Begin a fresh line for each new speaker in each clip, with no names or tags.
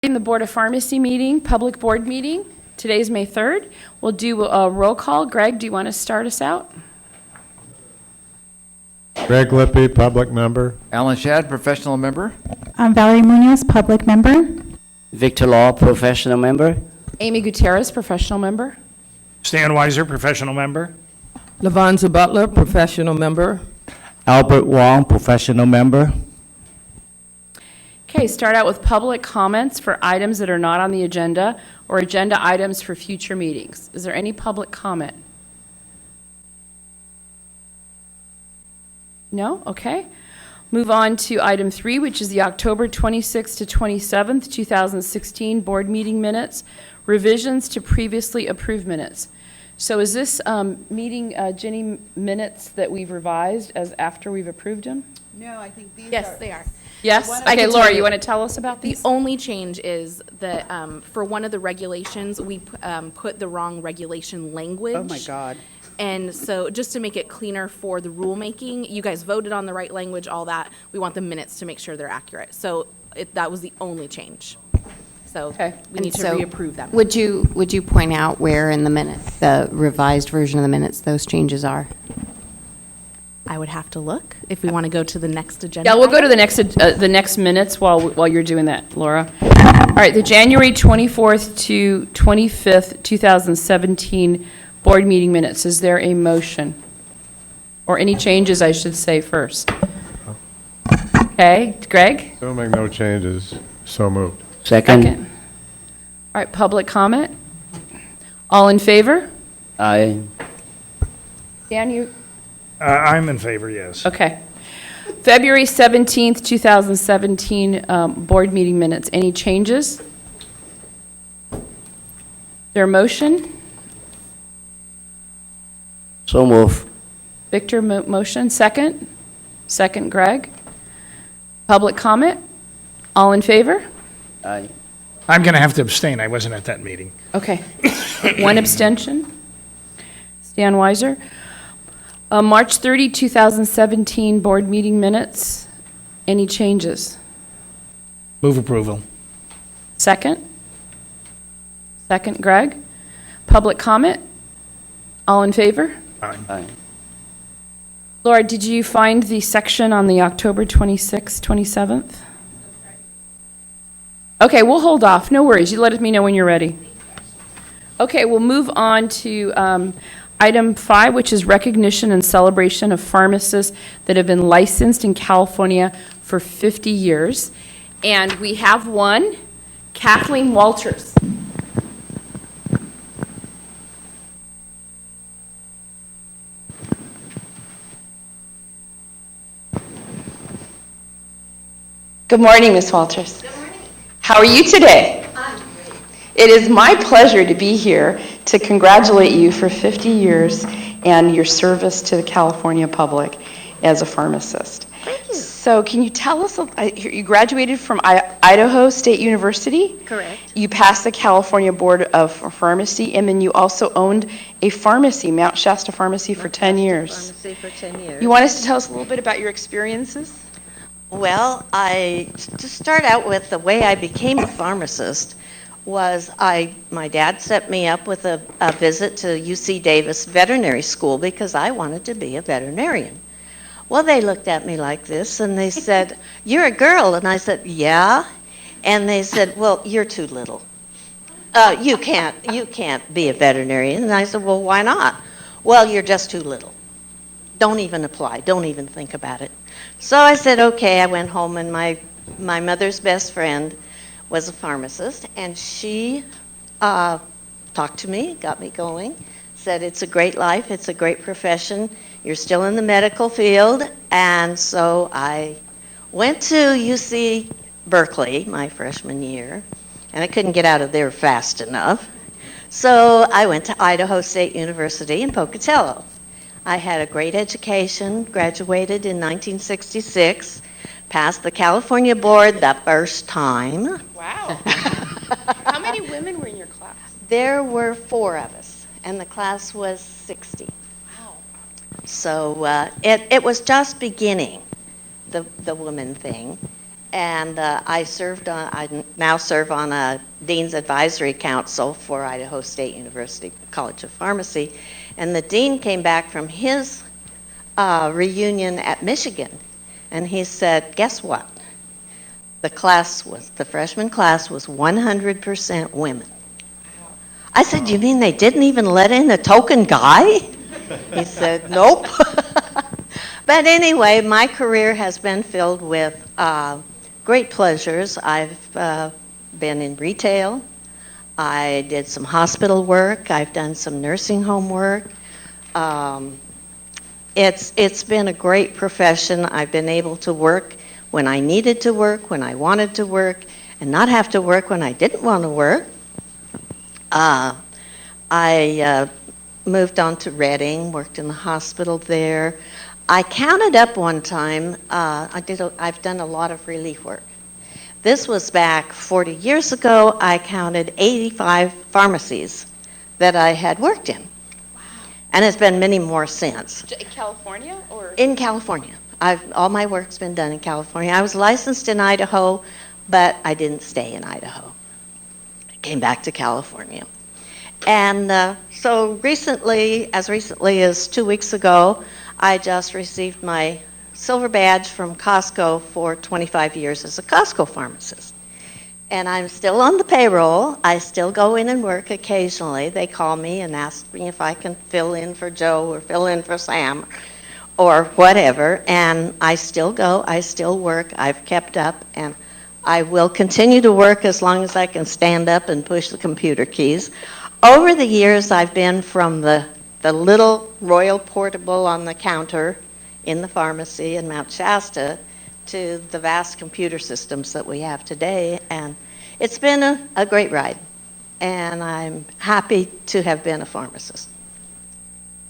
In the Board of Pharmacy meeting, public board meeting. Today's May 3rd. We'll do a roll call. Greg, do you want to start us out?
Greg Lippy, public member.
Alan Shad, professional member.
I'm Valerie Munoz, public member.
Victor Law, professional member.
Amy Gutierrez, professional member.
Stan Weiser, professional member.
Lavanza Butler, professional member.
Albert Wong, professional member.
Okay, start out with public comments for items that are not on the agenda or agenda items for future meetings. Is there any public comment? No? Okay. Move on to item 3, which is the October 26th to 27th, 2016 board meeting minutes, revisions to previously approved minutes. So is this meeting, Jenny, minutes that we've revised as after we've approved them?
No, I think these
Yes,
are.
they are.
Yes?
I
Okay,
can
Laura,
tell
you
you.
want to tell us about
The
these?
only change is that for one of the regulations, we put the wrong regulation language.
Oh, my God.
And so just to make it cleaner for the rulemaking, you guys voted on the right language, all that. We want the minutes to make sure they're accurate. So that was the only change. So
Okay.
we need to reapprove them.
Would you point out where in the minutes, the revised version of the minutes, those changes are?
I would have to look if we want to go to the next agenda.
Yeah, we'll go to
item.
the next minutes while you're doing that, Laura. All right, the January 24th to 25th, 2017 board meeting minutes. Is there a motion? Or any changes, I should say, first? Okay, Greg?
Assuming no changes, so moved.
Second.
All right, public comment? All in favor?
Aye.
Dan, you?
I'm in favor, yes.
Okay. February 17th, 2017 board meeting minutes. Any changes? There a motion?
So move.
Victor, motion. Second? Second, Greg. Public comment? All in favor?
Aye.
I'm going to have to abstain. I wasn't at that meeting.
Okay. One abstention. Stan Weiser. March 30, 2017 board meeting minutes. Any changes?
Move approval.
Second? Second, Greg. Public comment? All in favor?
Aye.
Aye.
Laura, did you find the section on the October 26th, 27th? Okay, we'll hold off. No worries. You let me know when you're ready. Okay, we'll move on to item 5, which is recognition and celebration of pharmacists that have been licensed in California for 50 years. And we have one, Kathleen Walters.
Good morning, Ms. Walters. Good morning. How are you today? I'm great. It is my pleasure to be here to congratulate you for 50 years and your service to the California public as a pharmacist. Thank you. So can you tell us, you graduated from Idaho State University?
Correct.
You passed the California Board of Pharmacy, and then you also owned a pharmacy, Mount Shasta Pharmacy, for 10 years.
Pharmacy for 10 years.
You want us to tell us a little bit about your experiences?
Well, to start out with, the way I became a pharmacist was my dad set me up with a visit to UC Davis Veterinary School because I wanted to be a veterinarian. Well, they looked at me like this and they said, "You're a girl." And I said, "Yeah." And they said, "Well, you're too little. You can't be a veterinarian." And I said, "Well, why not?" "Well, you're just too little. Don't even apply. Don't even think about it." So I said, okay. I went home, and my mother's best friend was a pharmacist, and she talked to me, got me going, said it's a great life, it's a great profession, you're still in the medical field. And so I went to UC Berkeley my freshman year, and I couldn't get out of there fast enough. So I went to Idaho State University in Pocatello. I had a great education, graduated in 1966, passed the California board the first time.
Wow. How many women were in your class?
There were 4 of us, and the class was 60.
Wow.
So it was just beginning, the woman thing. And I now serve on a Dean's Advisory Council for Idaho State University College of Pharmacy. And the dean came back from his reunion at Michigan, and he said, guess what? The freshman class was 100% women. I said, you mean they didn't even let in a token guy? He said, nope. But anyway, my career has been filled with great pleasures. I've been in retail. I did some hospital work. I've done some nursing home work. It's been a great profession. I've been able to work when I needed to work, when I wanted to work, and not have to work when I didn't want to work. I moved on to Reading, worked in the hospital there. I counted up one time, I've done a lot of relief work. This was back 40 years ago. I counted 85 pharmacies that I had worked in. Wow. And it's been many more since.
In California or?
In California. All my work's been done in California. I was licensed in Idaho, but I didn't stay in Idaho. I came back to California. And so recently as 2 weeks ago, I just received my silver badge from Costco for 25 years as a Costco pharmacist. And I'm still on the payroll. I still go in and work occasionally. They call me and ask me if I can fill in for Joe or fill in for Sam or whatever. And I still go. I still work. I've kept up. And I will continue to work as long as I can stand up and push the computer keys. Over the years, I've been from the little Royal Portable on the counter in the pharmacy in Mount Shasta to the vast computer systems that we have today. And it's been a great ride. And I'm happy to have been a pharmacist.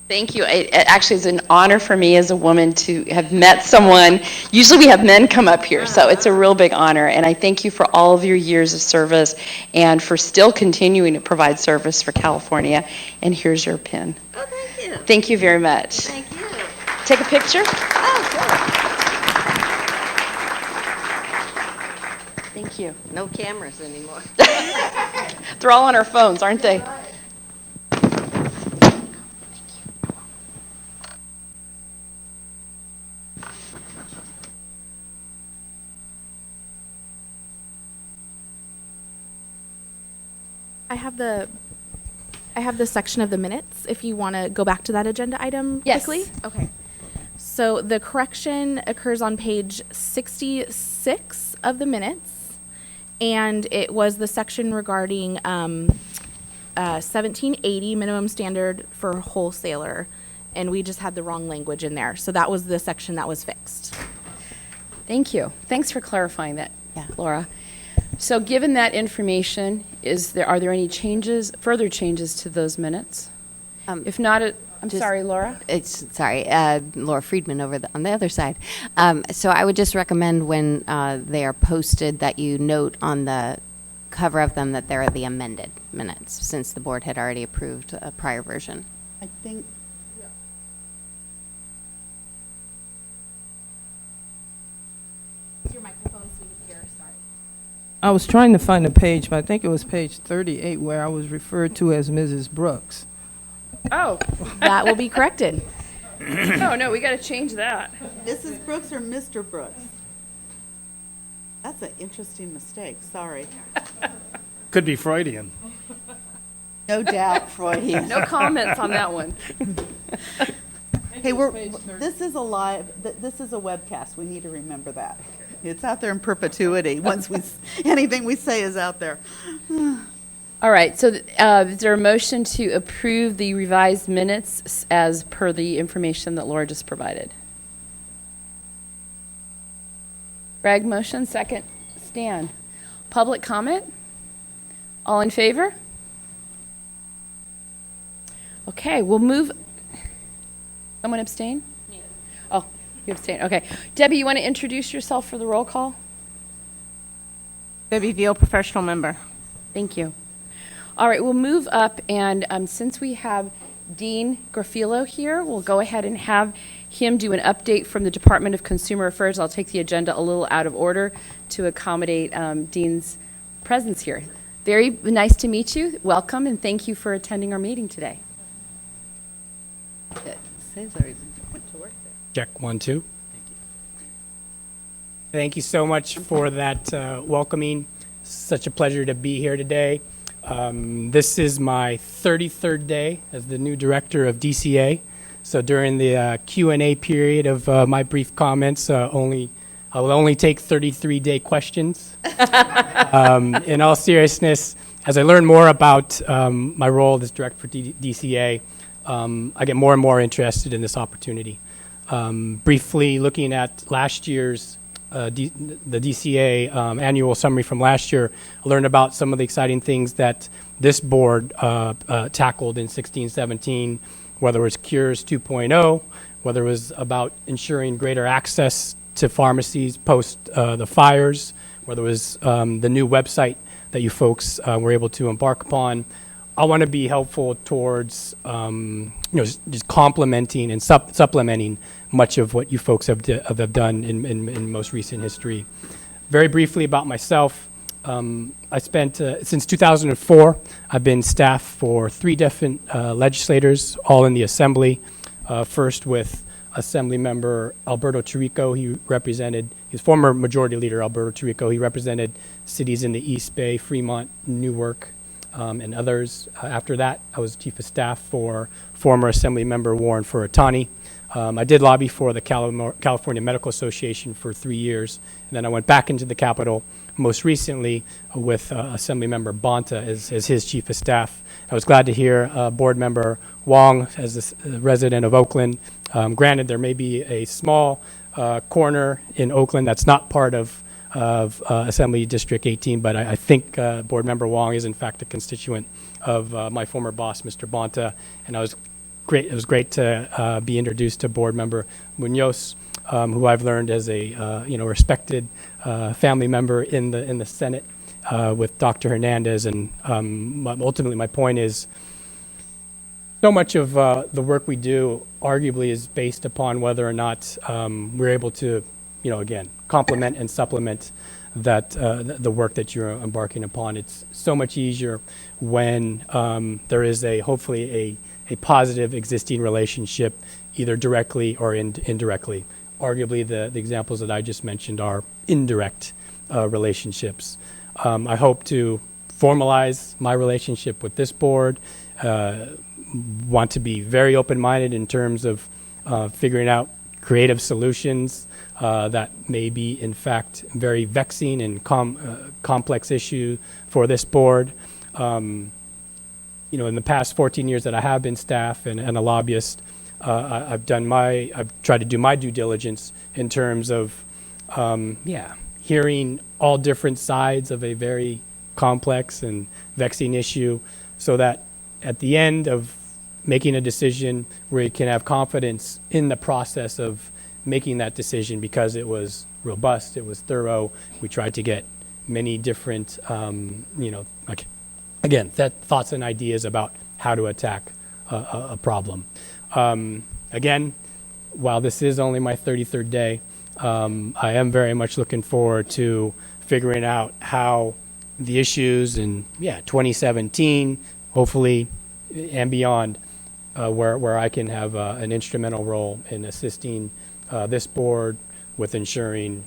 Thank you. It actually is an honor for me as a woman to have met someone. Usually we have men come up here, so it's a real big honor. And I thank you for all of your years of service and for still continuing to provide service for California. And here's your pin.
Oh, thank you.
Thank you very much.
Thank you.
Take a picture.
Oh,
Thank you.
good. No cameras anymore.
They're all on our phones, aren't they?
I have the section of the minutes, if you want to go back to that agenda item
Yes.
quickly. Okay. So the correction occurs on page 66 of the minutes, and it was the section regarding 1780 minimum standard for wholesaler, and we just had the wrong language in there. So that was the section that was fixed.
Thank you. Thanks for clarifying that,
Yeah.
Laura. So given that information, are there any further changes to those minutes? If not, I'm
just-
sorry, Laura?
Laura Friedman on the other side. So I would just recommend when they are posted that you note on the cover of them that they're the amended minutes, since the board had already approved a prior version.
I think,
Your microphone so we can hear, sorry.
I was trying to find a page, but I think it was page 38 where I was referred to as Mrs. Brooks.
Oh,
That will be corrected.
no, we got to change that.
Mrs. Brooks or Mr. Brooks? That's an interesting mistake, sorry.
Could be Freudian.
No doubt, Freudian.
No comments on that one.
Hey, this is this is a webcast, we need to remember that. It's out there in perpetuity, anything we say is out there.
All right, so is there a motion to approve the revised minutes as per the information that Laura just provided? Greg, motion, second, Stan. Public comment? All in favor? Okay, we'll move. Someone abstain? Oh, you abstain, okay. Debbie, you want to introduce yourself for the roll call?
Debbie Veal, professional member.
Thank you. All right, we'll move up, and since we have Dean Garfilo here, we'll go ahead and have him do an update from the Department of Consumer Affairs. I'll take the agenda a little out of order to accommodate Dean's presence here. Very nice to meet you. Welcome, and thank you for attending our meeting today.
It says I went to work there.
Check, 1, 2. Thank you so much for that welcoming. Such a pleasure to be here today. This is my 33rd day as the new director of DCA. So during the Q&A period of my brief comments, I will only take 33-day questions. In all seriousness, as I learn more about my role as director for DCA, I get more and more interested in this opportunity. Briefly looking at last year's the DCA annual summary from last year, I learned about some of the exciting things that this board tackled in 16-17, whether it was Cures 2.0, whether it was about ensuring greater access to pharmacies post the fires, whether it was the new website that you folks were able to embark upon. I want to be helpful towards just complementing and supplementing much of what you folks have done in most recent history. Very briefly about myself, I spent, since 2004, I've been staff for 3 different legislators, all in the Assembly. First with Assembly Member Alberto Chirico. He's former Majority Leader Alberto Chirico. He represented cities in the East Bay, Fremont, Newark, and others. After that, I was Chief of Staff for former Assembly Member Warren Furutani. I did lobby for the California Medical Association for 3 years, and then I went back into the Capitol, most recently with Assembly Member Bonta as his Chief of Staff. I was glad to hear Board Member Wong, as a resident of Oakland. Granted, there may be a small corner in Oakland that's not part of Assembly District 18, but I think Board Member Wong is in fact a constituent of my former boss, Mr. Bonta, and it was great to be introduced to Board Member Munoz, who I've learned as a respected family member in the Senate with Dr. Hernandez, and ultimately my point is so much of the work we do arguably is based upon whether or not we're able to, again, complement and supplement that the work that you're embarking upon. It's so much easier when there is hopefully a positive existing relationship, either directly or indirectly. Arguably, the examples that I just mentioned are indirect relationships. I hope to formalize my relationship with this board, want to be very open-minded in terms of figuring out creative solutions that may be, in fact, very vexing and complex issue for this board. In the past 14 years that I have been staff and a lobbyist, I've tried to do my due diligence in terms of, hearing all different sides of a very complex and vexing issue, so that at the end of making a decision, where you can have confidence in the process of making that decision, because it was robust, it was thorough. We tried to get many different, thoughts and ideas about how to attack a problem. Again, while this is only my 33rd day, I am very much looking forward to figuring out how the issues in 2017, hopefully, and beyond, where I can have an instrumental role in assisting this board with ensuring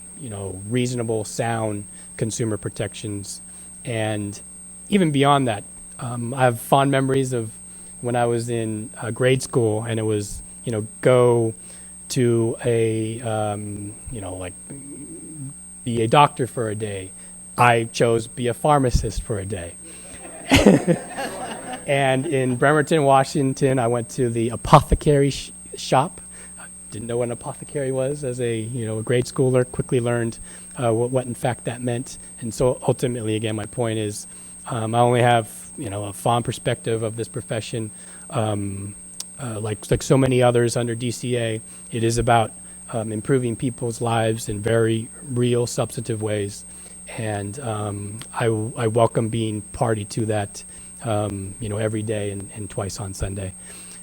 reasonable, sound consumer protections. And even beyond that, I have fond memories of when I was in grade school, and it was go to be a doctor for a day. I chose be a pharmacist for a day. And in Bremerton, Washington, I went to the apothecary shop. Didn't know what an apothecary was as a grade schooler. Quickly learned what in fact that meant. And so ultimately, again, my point is, I only have a fond perspective of this profession. Like so many others under DCA, it is about improving people's lives in very real, substantive ways. And I welcome being party to that, every day and twice on Sunday.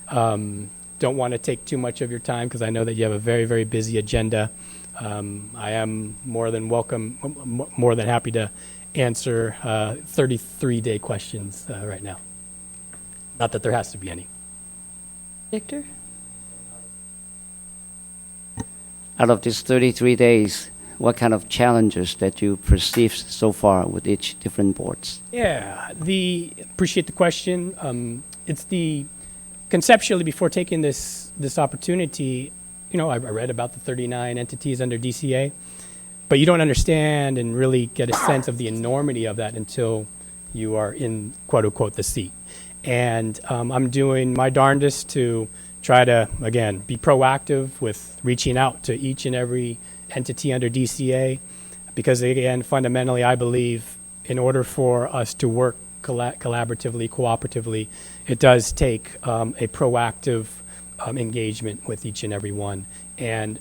Don't want to take too much of your time, because I know that you have a very, very busy agenda. I am more than more than happy to answer 33-day questions right now. Not that there has to be any.
Victor?
Out of these 33 days, what kind of challenges that you perceive so far with each different boards?
Yeah, appreciate the question. It's conceptually, before taking this opportunity, I read about the 39 entities under DCA, but you don't understand and really get a sense of the enormity of that until you are in, quote unquote, the seat. And I'm doing my darndest to try to, again, be proactive with reaching out to each and every entity under DCA, because again, fundamentally, I believe in order for us to work collaboratively, cooperatively, it does take a proactive engagement with each and every one. And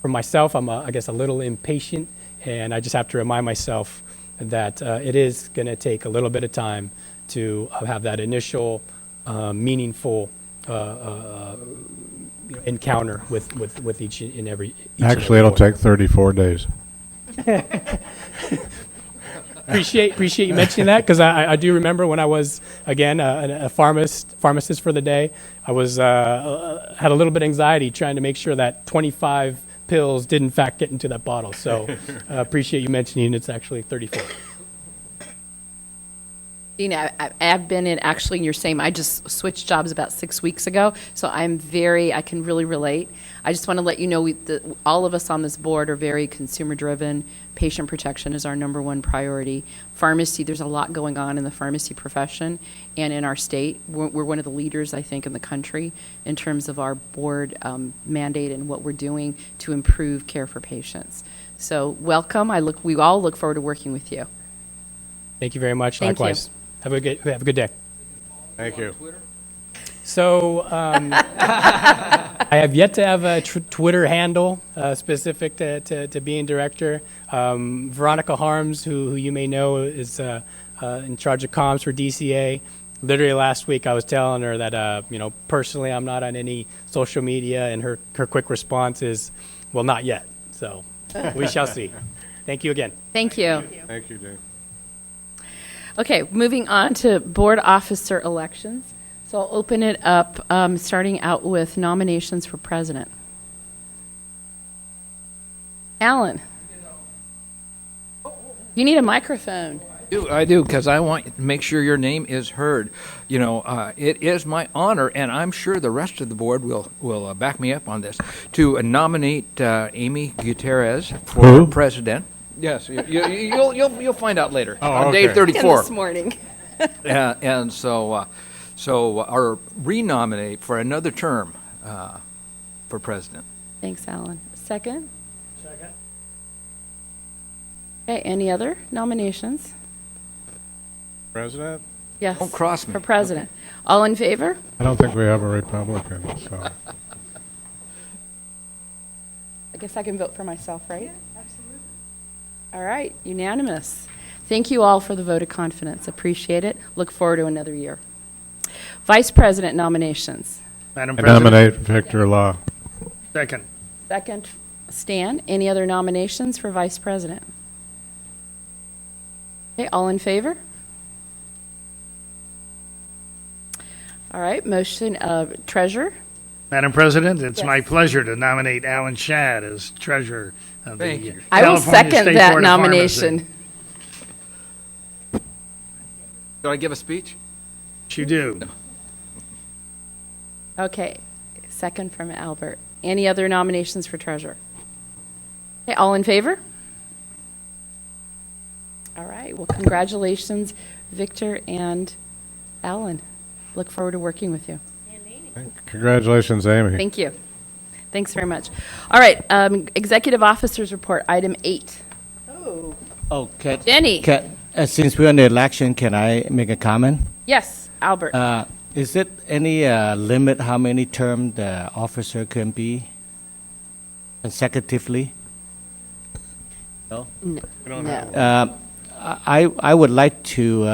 for myself, I'm, I guess, a little impatient, and I just have to remind myself that it is going to take a little bit of time to have that initial meaningful encounter with each and every.
Actually, it'll take 34 days.
Appreciate you mentioning that, because I do remember when I was, again, a pharmacist for the day, I was had a little bit of anxiety trying to make sure that 25 pills did in fact get into that bottle. So appreciate you mentioning it's actually 34.
I've been in, actually, you're saying, I just switched jobs about 6 weeks ago, so I can really relate. I just want to let you know all of us on this board are very consumer-driven. Patient protection is our #1 priority. Pharmacy, there's a lot going on in the pharmacy profession and in our state. We're one of the leaders, I think, in the country in terms of our board mandate and what we're doing to improve care for patients. So welcome. We all look forward to working with you.
Thank you very much.
Thank you.
Likewise. Have a good day.
Thank you.
So I have yet to have a Twitter handle specific to being director. Veronica Harms, who you may know, is in charge of comms for DCA. Literally last week, I was telling her that personally, I'm not on any social media, and her quick response is, "Well, not yet." So we shall see. Thank you again.
Thank you.
Thank you, Dave.
Okay, moving on to board officer elections. So I'll open it up, starting out with nominations for president. Alan? You need a microphone.
I do, because I want to make sure your name is heard. It is my honor, and I'm sure the rest of the board will back me up on this, to nominate Amy Gutierrez for
Who?
president. Yes, you'll find out later on
okay.
day 34.
This morning.
And so or renominate for another term for president.
Thanks, Alan. Second? Second. Okay, any other nominations?
President?
Yes.
Don't cross me.
For president. All in favor?
I don't think we have a Republican, so.
I guess I can vote for myself, right? Yeah, absolutely. All right, unanimous. Thank you all for the vote of confidence. Appreciate it. Look forward to another year. Vice President nominations.
I nominate Victor Law.
Second.
Second, Stan. Any other nominations for Vice President? Okay, all in favor? All right, motion of Treasurer.
Madam President, it's my
Yes.
pleasure to nominate Alan Shadd as treasurer of
Thank
the
you.
I will
California
second
State
that
Board of Pharmacy.
nomination.
Do I give a speech?
You do.
Okay, second from Albert. Any other nominations for treasurer? Okay, all in favor? All right, well, congratulations, Victor and Alan. Look forward to working with you.
Congratulations, Amy.
Thank you. Thanks very much. All right, Executive Officers Report, item 8.
Okay.
Jenny?
Since we're in the election, can I make a comment?
Yes, Albert.
Is it any limit how many term the officer can be consecutively? No?
No.
I would like to,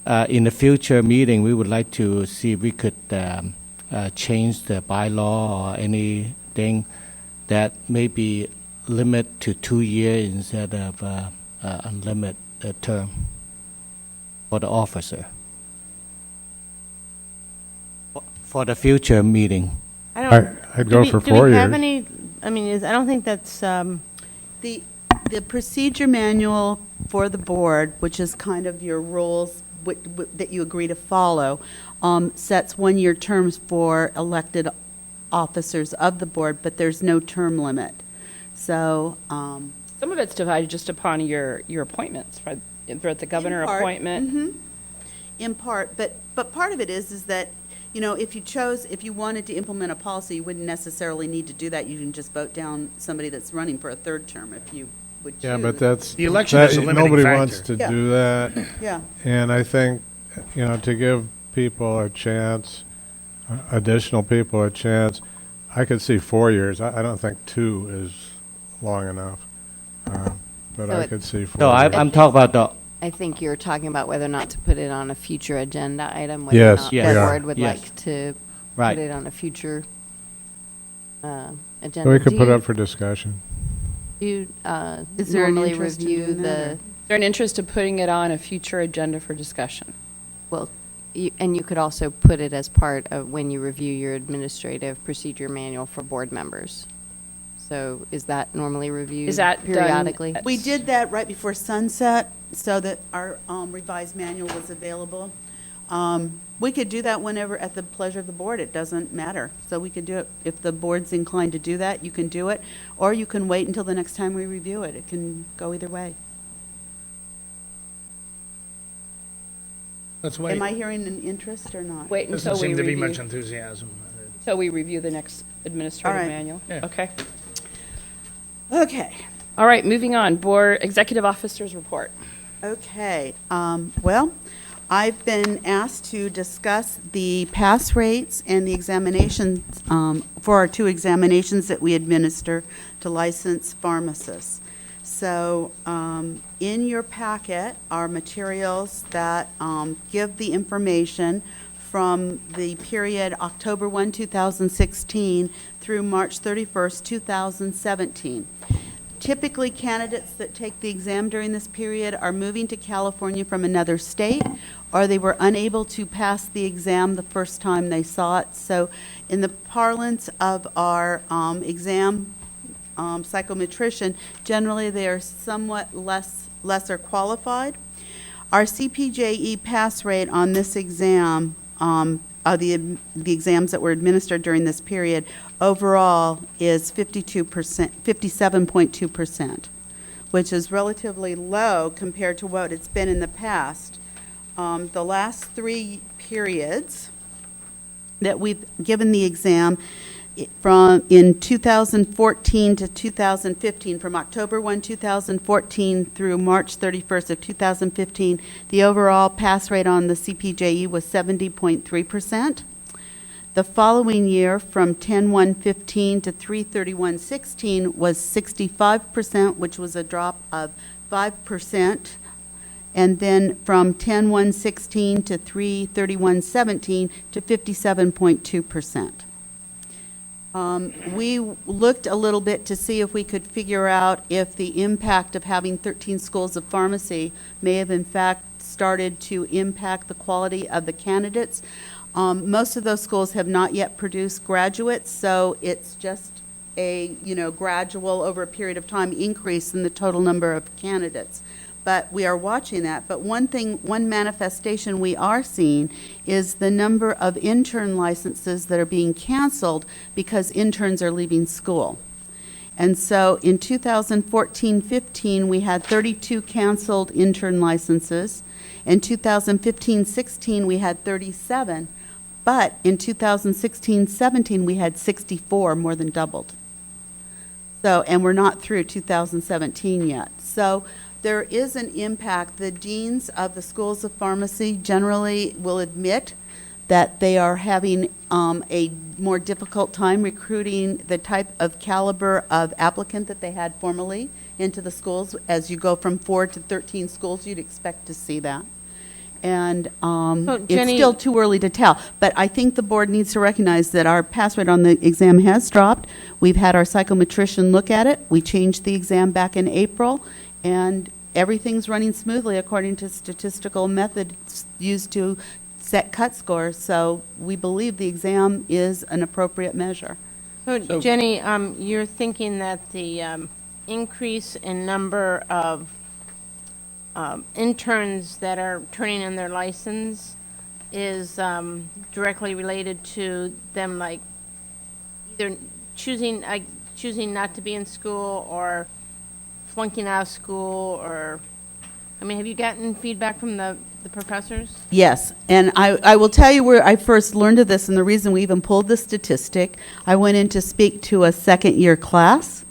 in the future meeting, we would like to see if we could change the bylaw or anything
that maybe limit to 2 years instead of unlimited term for the officer? For the future meeting.
I'd go for 4
Do we
years.
have any, I mean, I don't think that's,
The procedure manual for the board, which is kind of your rules that you agree to follow, sets 1-year terms for elected officers of the board, but there's no term limit. So,
Some of it's divided just upon your appointments, right? For the governor
In part,
appointment.
in part, but part of it is that, you know, if you wanted to implement a policy, you wouldn't necessarily need to do that. You can just vote down somebody that's running for a 3rd term if you would choose.
Yeah, but that's.
The election is a limiting
Nobody
factor.
wants to
Yeah.
do that.
Yeah.
And I think, you know, to give people a chance, additional people a chance, I could see 4 years. I don't think 2 is long enough. But
So
I
it-
could see 4
So
years.
I'm talking about the,
I think you're talking about whether or not to put it on a future agenda item, whether or
Yes,
not
yes,
the
we are.
board would
Yes.
like to
Right.
put it on a future agenda.
So we could
Do
put
you-
up for discussion.
Do you
Is there an
normally
interest in
review
doing that,
the,
or-
Is there an interest in putting it on a future agenda for discussion?
well, and you could also put it as part of when you review your administrative procedure manual for board members. So is that normally reviewed
Is that done
periodically?
at-
We did that right before sunset, so that our revised manual was available. We could do that whenever, at the pleasure of the board, it doesn't matter. So we could do it, if the board's inclined to do that, you can do it, or you can wait until the next time we review it. It can go either way.
Let's wait.
Am I hearing an interest or not?
Wait
Doesn't
until we
seem to be
review.
much enthusiasm.
So we review the next administrative
All right.
manual?
Yeah.
Okay.
Okay.
All right, moving on. Board Executive Officers Report.
Okay, well, I've been asked to discuss the pass rates and the examinations, for our 2 examinations that we administer to licensed pharmacists. So, in your packet are materials that give the information from the period October 1, 2016 through March 31st, 2017. Typically, candidates that take the exam during this period are moving to California from another state, or they were unable to pass the exam the first time they saw it. So in the parlance of our exam psychometrician, generally they are somewhat lesser qualified. Our CPJE pass rate on this exam, the exams that were administered during this period, overall is 57.2%, which is relatively low compared to what it's been in the past. The last 3 periods that we've given the exam, from in 2014 to 2015, from October 1, 2014 through March 31st of 2015, the overall pass rate on the CPJE was 70.3%. The following year, from 10/1/15 to 3/31/16, was 65%, which was a drop of 5%. And then from 10/1/16 to 3/31/17 to 57.2%. We looked a little bit to see if we could figure out if the impact of having 13 schools of pharmacy may have in fact started to impact the quality of the candidates. Most of those schools have not yet produced graduates, so it's just a, gradual over a period of time increase in the total number of candidates. But we are watching that. But one manifestation we are seeing is the number of intern licenses that are being canceled because interns are leaving school. And so in 2014-15, we had 32 canceled intern licenses. In 2015-16, we had 37. But in 2016-17, we had 64, more than doubled. So, and we're not through 2017 yet. So there is an impact. The deans of the schools of pharmacy generally will admit that they are having a more difficult time recruiting the type of caliber of applicant that they had formerly into the schools. As you go from 4 to 13 schools, you'd expect to see that. And it's
Jenny-
still too early to tell. But I think the board needs to recognize that our pass rate on the exam has dropped. We've had our psychometrician look at it. We changed the exam back in April, and everything's running smoothly according to statistical methods used to set cut scores. So we believe the exam is an appropriate measure.
So Jenny, you're thinking that the increase in number of interns that are turning in their license is directly related to them, like, either choosing not to be in school or flunking out of school, or, I mean, have you gotten feedback from the professors?
Yes, and I will tell you where I first learned of this, and the reason we even pulled the statistic. I went in to speak to a second-year class.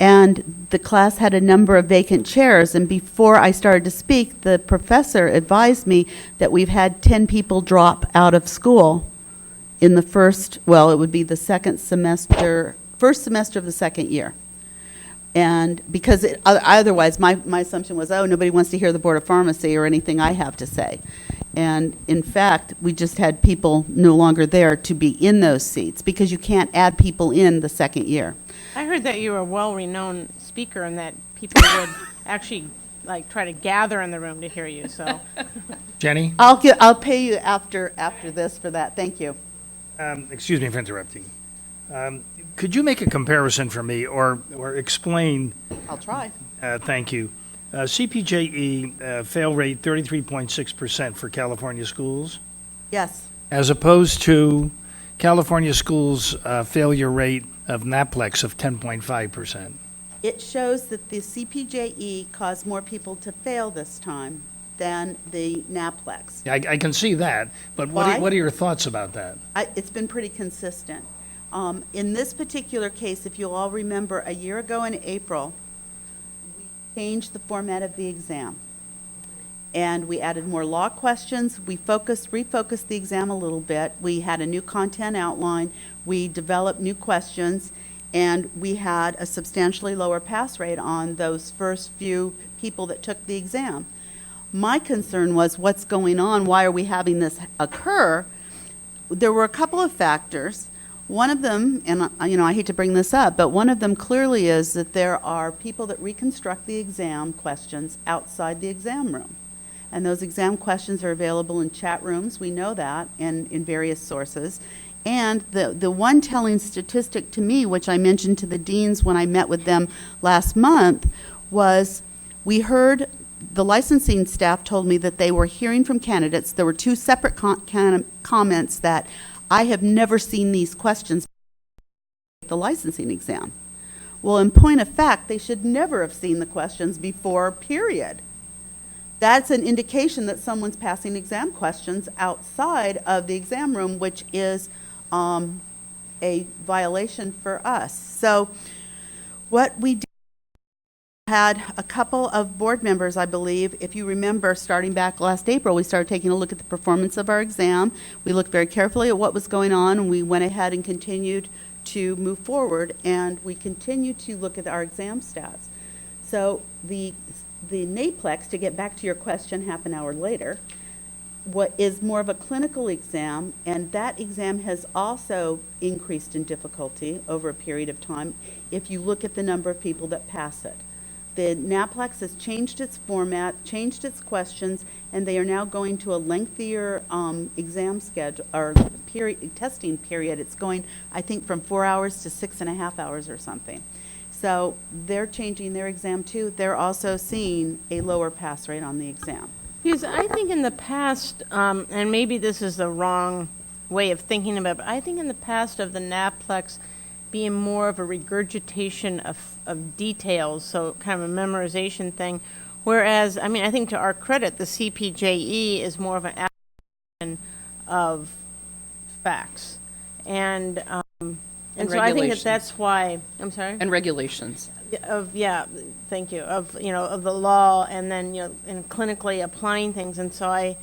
And the class had a number of vacant chairs, and before I started to speak, the professor advised me that we've had 10 people drop out of school in the first, well, it would be the first semester of the second year. And because otherwise, my assumption was, oh, nobody wants to hear the Board of Pharmacy or anything I have to say. And in fact, we just had people no longer there to be in those seats, because you can't add people in the second year.
I heard that you were a well-renowned speaker and that people would actually, like, try to gather in the room to hear you, so.
Jenny?
I'll pay you after this for that. Thank you.
Excuse me for interrupting. Could you make a comparison for me or explain?
I'll try.
Thank you. CPJE fail rate 33.6% for California schools,
Yes.
as opposed to California schools' failure rate of NAPLEX of 10.5%.
It shows that the CPJE caused more people to fail this time than the NAPLEX.
I can see that, but
Why?
what are your thoughts about that?
It's been pretty consistent. In this particular case, if you'll all remember, a year ago in April, we changed the format of the exam. And we added more law questions. We refocused the exam a little bit. We had a new content outline. We developed new questions, and we had a substantially lower pass rate on those first few people that took the exam. My concern was, what's going on? Why are we having this occur? There were a couple of factors. One of them, and I hate to bring this up, but one of them clearly is that there are people that reconstruct the exam questions outside the exam room. And those exam questions are available in chat rooms, we know that, and in various sources. And the one telling statistic to me, which I mentioned to the deans when I met with them last month, was we heard, the licensing staff told me that they were hearing from candidates. There were two separate comments that I have never seen these questions at the licensing exam. Well, in point of fact, they should never have seen the questions before, period. That's an indication that someone's passing exam questions outside of the exam room, which is a violation for us. So what we did, had a couple of board members, I believe, if you remember, starting back last April, we started taking a look at the performance of our exam. We looked very carefully at what was going on, and we went ahead and continued to move forward, and we continue to look at our exam stats. So the NAPLEX, to get back to your question half an hour later, what is more of a clinical exam, and that exam has also increased in difficulty over a period of time if you look at the number of people that pass it. The NAPLEX has changed its format, changed its questions, and they are now going to a lengthier exam schedule, or testing period. It's going, I think, from 4 hours to 6.5 hours or something. So they're changing their exam too. They're also seeing a lower pass rate on the exam.
Because I think in the past, and maybe this is the wrong way of thinking about it, but I think in the past of the NAPLEX being more of a regurgitation of details, so kind of a memorization thing, whereas, I mean, I think to our credit, the CPJE is more of an application of facts. And so I think that that's why, I'm sorry?
And regulations.
Thank you, of the law, and then, and clinically applying things. And so I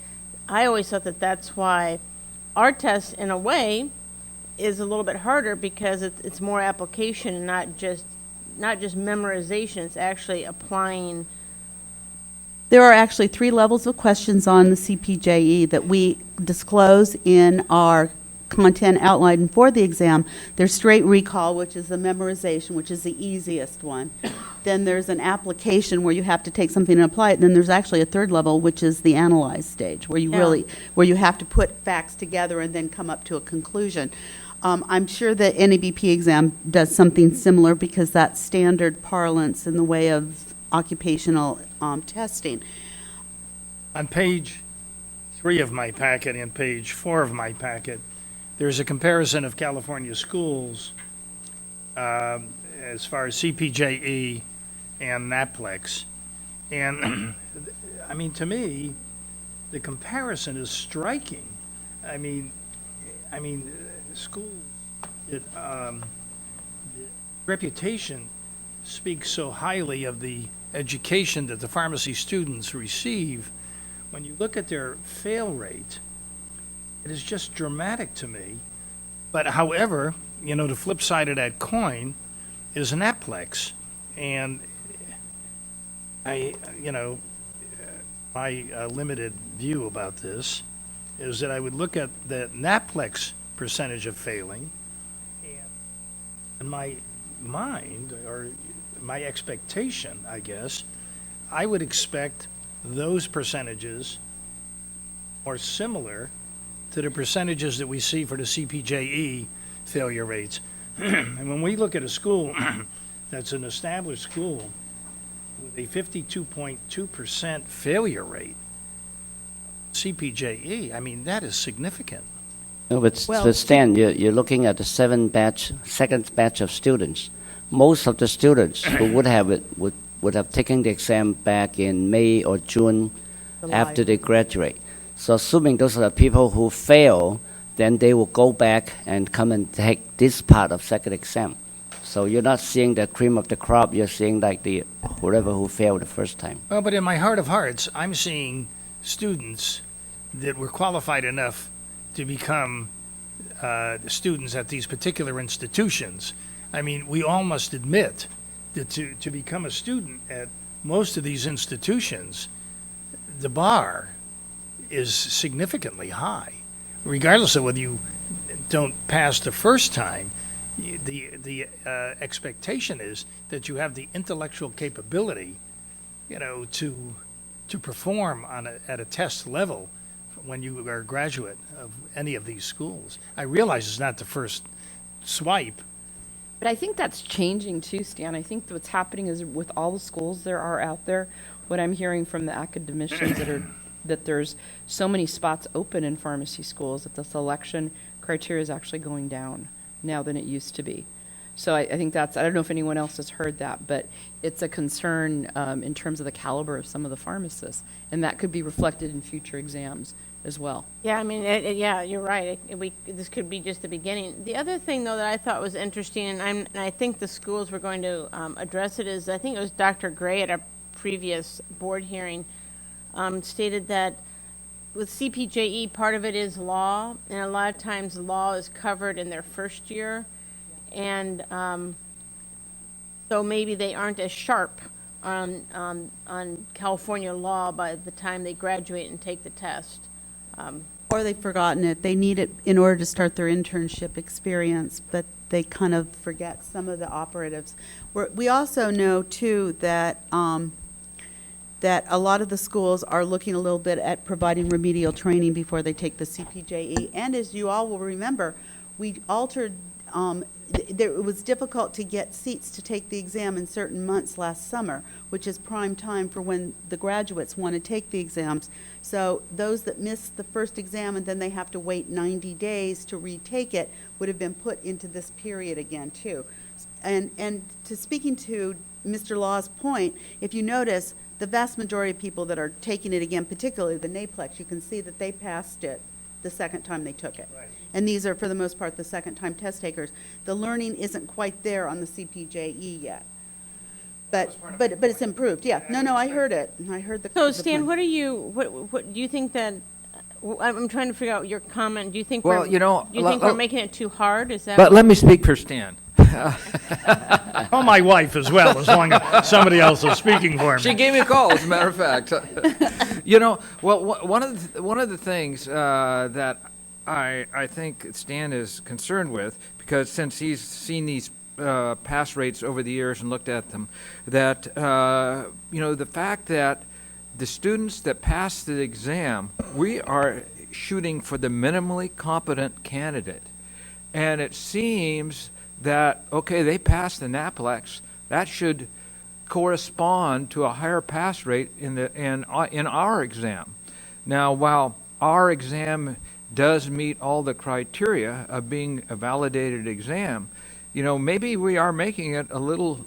always thought that that's why our test, in a way, is a little bit harder, because it's more application and not just memorization. It's actually applying
There are actually 3 levels of questions on the CPJE that we disclose in our content outline for the exam. There's straight recall, which is the memorization, which is the easiest one. Then there's an application where you have to take something and apply it. And then there's actually a 3rd level, which is the analyze stage, where you where you have to put facts together and then come up to a conclusion. I'm sure that NABP exam does something similar because that's standard parlance in the way of occupational testing.
On page 3 of my packet and page 4 of my packet, there's a comparison of California schools as far as CPJE and NAPLEX. And I mean, to me, the comparison is striking. I mean, schools, the reputation speaks so highly of the education that the pharmacy students receive. When you look at their fail rate, it is just dramatic to me. But however, the flip side of that coin is NAPLEX. And my limited view about this is that I would look at the NAPLEX percentage of failing, and in my mind, or my expectation, I guess, I would expect those percentages more similar to the percentages that we see for the CPJE failure rates. And when we look at a school that's an established school with a 52.2% failure rate, CPJE, I mean, that is significant.
No, but Stan, you're looking at the second batch of students. Most of the students who would have taken the exam back in May or June after they graduate. So assuming those are the people who fail, then they will go back and come and take this part of second exam. So you're not seeing the cream of the crop, you're seeing like the whoever who failed the first time.
Well, but in my heart of hearts, I'm seeing students that were qualified enough to become students at these particular institutions. I mean, we all must admit that to become a student at most of these institutions, the bar is significantly high. Regardless of whether you don't pass the first time, the expectation is that you have the intellectual capability, to perform at a test level when you are a graduate of any of these schools. I realize it's not the first swipe.
But I think that's changing too, Stan. I think what's happening is with all the schools there are out there, what I'm hearing from the academicians that there's so many spots open in pharmacy schools that the selection criteria is actually going down now than it used to be. So I think I don't know if anyone else has heard that, but it's a concern in terms of the caliber of some of the pharmacists, and that could be reflected in future exams as well.
Yeah, I mean, yeah, you're right. This could be just the beginning. The other thing, though, that I thought was interesting, and I think the schools were going to address it, is I think it was Dr. Gray at a previous board hearing stated that with CPJE, part of it is law, and a lot of times law is covered in their first year, and so maybe they aren't as sharp on California law by the time they graduate and take the test.
Or they've forgotten it. They need it in order to start their internship experience, but they kind of forget some of the operatives. We also know, too, that that a lot of the schools are looking a little bit at providing remedial training before they take the CPJE. And as you all will remember, we altered, it was difficult to get seats to take the exam in certain months last summer, which is prime time for when the graduates want to take the exams. So those that missed the first exam and then they have to wait 90 days to retake it would have been put into this period again, too. And speaking to Mr. Law's point, if you notice, the vast majority of people that are taking it again, particularly the NAPLEX, you can see that they passed it the second time they took it. Right. And these are, for the most part, the second-time test takers. The learning isn't quite there on the CPJE yet. But it's improved, yeah. No, I heard it. I heard the.
So, Stan, what do you think that, I'm trying to figure out your comment. Do you think
Well,
we're making it too hard? Is that?
But let me speak for Stan.
Call my wife as well, as long as somebody else is speaking for me.
She gave me a call, as a matter of fact. You know, well, one of the things that I think Stan is concerned with, because since he's seen these pass rates over the years and looked at them, that you know, the fact that the students that pass the exam, we are shooting for the minimally competent candidate, and it seems that, okay, they passed the NAPLEX, that should correspond to a higher pass rate in our exam. Now, while our exam does meet all the criteria of being a validated exam, you know, maybe we are making it a little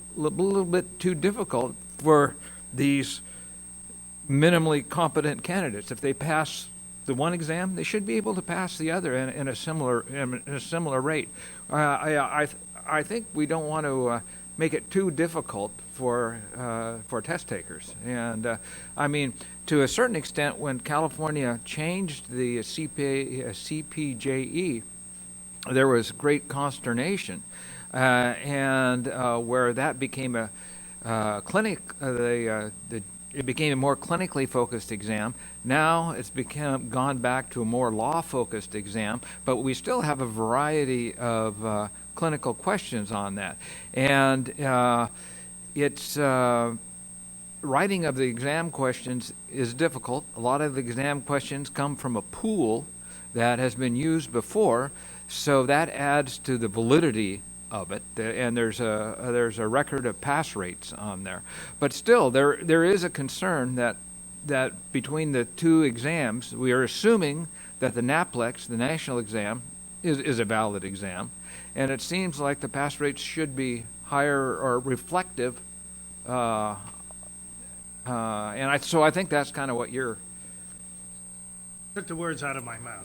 bit too difficult for these minimally competent candidates. If they pass the one exam, they should be able to pass the other in a similar rate. I think we don't want to make it too difficult for test takers. And I mean, to a certain extent, when California changed the CPJE, there was great consternation, and where that became a it became a more clinically focused exam. Now it's gone back to a more law-focused exam, but we still have a variety of clinical questions on that. And it's writing of the exam questions is difficult. A lot of the exam questions come from a pool that has been used before, so that adds to the validity of it, and there's a record of pass rates on there. But still, there is a concern that between the two exams, we are assuming that the NAPLEX, the national exam, is a valid exam, and it seems like the pass rates should be higher or reflective. So I think that's kind of what you're.
Took the words out of my mouth.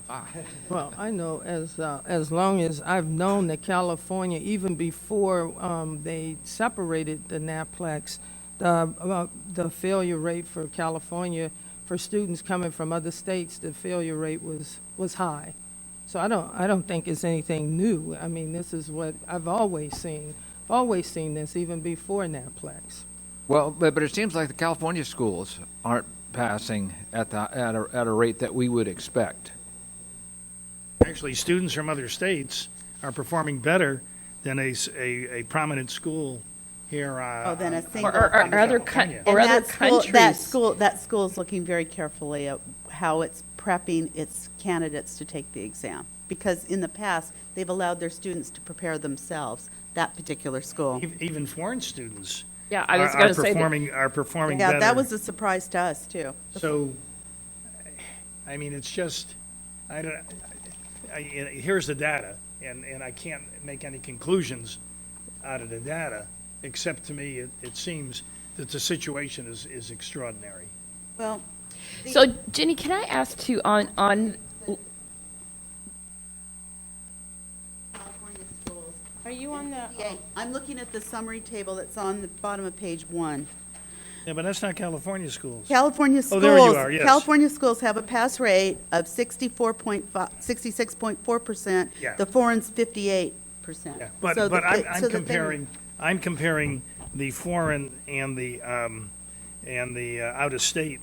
Well, I know as long as I've known that California, even before they separated the NAPLEX, the failure rate for California for students coming from other states, the failure rate was high. So I don't think it's anything new. I mean, this is what I've always seen. I've always seen this even before NAPLEX.
Well, but it seems like the California schools aren't passing at a rate that we would expect.
Actually, students from other states are performing better than a prominent school here.
Than a single.
Or other
And
other
that
countries.
school is looking very carefully at how it's prepping its candidates to take the exam. Because in the past, they've allowed their students to prepare themselves, that particular school.
Even foreign students.
Yeah, I was going to say that.
Are performing
Yeah,
better.
that was a surprise to us, too.
So, I mean, it's just, here's the data, and I can't make any conclusions out of the data, except to me, it seems that the situation is extraordinary.
Well,
So, Jenny, can I ask too, on
Are you on the?
I'm looking at the summary table that's on the bottom of page 1.
Yeah, but that's not California schools.
California schools.
Oh, there you are, yes.
California schools have a pass rate of 66.4%.
Yeah.
The foreign's 58%.
Yeah, but I'm comparing the foreign and the out-of-state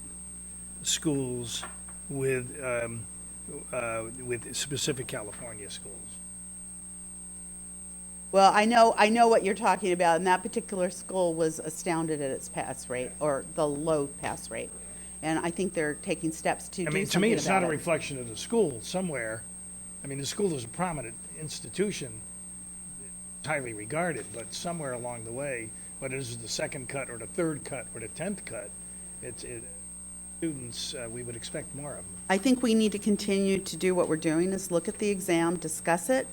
schools with specific California schools.
Well, I know what you're talking about, and that particular school was astounded at its pass rate, or the low pass rate. And I think they're taking steps to do something about it.
To me, it's not a reflection of the school somewhere. I mean, the school is a prominent institution, highly regarded, but somewhere along the way, whether this is the second cut or the third cut or the 10th cut, students, we would expect more of them.
I think we need to continue to do what we're doing, is look at the exam, discuss it.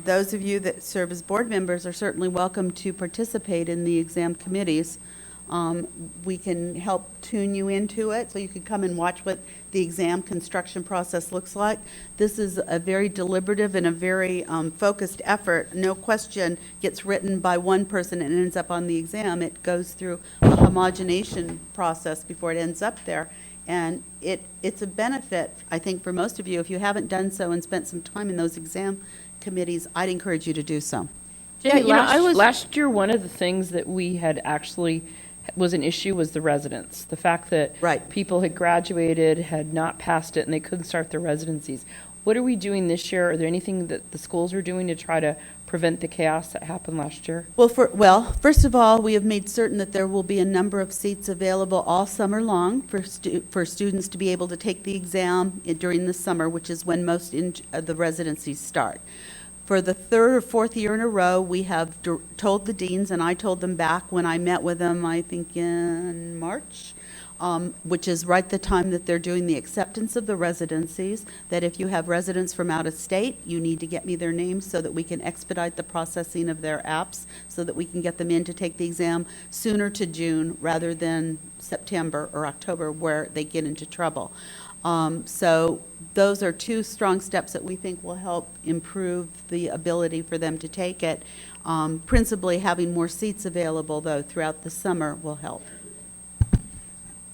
Those of you that serve as board members are certainly welcome to participate in the exam committees. We can help tune you into it, so you can come and watch what the exam construction process looks like. This is a very deliberative and a very focused effort. No question gets written by one person and ends up on the exam. It goes through a homogenation process before it ends up there. And it's a benefit, I think, for most of you. If you haven't done so and spent some time in those exam committees, I'd encourage you to do so.
Jenny,
you know, I was-
last year, one of the things that we had actually was an issue was the residents. The fact that people had graduated, had not passed it, and they couldn't start their residencies. What are we doing this year? Are there anything that the schools are doing to try to prevent the chaos that happened last year?
Well, first of all, we have made certain that there will be a number of seats available all summer long for students to be able to take the exam during the summer, which is when most the residencies start. For the third or fourth year in a row, we have told the deans, and I told them back when I met with them, I think in March, which is right the time that they're doing the acceptance of the residencies, that if you have residents from out of state, you need to get me their names so that we can expedite the processing of their apps, so that we can get them in to take the exam sooner to June rather than September or October where they get into trouble. So those are two strong steps that we think will help improve the ability for them to take it. Principally, having more seats available, though, throughout the summer will help.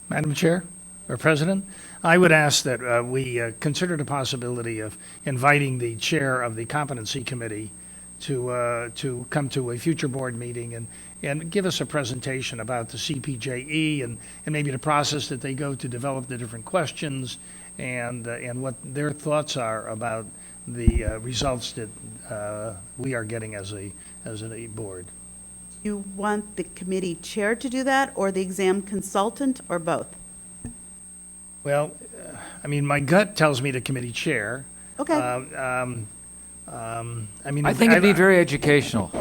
Madam Chair, or President, I would ask that we consider the possibility of inviting the chair of the competency committee to come to a future board meeting and give us a presentation about the CPJE and maybe the process that they go to develop the different questions and what their thoughts are about the results that we are getting as a board.
You want the committee chair to do that, or the exam consultant, or both?
Well, I mean, my gut tells me the committee chair.
Okay.
I mean,
I think it'd be very educational.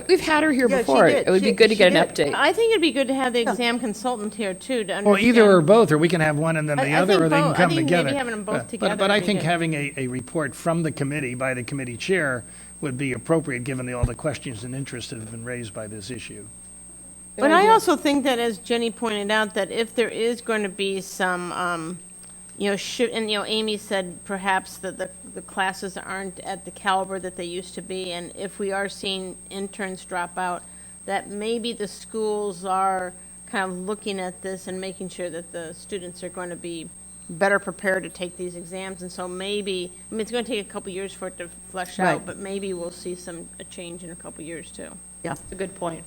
We've had her here
Yeah, she
before.
did.
It would be good to get an update.
I think it'd be good to have the exam consultant here too, to understand.
Well, either or both, or we can have one and then the
I
other,
think
or they can
both.
come
I think
together.
maybe having them both together
But I
would be
think
good.
having a report from the committee by the committee chair would be appropriate, given all the questions and interest that have been raised by this issue.
But I also think that, as Jenny pointed out, that if there is going to be some, and Amy said perhaps that the classes aren't at the caliber that they used to be, and if we are seeing interns drop out, that maybe the schools are kind of looking at this and making sure that the students are going to be better prepared to take these exams. And so maybe, I mean, it's going to take a couple years for it to flesh
Right.
out, but maybe we'll see a change in a couple years too.
Yeah.
That's a good point.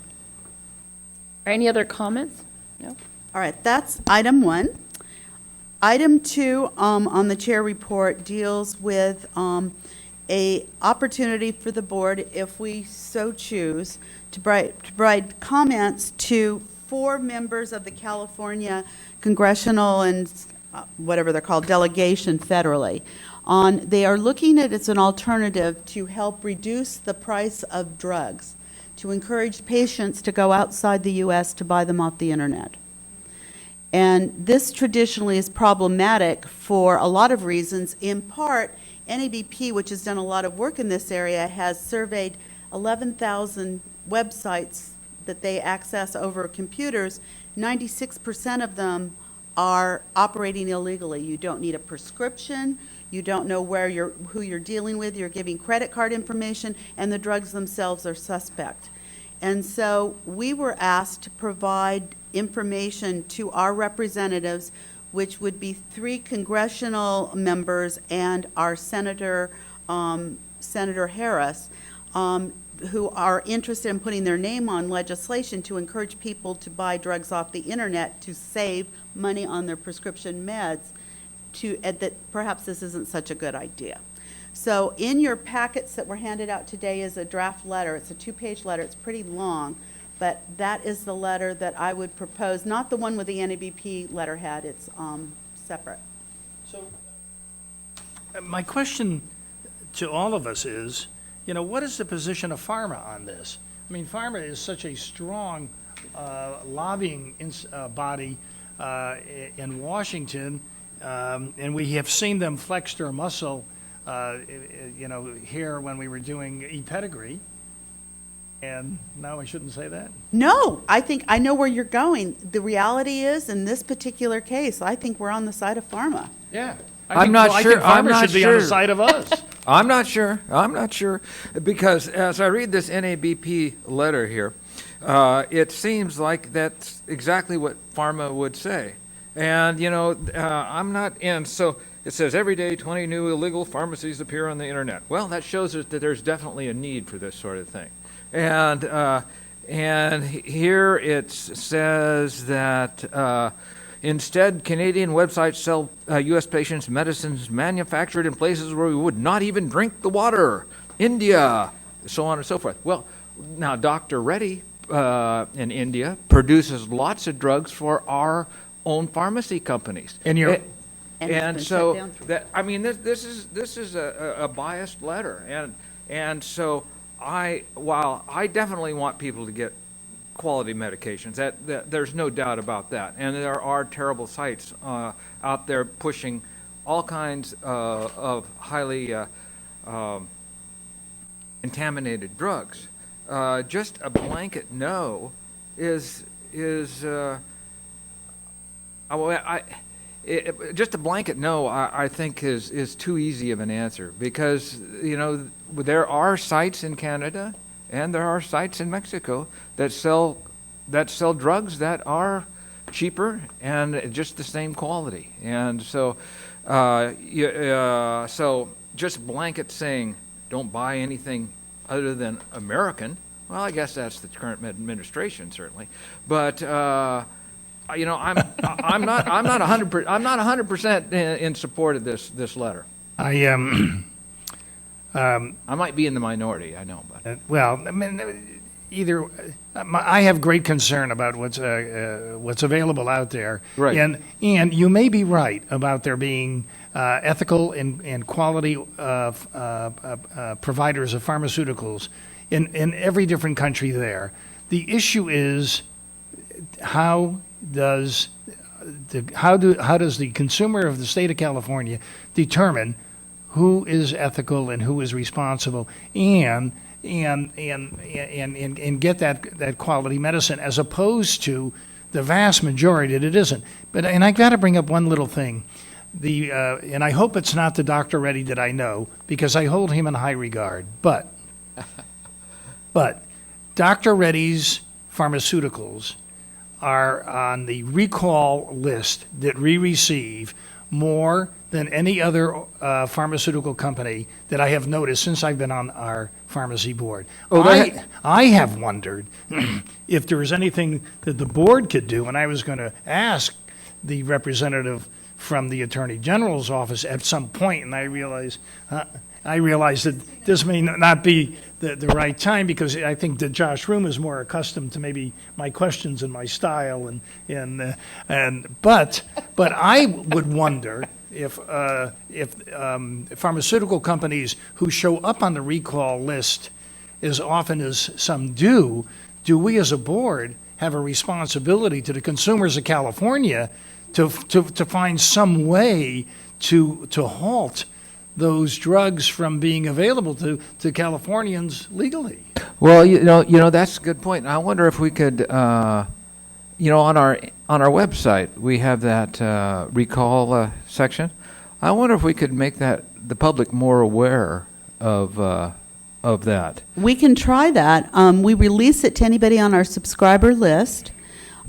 Any other comments? No?
All right, that's item 1. Item 2 on the chair report deals with a opportunity for the board, if we so choose, to provide comments to 4 members of the California Congressional and whatever they're called, delegation federally. They are looking at it as an alternative to help reduce the price of drugs, to encourage patients to go outside the U.S. to buy them off the internet. And this traditionally is problematic for a lot of reasons. In part, NABP, which has done a lot of work in this area, has surveyed 11,000 websites that they access over computers. 96% of them are operating illegally. You don't need a prescription. You don't know who you're dealing with. You're giving credit card information, and the drugs themselves are suspect. And so we were asked to provide information to our representatives, which would be 3 congressional members and our Senator Harris, who are interested in putting their name on legislation to encourage people to buy drugs off the internet to save money on their prescription meds, that perhaps this isn't such a good idea. So in your packets that were handed out today is a draft letter. It's a 2-page letter. It's pretty long, but that is the letter that I would propose, not the one with the NABP letterhead. It's separate.
So my question to all of us is, what is the position of PhRMA on this? I mean, PhRMA is such a strong lobbying body in Washington, and we have seen them flex their muscle here when we were doing ePedigree. And now I shouldn't say that?
No, I think I know where you're going. The reality is, in this particular case, I think we're on the side of PhRMA.
Yeah.
I'm not sure.
I'm not should be on the side of us.
I'm not sure. Because as I read this NABP letter here, it seems like that's exactly what PhRMA would say. And, I'm not in. So it says every day 20 new illegal pharmacies appear on the internet. Well, that shows us that there's definitely a need for this sort of thing. And here it says that instead, Canadian websites sell U.S. patients medicines manufactured in places where we would not even drink the water. India, so on and so forth. Well, now Dr. Reddy in India produces lots of drugs for our own pharmacy companies.
And you're-
and so that, I mean, this is a biased letter, and so while I definitely want people to get quality medications, that there's no doubt about that, and there are terrible sites out there pushing all kinds of highly contaminated drugs. Just a blanket no is just a blanket no, I think is too easy of an answer, because there are sites in Canada and there are sites in Mexico that sell drugs that are cheaper and just the same quality, and so so just blanket saying don't buy anything other than American. Well, I guess that's the current administration certainly, but. I'm not 100% in support of this letter.
I
might be in the minority, I know, but
well, I mean, I have great concern about what's available out there,
right?
And you may be right about there being ethical and quality providers of pharmaceuticals in every different country there. The issue is how does the consumer of the state of California determine who is ethical and who is responsible and get that quality medicine, as opposed to the vast majority that it isn't. And I got to bring up one little thing. And I hope it's not the Dr. Reddy that I know, because I hold him in high regard. But Dr. Reddy's pharmaceuticals are on the recall list that we receive more than any other pharmaceutical company that I have noticed since I've been on our pharmacy board. I have wondered if there was anything that the board could do, and I was going to ask the representative from the Attorney General's office at some point, and I realized that this may not be the right time, because I think that Josh Room is more accustomed to maybe my questions and my style, but I would wonder if pharmaceutical companies who show up on the recall list as often as some do we as a board have a responsibility to the consumers of California to find some way to halt those drugs from being available to Californians legally?
Well, that's a good point. I wonder if we could, on our website we have that recall section. I wonder if we could make the public more aware of that.
We can try that. We release it to anybody on our subscriber list.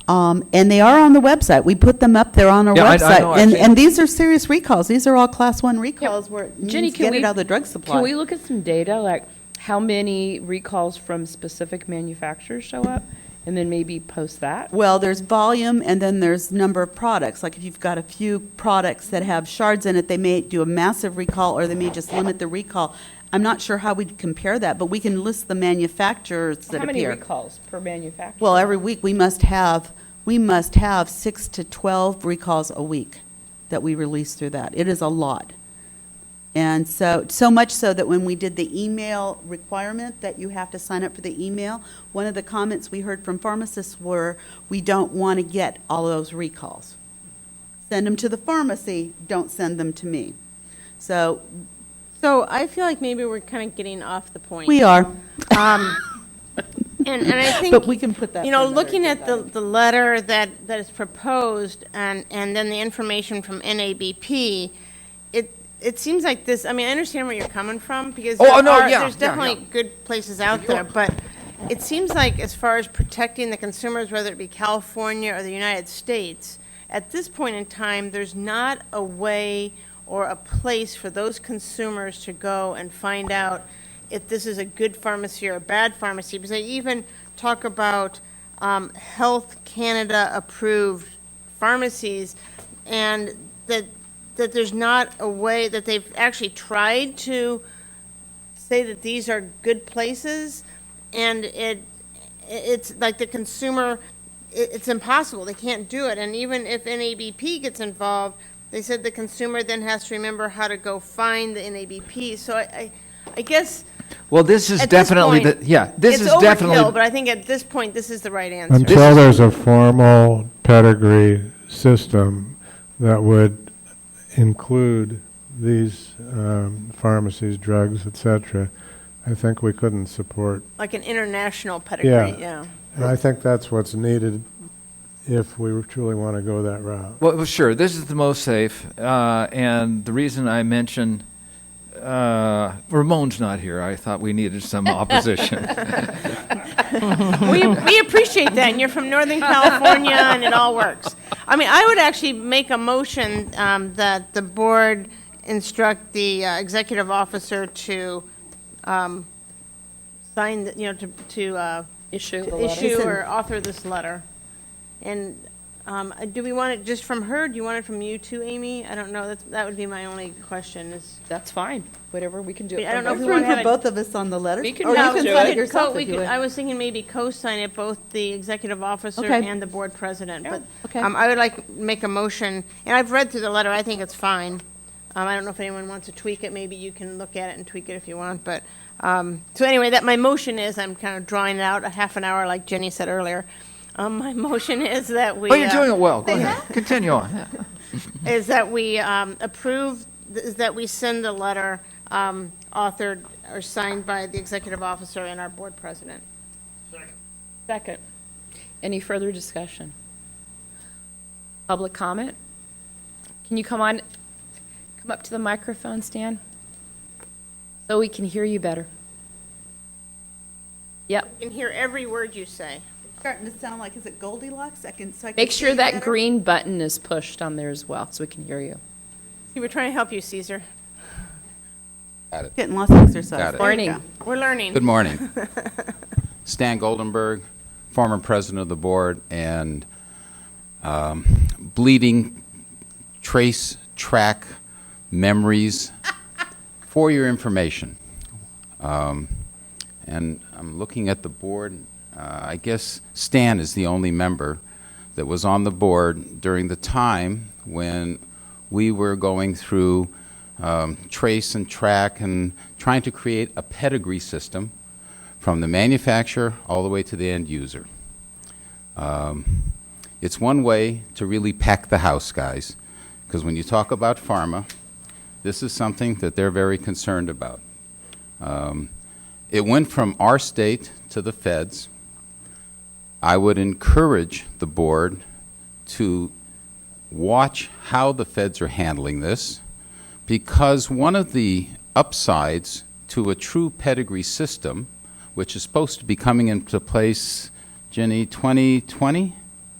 And they are on the website. We put them up there on our website.
I know,
and these are serious recalls. These are all Class 1 recalls where it
Jenny,
means get it out of the drug supply.
Can we look at some data, like how many recalls from specific manufacturers show up, and then maybe post that?
Well, there's volume, and then there's number of products. Like if you've got a few products that have shards in it, they may do a massive recall, or they may just limit the recall. I'm not sure how we'd compare that, but we can list the manufacturers that appear.
How many recalls per manufacturer?
Well, every week we must have 6 to 12 recalls a week that we release through that. It is a lot. And so much so that when we did the email requirement that you have to sign up for the email, one of the comments we heard from pharmacists were, we don't want to get all those recalls. Send them to the pharmacy, don't send them to me. So
I feel like maybe we're kind of getting off the point.
we are.
And I think,
But we can put that.
looking at the letter that is proposed and then the information from NABP, it seems like this, I mean, I understand where you're coming from, because there's definitely good places out there, but it seems like as far as protecting the consumers, whether it be California or the United States, at this point in time, there's not a way or a place for those consumers to go and find out if this is a good pharmacy or a bad pharmacy, because they even talk about Health Canada approved pharmacies, and that there's not a way that they've actually tried to say that these are good places, and it's like the consumer, it's impossible. They can't do it. And even if NABP gets involved, they said the consumer then has to remember how to go find the NABP. So I guess.
Well, this is
at this
definitely
point,
this is
it's
definitely.
overkill, but I think at this point, this is the right answer.
Until there's a formal pedigree system that would include these pharmacies, drugs, et cetera, I think we couldn't support.
Like an international pedigree, yeah.
And I think that's what's needed if we truly want to go that route.
Well, sure, this is the most safe, and the reason I mentioned Ramon's not here. I thought we needed some opposition.
We appreciate that, and you're from Northern California, and it all works. I mean, I would actually make a motion that the board instruct the executive officer to sign, to
Issue
to
the letter.
issue or author this letter. And do we want it just from her? Do you want it from you too, Amy? I don't know. That would be my only question.
That's fine. Whatever, we can do it.
I don't know if we
Room
want to
for
have
both of us on the letter.
We can
Or you
do
can
it.
sign it yourself
we
if you
could,
would.
I was thinking maybe co-sign it, both the executive officer
Okay.
and the board president. But
okay.
I would like make a motion, and I've read through the letter. I think it's fine. I don't know if anyone wants to tweak it. Maybe you can look at it and tweak it if you want. But so anyway, that my motion is, I'm kind of drawing it out a half an hour, like Jenny said earlier. My motion is that we.
Oh, you're doing it well. Go ahead. Continue on.
Is that we approve, is that we send the letter authored or signed by the executive officer and our board president.
Second. Any further discussion? Public comment? Can you come up to the microphone, Stan? So we can hear you better. Yep.
You can hear every word you say.
It's starting to sound like, is it Goldilocks? So I can
Make
see
sure
you
that
better.
green button is pushed on there as well, so we can hear you.
We were trying to help you, Caesar.
Got it.
Getting lots of exercise.
Got it.
There you
Morning.
go.
We're learning.
Good morning. Stan Goldenberg, former president of the board, and bleeding track memories for your information. And I'm looking at the board. I guess Stan is the only member that was on the board during the time when we were going through trace and track and trying to create a pedigree system from the manufacturer all the way to the end user. It's one way to really pack the house, guys, because when you talk about pharma, this is something that they're very concerned about. It went from our state to the feds. I would encourage the board to watch how the feds are handling this, because one of the upsides to a true pedigree system, which is supposed to be coming into place, Jenny, 2020?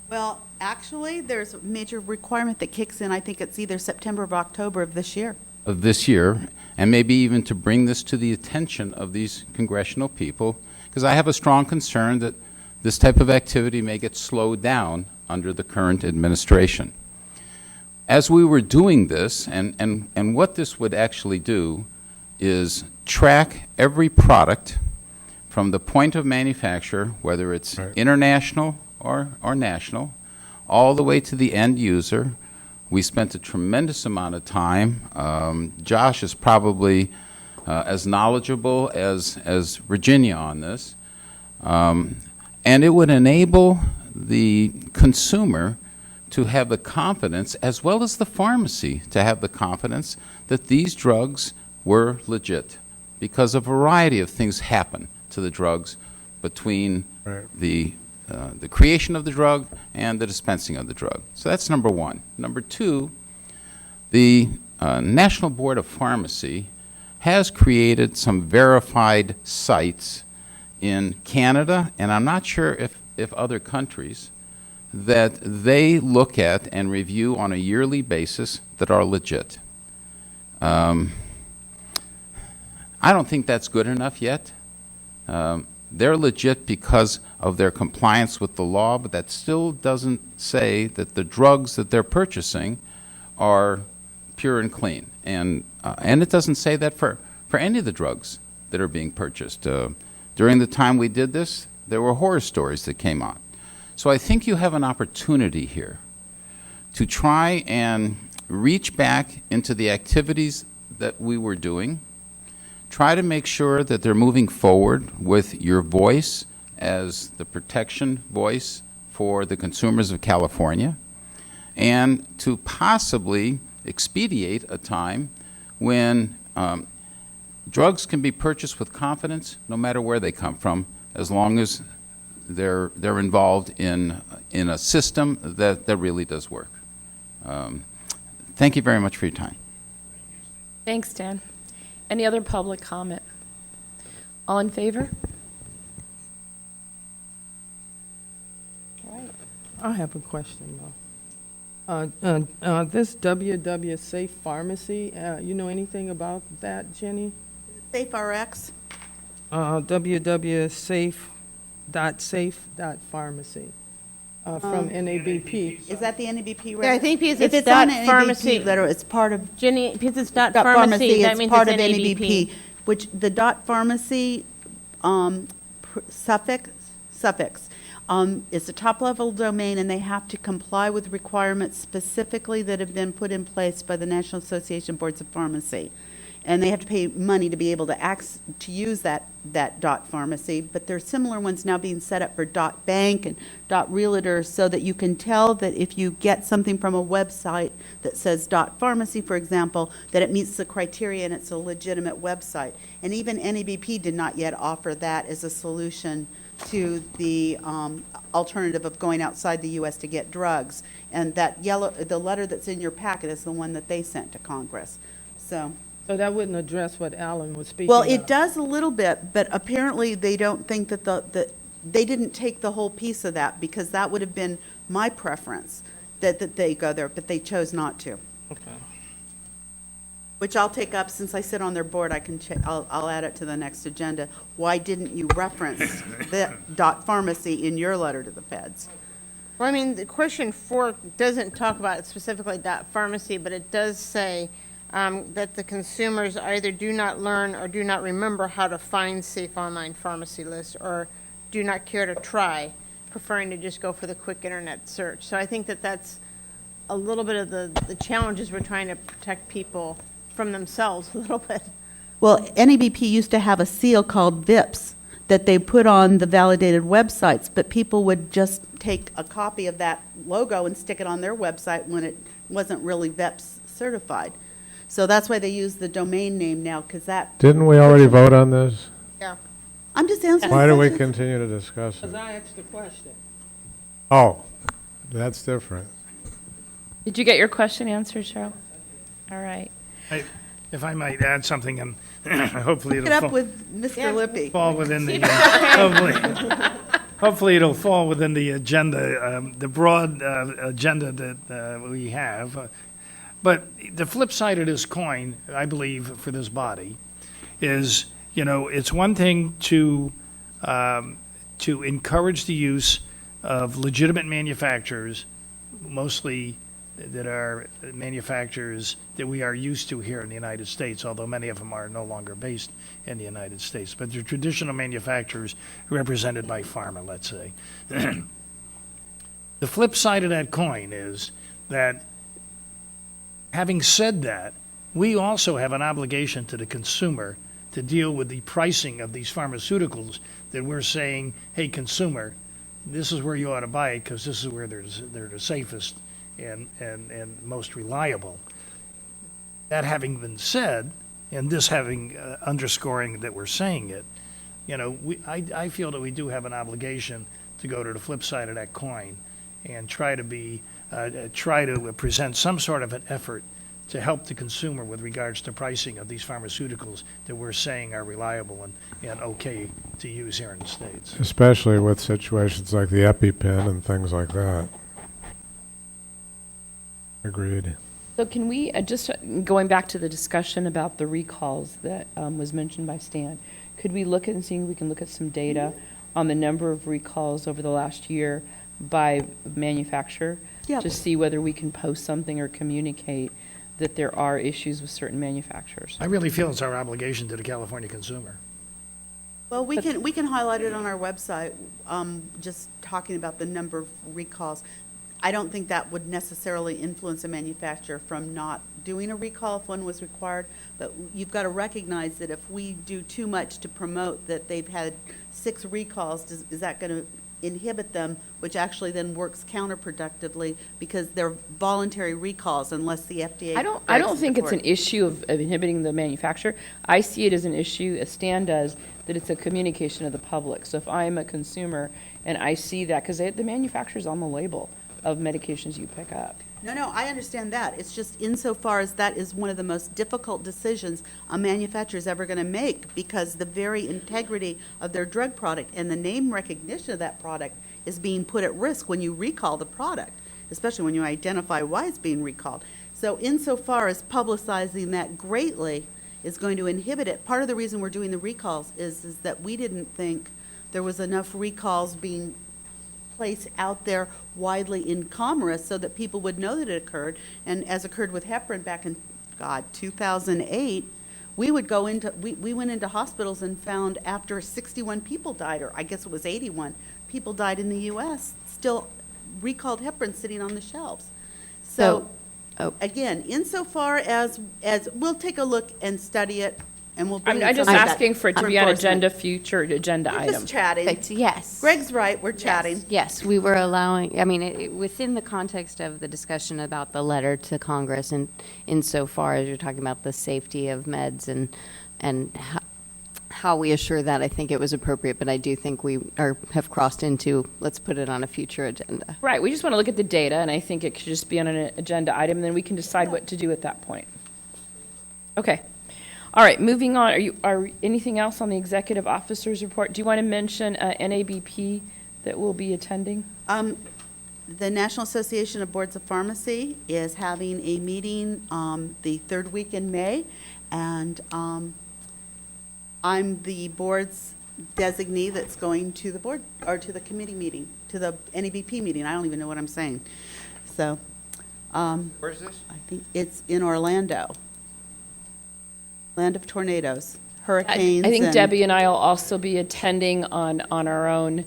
Well, actually, there's a major requirement that kicks in. I think it's either September or October of this year.
Of this year, and maybe even to bring this to the attention of these congressional people, because I have a strong concern that this type of activity may get slowed down under the current administration. As we were doing this, and what this would actually do is track every product from the point of manufacture, whether it's international or national, all the way to the end user. We spent a tremendous amount of time. Josh is probably as knowledgeable as Virginia on this. And it would enable the consumer to have the confidence, as well as the pharmacy to have the confidence, that these drugs were legit, because a variety of things happen to the drugs between the creation of the drug and the dispensing of the drug. So that's number one. Number two, the National Board of Pharmacy has created some verified sites in Canada, and I'm not sure if other countries, that they look at and review on a yearly basis that are legit. I'm I don't think that's good enough yet. They're legit because of their compliance with the law, but that still doesn't say that the drugs that they're purchasing are pure and clean. And it doesn't say that for any of the drugs that are being purchased. During the time we did this, there were horror stories that came on. So I think you have an opportunity here to try and reach back into the activities that we were doing. Try to make sure that they're moving forward with your voice as the protection voice for the consumers of California, and to possibly expedite a time when drugs can be purchased with confidence no matter where they come from, as long as they're involved in a system that really does work. Thank you very much for your time.
Thanks, Dan. Any other public comment? All in favor? All right.
I have a question, though. This WW Safe Pharmacy, you know anything about that, Jenny?
SafeRx?
www.safe.pharmacy from NABP.
Is that the NABP?
Yeah, I think because
If
it's
on
dot
an
pharmacy.
NABP letter, it's part of
Jenny, because it's dot
dot
pharmacy, that
it's
means
part
it's
of
NABP.
which the dot pharmacy suffix is a top-level domain, and they have to comply with requirements specifically that have been put in place by the National Association of Boards of Pharmacy. And they have to pay money to be able to use that dot pharmacy, but there are similar ones now being set up for dot bank and dot realtor, so that you can tell that if you get something from a website that says dot pharmacy, for example, that it meets the criteria and it's a legitimate website. And even NABP did not yet offer that as a solution to the alternative of going outside the U.S. to get drugs. And the letter that's in your packet is the one that they sent to Congress. So
that wouldn't address what Alan was speaking
well,
of.
it does a little bit, but apparently they don't think that they didn't take the whole piece of that, because that would have been my preference, that they go there, but they chose not to.
Okay.
Which I'll take up, since I sit on their board. I'll add it to the next agenda. Why didn't you reference the dot pharmacy in your letter to the feds?
Well, I mean, the question 4 doesn't talk about specifically dot pharmacy, but it does say that the consumers either do not learn or do not remember how to find safe online pharmacy lists, or do not care to try, preferring to just go for the quick internet search. So I think that that's a little bit of the challenges we're trying to protect people from themselves a little bit.
Well, NABP used to have a seal called VIPS that they put on the validated websites, but people would just take a copy of that logo and stick it on their website when it wasn't really VIPS certified. So that's why they use the domain name now, because that...
Didn't we already vote on this?
Yeah.
I'm just answering
Why do we
questions.
continue to discuss it?
Because I asked the question.
Oh, that's different.
Did you get your question answered, Cheryl? All right.
If I might add something, and hopefully
Pick
it'll
it up with Mr. Lippy.
fall within the, hopefully it'll fall within the agenda, the broad agenda that we have. But the flip side of this coin, I believe, for this body, is, it's one thing to encourage the use of legitimate manufacturers, mostly that are manufacturers that we are used to here in the United States, although many of them are no longer based in the United States. But they're traditional manufacturers represented by pharma, let's say. The flip side of that coin is that, having said that, we also have an obligation to the consumer to deal with the pricing of these pharmaceuticals that we're saying, hey, consumer, this is where you ought to buy it because this is where they're the safest and most reliable. That having been said, and this having underscoring that we're saying it, I feel that we do have an obligation to go to the flip side of that coin and try to present some sort of an effort to help the consumer with regards to pricing of these pharmaceuticals that we're saying are reliable and okay to use here in the States.
Especially with situations like the EpiPen and things like that. Agreed.
So can we, just going back to the discussion about the recalls that was mentioned by Stan, could we look at and see if we can look at some data on the number of recalls over the last year by manufacturer?
Yep.
To see whether we can post something or communicate that there are issues with certain manufacturers.
I really feel it's our obligation to the California consumer.
Well, we can highlight it on our website, just talking about the number of recalls. I don't think that would necessarily influence a manufacturer from not doing a recall if one was required, but you've got to recognize that if we do too much to promote that they've had 6 recalls, is that going to inhibit them, which actually then works counterproductively because they're voluntary recalls unless the FDA.
I don't think it's an issue of inhibiting the manufacturer. I see it as an issue, as Stan does, that it's a communication of the public. So if I'm a consumer and I see that, because the manufacturer's on the label of medications you pick up.
No, I understand that. It's just insofar as that is one of the most difficult decisions a manufacturer is ever going to make, because the very integrity of their drug product and the name recognition of that product is being put at risk when you recall the product, especially when you identify why it's being recalled. So insofar as publicizing that greatly is going to inhibit it, part of the reason we're doing the recalls is that we didn't think there was enough recalls being placed out there widely in commerce so that people would know that it occurred. And as occurred with heparin back in, 2008, we went into hospitals and found after 61 people died, or I guess it was 81 people died in the U.S., still recalled heparin sitting on the shelves. So, again, insofar as we'll take a look and study it, and we'll bring
I'm just asking for it to be on future agenda
We're
item.
just chatting.
Yes.
Greg's right, we're chatting.
Yes, we were allowing, I mean, within the context of the discussion about the letter to Congress, and insofar as you're talking about the safety of meds and how we assure that, I think it was appropriate, but I do think we have crossed into, let's put it on a future agenda.
Right, we just want to look at the data, and I think it could just be on an agenda item, and then we can decide what to do at that point. Okay. All right, moving on. Are anything else on the executive officer's report? Do you want to mention NABP that will be attending?
The National Association of Boards of Pharmacy is having a meeting the 3rd week in May, and I'm the board's designee that's going to the board, or to the committee meeting, to the NABP meeting. I don't even know what I'm saying. So.
Where's this?
I think it's in Orlando. Land of tornadoes, hurricanes.
I think
and-
Debbie and I will also be attending on our own.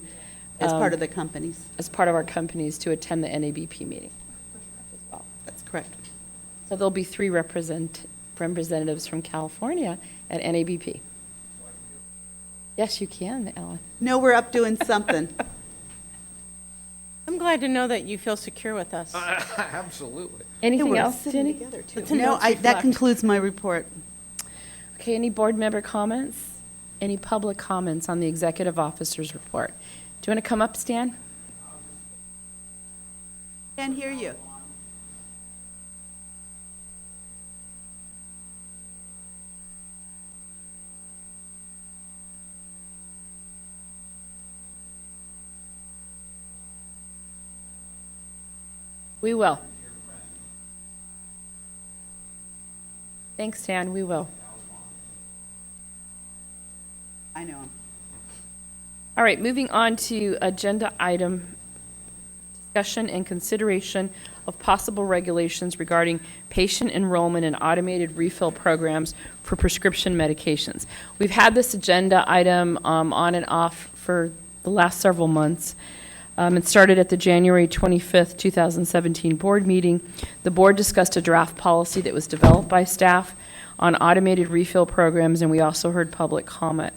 As part of the companies.
As part of our companies to attend the NABP meeting as well.
That's correct.
So there'll be 3 representatives from California at NABP. Yes, you can, Ellen.
No, we're up doing something.
I'm glad to know that you feel secure with us.
Absolutely.
Anything
We're
else,
sitting
Jenny?
together, too.
Let the
No,
notes
that
reflect.
concludes my report.
Okay, any board member comments? Any public comments on the executive officer's report? Do you want to come up, Stan?
Can't hear you.
We will. Thanks, Stan, we will.
I know him.
All right, moving on to agenda item discussion and consideration of possible regulations regarding patient enrollment in automated refill programs for prescription medications. We've had this agenda item on and off for the last several months. It started at the January 25th, 2017 board meeting. The board discussed a draft policy that was developed by staff on automated refill programs, and we also heard public comment.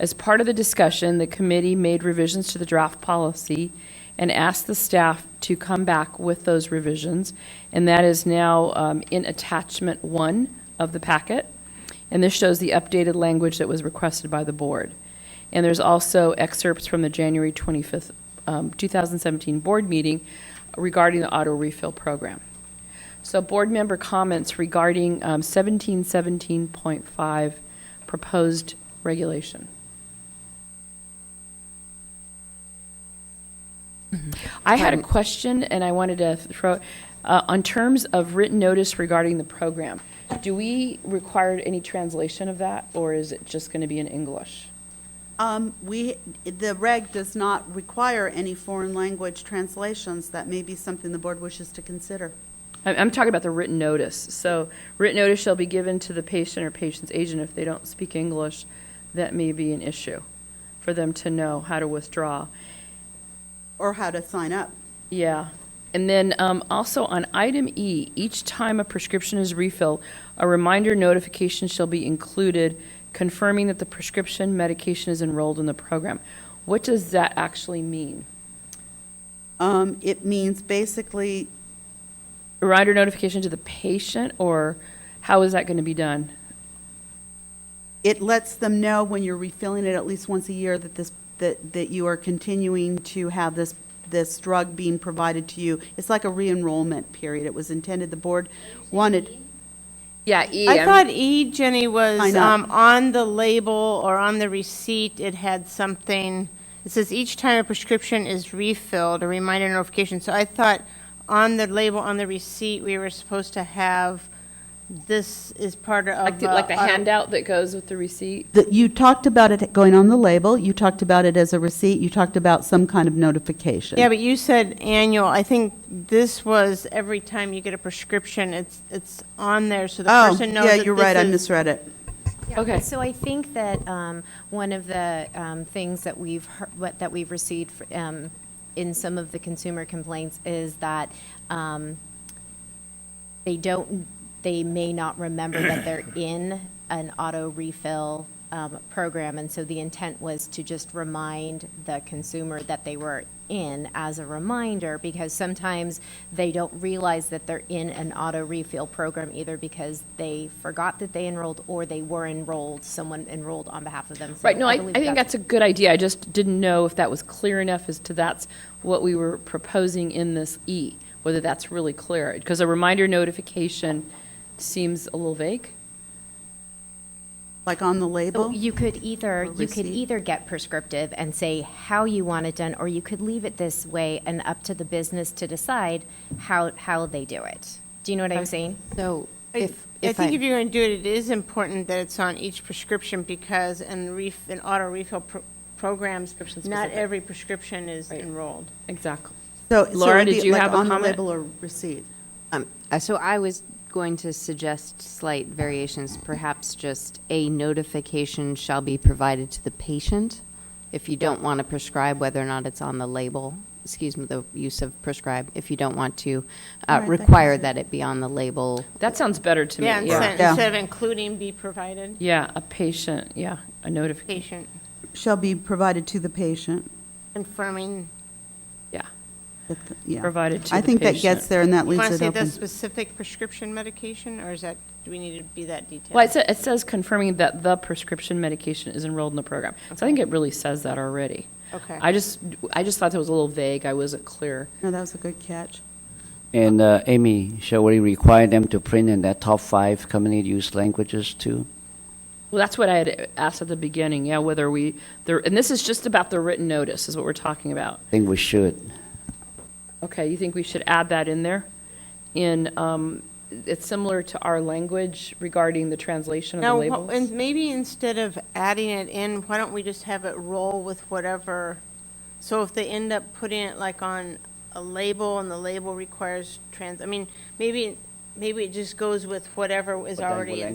As part of the discussion, the committee made revisions to the draft policy and asked the staff to come back with those revisions, and that is now in attachment 1 of the packet. And this shows the updated language that was requested by the board. And there's also excerpts from the January 25th, 2017 board meeting regarding the auto refill program. So board member comments regarding 1717.5 proposed regulation. I had a question, and I wanted to throw, On terms of written notice regarding the program, do we require any translation of that, or is it just going to be in English?
The reg does not require any foreign language translations. That may be something the board wishes to consider.
I'm talking about the written notice. So written notice shall be given to the patient or patient's agent if they don't speak English. That may be an issue for them to know how to withdraw.
Or how to sign up.
Yeah. And then also on item E, each time a prescription is refilled, a reminder notification shall be included confirming that the prescription medication is enrolled in the program. What does that actually mean?
It means basically,
A reminder notification to the patient, or how is that going to be done?
it lets them know when you're refilling it at least once a year that you are continuing to have this drug being provided to you. It's like a re-enrollment period. It was intended, the board wanted.
Yeah, E.
I thought E, Jenny, was
Sign up.
on the label or on the receipt, it had something, it says each time a prescription is refilled, a reminder notification. So I thought on the label, on the receipt, we were supposed to have, this is part of.
Like the handout that goes with the receipt?
You talked about it going on the label, you talked about it as a receipt, you talked about some kind of notification.
Yeah, but you said annual. I think this was every time you get a prescription, it's on there so the person knows
Oh, yeah,
that
you're
this
right, I
is-
misread it.
Okay.
So I think that one of the things that we've received in some of the consumer complaints is that they may not remember that they're in an auto refill program, and so the intent was to just remind the consumer that they were in as a reminder, because sometimes they don't realize that they're in an auto refill program either because they forgot that they enrolled or they were enrolled, someone enrolled on behalf of them. So
Right, no, I
believe
think that's a good idea. I just didn't know if that was clear enough as to that's what we were proposing in this E, whether that's really clear. Because a reminder notification seems a little vague.
Like on the
So
label?
you could either,
Or
you could
receipt?
either get prescriptive and say how you want it done, or you could leave it this way and up to the business to decide how they do it. Do you know what I'm saying? So
I think if you're going to do it, it is important that it's on each prescription because in auto refill programs, not
specific.
every prescription is enrolled.
Exactly.
So
Laura,
it'd
did
be
you
like
have a
on the
comment?
label or receipt?
So I was going to suggest slight variations, perhaps just a notification shall be provided to the patient if you don't want to prescribe whether or not it's on the label, excuse me, the use of prescribe, if you don't want to
All right,
require that it be on the label.
That sounds better to me.
Yeah,
Yeah,
instead of including be provided,
yeah, a patient, yeah, a notification.
patient
Shall be provided to the patient.
confirming.
Yeah,
Yeah.
provided to
I
the
think that
patient.
gets there and that
You
leaves
want to
it
say the
open.
specific prescription medication, or is that, do we need to be that detailed?
Well, it says confirming that the prescription medication is enrolled in the program. So I think it really says that already.
Okay.
I just thought that was a little vague. I wasn't clear.
No, that was a good catch.
And Amy, shall we require them to print in that top 5 commonly used languages too?
Well, that's what I had asked at the beginning, yeah, whether and this is just about the written notice is what we're talking about.
I think we should.
Okay, you think we should add that in there? It's similar to our language regarding the translation of the
Now,
labels?
and maybe instead of adding it in, why don't we just have it roll with whatever? So if they end up putting it like on a label and the label requires maybe it just goes with whatever is already in.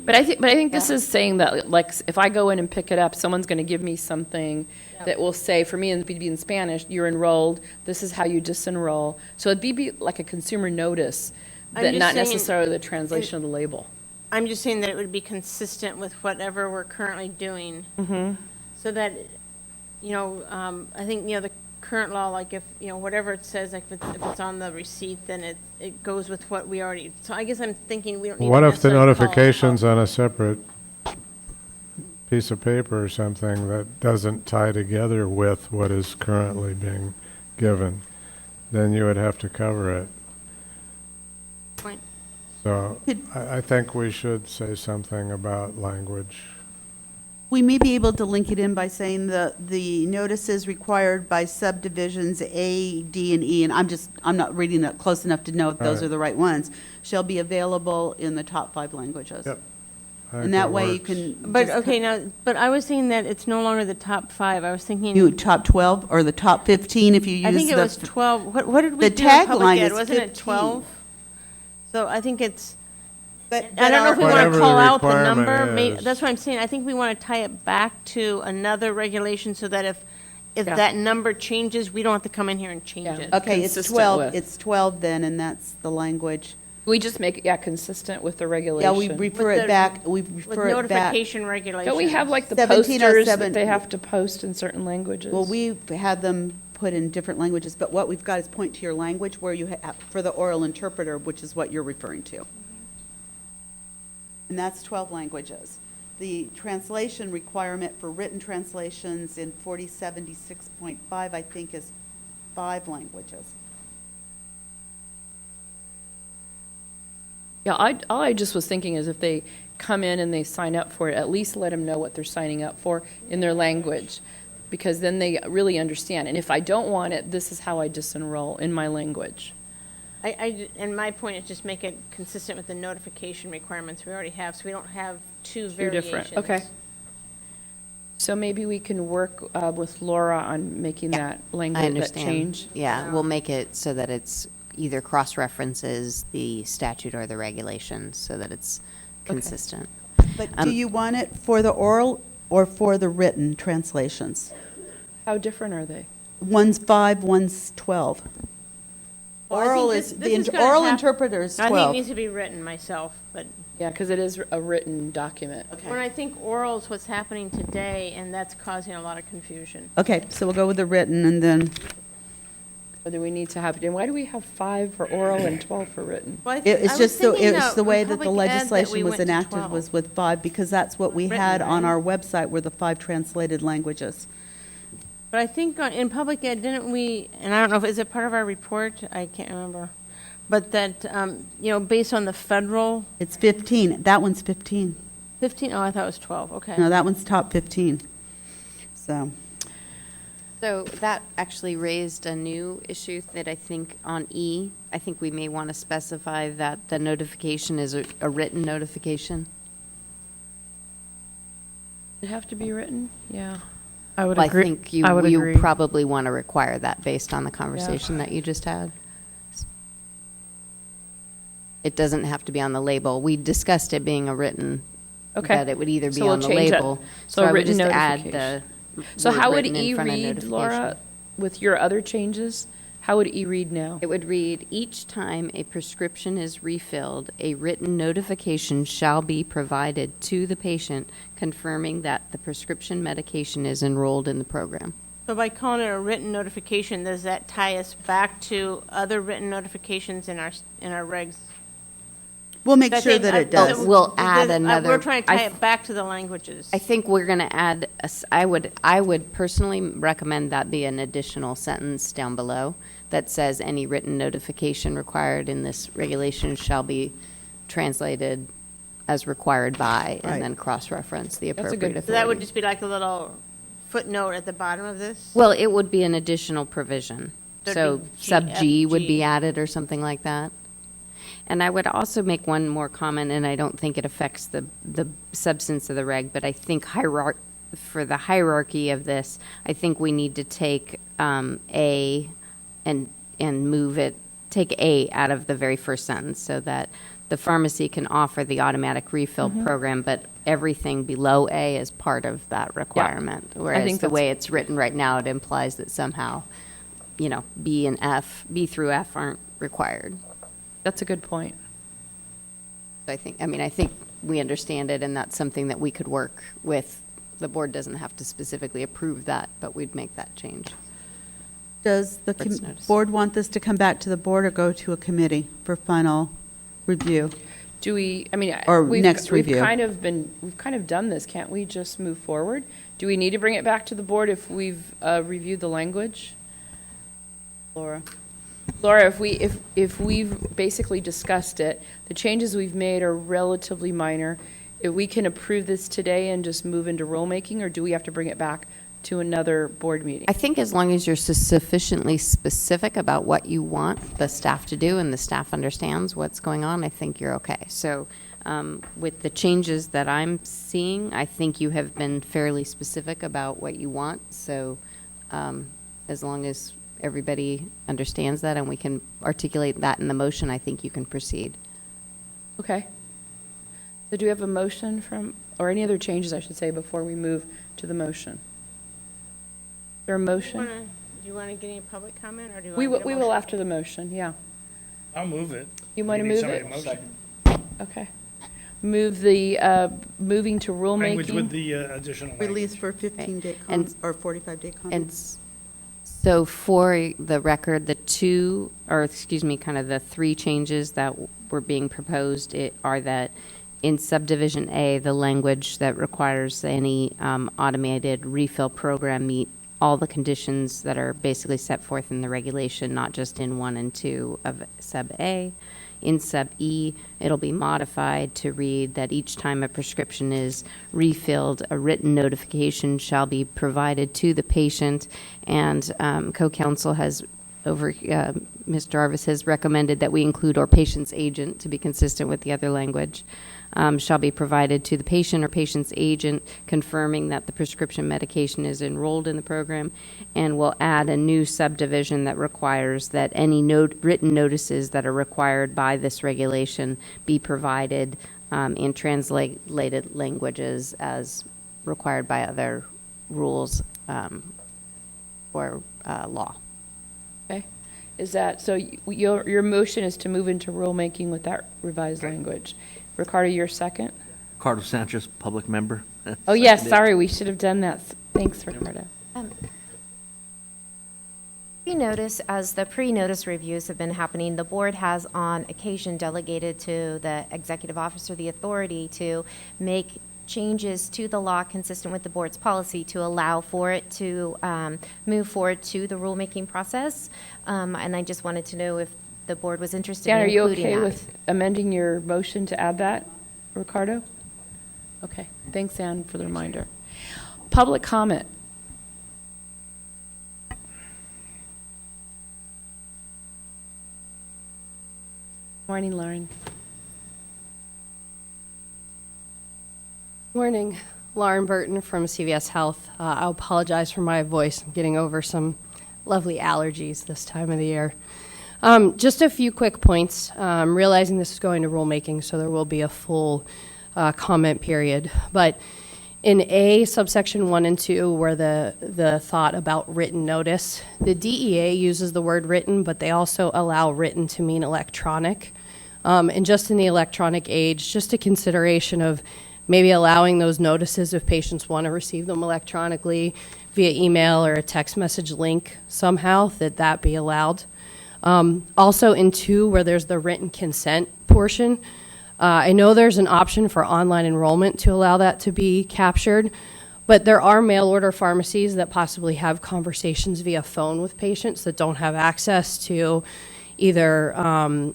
But I think this is saying that, like, if I go in and pick it up, someone's going to give me something that will say, for me, it'd be in Spanish, you're enrolled, this is how you disenroll. So it'd be like a consumer notice,
I'm
that
just
not
saying-
necessarily the translation of the label.
I'm just saying that it would be consistent with whatever we're currently doing.
Mm-hmm.
So that, I think, the current law, like if, whatever it says, like if it's on the receipt, then it goes with what we already, so I guess I'm thinking we don't need to
What if the
necessarily call it
notification's on a separate piece of paper or something that doesn't tie together with what is currently being given? Then you would have to cover it.
Point.
So I think we should say something about language.
We may be able to link it in by saying the notices required by subdivisions A, D, and E, and I'm not reading it close enough to know if those
Right.
are the right ones, shall be available in the top 5 languages.
Yep. I
And
think
that way you
works.
can.
But,
just
okay, now, but I was thinking that it's no longer the top 5. I was thinking.
You top 12 or the top 15 if you use the.
I think it was 12. What did we
the
do in public
tagline
ed?
is
Wasn't it
15.
12? So I think it's,
But
I don't know if we want
Whatever
to
the
call out the
requirement
number.
is.
That's what I'm saying. I think we want to tie it back to another regulation so that if
Yeah.
that number changes, we don't have to come in here and change
Yeah.
it.
Okay, it's
consistent
12,
with.
it's 12 then, and that's the language.
We just make it, yeah, consistent with the
Yeah,
regulation.
we refer
With
it
the-
back, we
With
refer it back.
notification regulations.
Don't we have like the
1707
posters that they have to post in certain languages?
Well, we've had them put in different languages, but what we've got is point to your language where you have, for the oral interpreter, which is what you're referring to. And that's 12 languages. The translation requirement for written translations in 4076.5, I think, is 5 languages.
Yeah, all I just was thinking is if they come in and they sign up for it, at least let them know what they're signing up for in their language, because then they really understand. And if I don't want it, this is how I disenroll in my language.
And my point is just make it consistent with the notification requirements we already have, so we don't have two
Two
variations.
different, okay. So maybe we can work with Laura on making that
I
language, that
understand.
change.
Yeah, we'll make it so that it's either cross-references the statute or the regulations, so that it's consistent.
But do you want it for the oral or for the written translations?
How different are they?
One's 5, one's 12.
Well, I think
Oral
this-
is,
this is
the
gonna
oral
hap-
interpreter is
I think it
12.
needs to be written myself, but
Yeah, because it is a written document.
when I think oral is what's happening today, and that's causing a lot of confusion.
Okay, so we'll go with the written and then,
Whether we need to have, and why do we have 5 for oral and 12 for written?
Well,
it's just, it's the way that the
public ed that
legislation
we
was
went to
enacted
12.
was with 5, because that's what we
Written,
had on
right?
our website were the 5 translated languages.
But I think in public ed, didn't we, and I don't know, is it part of our report? I can't remember. But that, based on the federal,
It's 15, that one's 15.
15, oh, I thought it was 12, okay.
No, that one's top 15. So,
So that actually raised a new issue that I think on E, I think we may want to specify that the notification is a written notification.
Does it have to be written? Yeah.
I would
Well,
agree.
I think you
I would agree.
probably want to require that based on the conversation that you just had. It doesn't have to be on the label. We discussed it being a written,
Okay.
that it would either
So
be
we'll
on the
change it.
label.
So a
I would
written
just add the
notification. So
word
how would
written in
E
front of
read, Laura,
notification.
with your other changes? How would E read now?
It would read, each time a prescription is refilled, a written notification shall be provided to the patient confirming that the prescription medication is enrolled in the program.
So by calling it a written notification, does that tie us back to other written notifications in our regs?
we'll make sure that it does.
We'll add another.
We're trying to tie
I
it back to the languages.
I think we're going to add, I would personally recommend that be an additional sentence down below that says any written notification required in this regulation shall be translated as required by,
Right.
and then cross-reference the
That's a
appropriate
good-
authority.
So that would just be like a little footnote at the bottom of this?
Well, it would be an additional provision.
There'd
So
be G,
sub G would
F,
be
G.
added or something like that. And I would also make one more comment, and I don't think it affects the substance of the reg, but I think for the hierarchy of this, I think we need to take A and move it, take A out of the very first sentence so that the pharmacy can offer the automatic refill program, but everything below A is part of that requirement. Whereas
think
the
that's-
way it's written right now, it implies that somehow, B through F aren't required.
That's a good point.
I think we understand it, and that's something that we could work with. The board doesn't have to specifically approve that, but we'd make that change.
Does the
First notice.
board want this to come back to the board or go to a committee for final review?
Do we,
Or
we've-
next review.
We've kind of done this. Can't we just move forward? Do we need to bring it back to the board if we've reviewed the language?
Laura?
Laura, if we've basically discussed it, the changes we've made are relatively minor, if we can approve this today and just move into rulemaking, or do we have to bring it back to another board meeting?
I think as long as you're sufficiently specific about what you want the staff to do and the staff understands what's going on, I think you're okay. So with the changes that I'm seeing, I think you have been fairly specific about what you want. So as long as everybody understands that and we can articulate that in the motion, I think you can proceed.
Okay. So do we have a motion from, or any other changes, I should say, before we move to the motion? Is there a motion?
Do you want to get any public comment, or do you want
We
to
will,
get a
we
motion?
will after the motion, yeah.
I'll move it.
You want to
need
move
somebody
it?
to motion.
Okay. Move the, moving to
Language with
rulemaking.
the additional language.
Release for 15-day
And-
or 45-day
And
comments.
so for the record, the three changes that were being proposed are that in subdivision A, the language that requires any automated refill program meet all the conditions that are basically set forth in the regulation, not just in 1 and 2 of sub A. In sub E, it'll be modified to read that each time a prescription is refilled, a written notification shall be provided to the patient, and co-counsel has Ms. Jarvis has recommended that we include our patient's agent to be consistent with the other language. Shall be provided to the patient or patient's agent confirming that the prescription medication is enrolled in the program, and will add a new subdivision that requires that any written notices that are required by this regulation be provided in translated languages as required by other rules or law.
Okay. Is that, so your motion is to move into rulemaking with that revised language. Ricardo, your second?
Ricardo Sanchez, public member.
Oh, yes, sorry, we should have done that. Thanks, Ricardo.
Pre-notice, as the pre-notice reviews have been happening, the board has on occasion delegated to the executive officer the authority to make changes to the law consistent with the board's policy to allow for it to move forward to the rulemaking process. And I just wanted to know if the board was interested
Dan,
in
are you
including
okay
that.
with amending your motion to add that, Ricardo? Okay, thanks, Ann, for the reminder. Public comment. Morning, Lauren.
Morning, Lauren Burton from CVS Health. I apologize for my voice. I'm getting over some lovely allergies this time of the year. Just a few quick points. Realizing this is going to rulemaking, so there will be a full comment period. But in A, subsection 1 and 2, where the thought about written notice, the DEA uses the word written, but they also allow written to mean electronic. And just in the electronic age, just a consideration of maybe allowing those notices if patients want to receive them electronically via email or a text message link somehow, that be allowed. Also in 2, where there's the written consent portion, I know there's an option for online enrollment to allow that to be captured, but there are mail order pharmacies that possibly have conversations via phone with patients that don't have access to either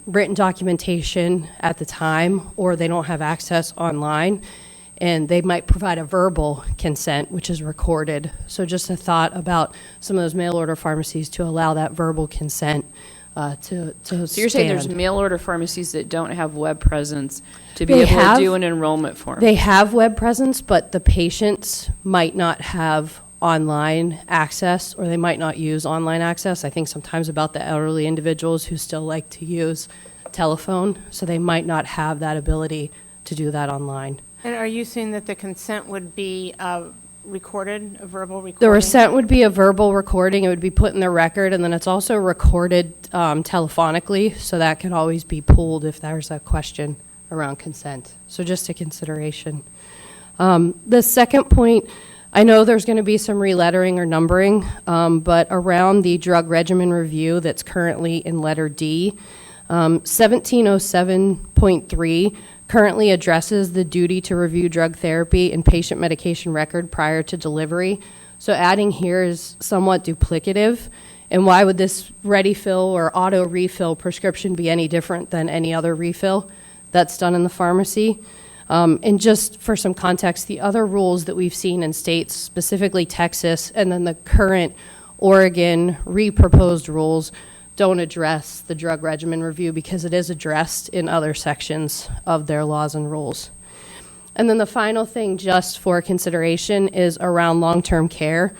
written documentation at the time, or they don't have access online, and they might provide a verbal consent, which is recorded. So just a thought about some of those mail order pharmacies to allow that verbal consent to
So you're saying there's
stand.
mail order pharmacies that don't have web presence to be
They
able
have-
to do an enrollment form?
They have web presence, but the patients might not have online access, or they might not use online access. I think sometimes about the elderly individuals who still like to use telephone, so they might not have that ability to do that online.
And are you saying that the consent would be recorded, a verbal recording?
The consent would be a verbal recording. It would be put in the record, and then it's also recorded telephonically, so that can always be pulled if there's a question around consent. So just a consideration. The second point, I know there's going to be some relettering or numbering, but around the drug regimen review that's currently in letter D, 1707.3 currently addresses the duty to review drug therapy and patient medication record prior to delivery. So adding here is somewhat duplicative. And why would this ready fill or auto refill prescription be any different than any other refill that's done in the pharmacy? And just for some context, the other rules that we've seen in states, specifically Texas, and then the current Oregon re-proposed rules, don't address the drug regimen review because it is addressed in other sections of their laws and rules. And then the final thing just for consideration is around long-term care.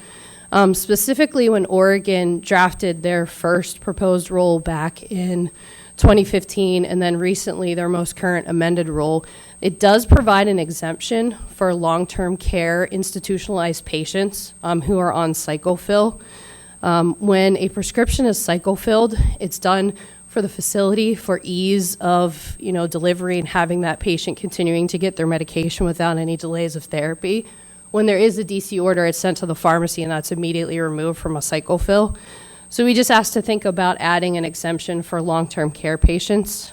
Specifically when Oregon drafted their first proposed rule back in 2015 and then recently their most current amended rule, it does provide an exemption for long-term care institutionalized patients who are on cyclofill. When a prescription is cycle-filled, it's done for the facility for ease of, delivery and having that patient continuing to get their medication without any delays of therapy. When there is a DC order, it's sent to the pharmacy and that's immediately removed from a cycle-fill. So we just asked to think about adding an exemption for long-term care patients,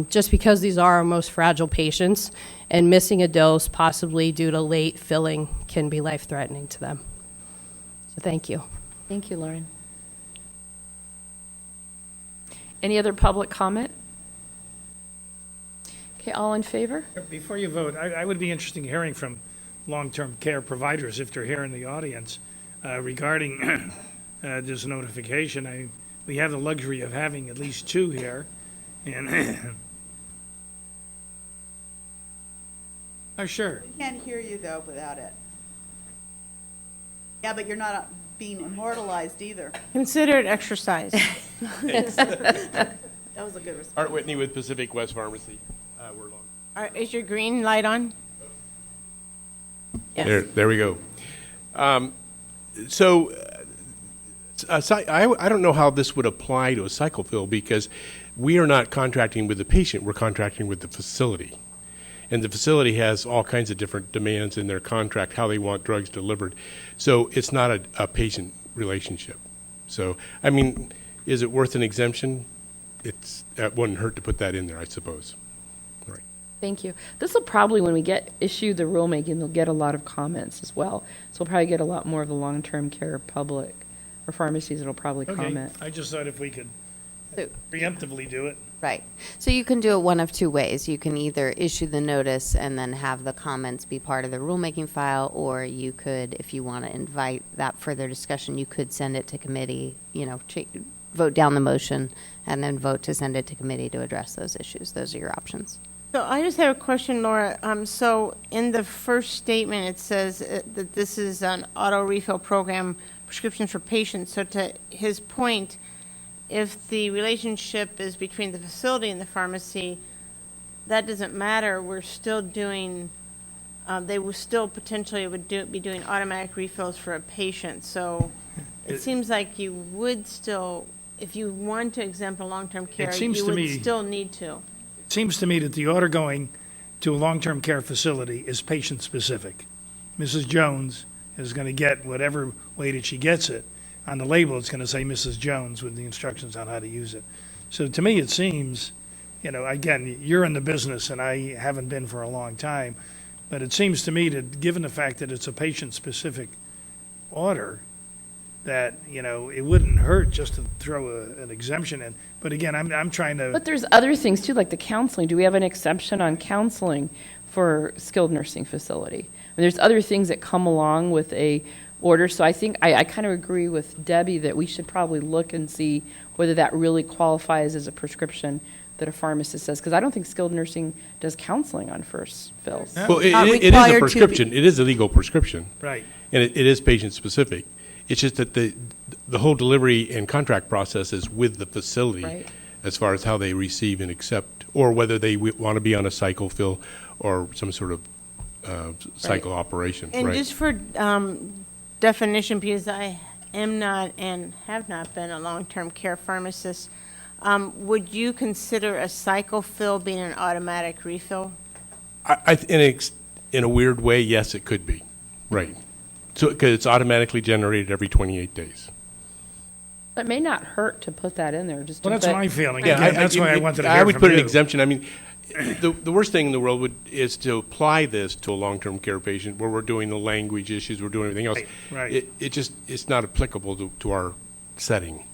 just because these are our most fragile patients and missing a dose, possibly due to late filling, can be life-threatening to them. So thank you.
Thank you, Lauren. Any other public comment? Okay, all in favor?
Before you vote, I would be interested in hearing from long-term care providers, if they're here in the audience, regarding this notification. We have the luxury of having at least two here, and oh, sure.
We can't hear you, though, without it. Yeah, but you're not being immortalized either.
Consider it exercise.
That was a good response.
Art Whitney with Pacific West Pharmacy. We're long.
Is your green light on? Yes.
There we go. I don't know how this would apply to a cycle-fill because we are not contracting with the patient, we're contracting with the facility. And the facility has all kinds of different demands in their contract, how they want drugs delivered. So it's not a patient relationship. So, I mean, is it worth an exemption? It wouldn't hurt to put that in there, I suppose. Right.
Thank you. This will probably, when we issue the rulemaking, they'll get a lot of comments as well. So we'll probably get a lot more of the long-term care public or pharmacies that'll probably comment.
I just thought if we could preemptively do it.
Right. So you can do it one of two ways. You can either issue the notice and then have the comments be part of the rulemaking file, or you could, if you want to invite that further discussion, you could send it to committee, vote down the motion, and then vote to send it to committee to address those issues. Those are your options.
So I just have a question, Laura. So in the first statement, it says that this is an auto refill program, prescriptions for patients. So to his point, if the relationship is between the facility and the pharmacy, that doesn't matter. We're still doing, they will still potentially be doing automatic refills for a patient. So it seems like you would still, if you want to exempt a long-term care, you would still need to.
It seems to me that the order going to a long-term care facility is patient-specific. Mrs. Jones is going to get whatever way that she gets it. On the label, it's going to say Mrs. Jones with the instructions on how to use it. So to me, it seems, again, you're in the business and I haven't been for a long time, but it seems to me that given the fact that it's a patient-specific order, that, it wouldn't hurt just to throw an exemption in. But again, I'm trying to.
But there's other things too, like the counseling. Do we have an exception on counseling for skilled nursing facility? I mean, there's other things that come along with a order. So I think I kind of agree with Debbie that we should probably look and see whether that really qualifies as a prescription that a pharmacist says, because I don't think skilled nursing does counseling on first fills.
Well, it is a prescription. It is a legal prescription.
Right.
And it is patient-specific. It's just that the whole delivery and contract process is with the facility,
right,
as far as how they receive and accept, or whether they want to be on a cycle fill or some sort of cycle operation.
And
right.
just for definition, because I am not and have not been a long-term care pharmacist, would you consider a cycle fill being an automatic refill?
In a weird way, yes, it could be. Right. So, because it's automatically generated every 28 days.
It may not hurt to put that in there. Just
Well, that's my feeling.
Yeah,
Again, that's why I wanted to hear
I would
from
put an
you.
exemption. I mean, the worst thing in the world is to apply this to a long-term care patient where we're doing the language issues, we're doing everything else.
Right.
It's not applicable to our setting.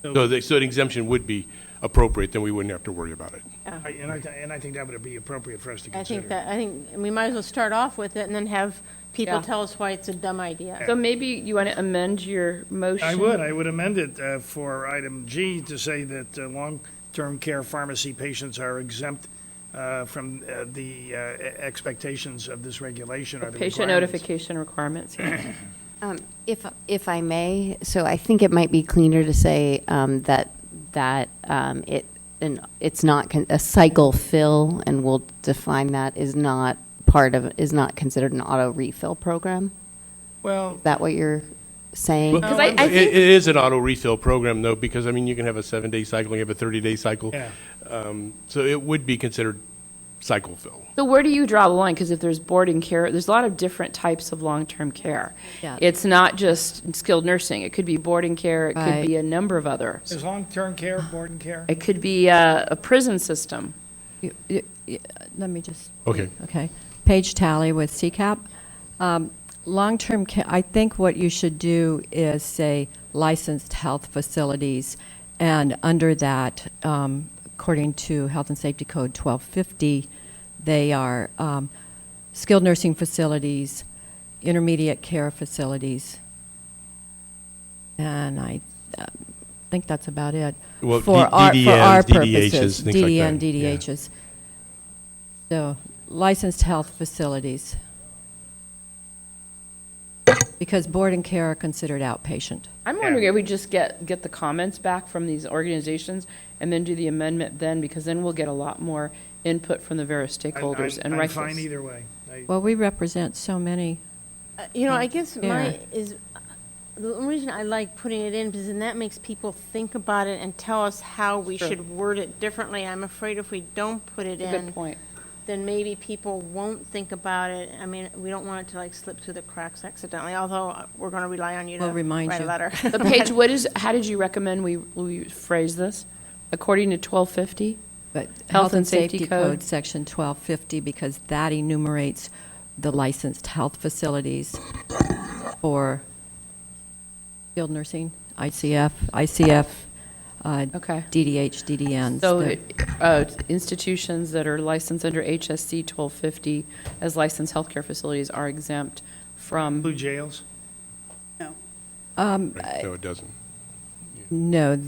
So an exemption would be appropriate, then we wouldn't have to worry about it.
And I think that would be appropriate for us to
I
consider.
think we might as well start off with it and then have people
Yeah.
tell us why it's a dumb idea.
So maybe you want to amend your motion?
I would amend it for item G to say that long-term care pharmacy patients are exempt from the expectations of this regulation or the
Patient
requirements.
notification requirements, yeah.
If I may, so I think it might be cleaner to say it's not a cycle fill, and we'll define that is not considered an auto refill program.
Well,
Is that what you're saying?
Because I
It
think,
it is an auto refill program, though, because, I mean, you can have a 7-day cycle, you have a 30-day cycle.
Yeah.
So it would be considered cycle fill.
so where do you draw the line? Because if there's boarding care, there's a lot of different types of long-term care.
Yeah.
It's not just skilled nursing. It could be boarding care. It could
Right.
be a number of others.
Is long-term care, boarding care?
It could be a prison system.
Let me just.
Okay.
Okay. Page tally with CCAP. Long-term care, I think what you should do is say licensed health facilities, and under that, according to Health and Safety Code 1250, they are skilled nursing facilities, intermediate care facilities, and I think that's about it.
Well,
for our
DDNs,
purposes.
DDHs, things like
DDN,
that, yeah.
DDHs. So licensed health facilities. Because board and care are considered outpatient.
I'm wondering if we just get the comments back from these organizations and then do the amendment then, because then we'll get a lot more input from the various stakeholders and
I'm fine
rightfully.
either way.
Well, we represent so many.
I guess
Yeah.
the only reason I like putting it in is then that makes people think about it and tell us how we
Sure.
should word it differently. I'm afraid if we don't put it
That's a
in,
good point.
then maybe people won't think about it. I mean, we don't want it to like slip through the cracks accidentally, although we're going to rely on you to
We'll remind
write a
you.
letter.
The page, how did you recommend we phrase this? According to 1250?
But
Health and Safety Code.
Section 1250, because that enumerates the licensed health facilities for skilled nursing, ICF,
Okay.
DDH, DDNs.
So
that-
institutions that are licensed under HSC 1250 as licensed healthcare facilities are exempt from.
Blue jails?
No.
Right? No, it doesn't.
No,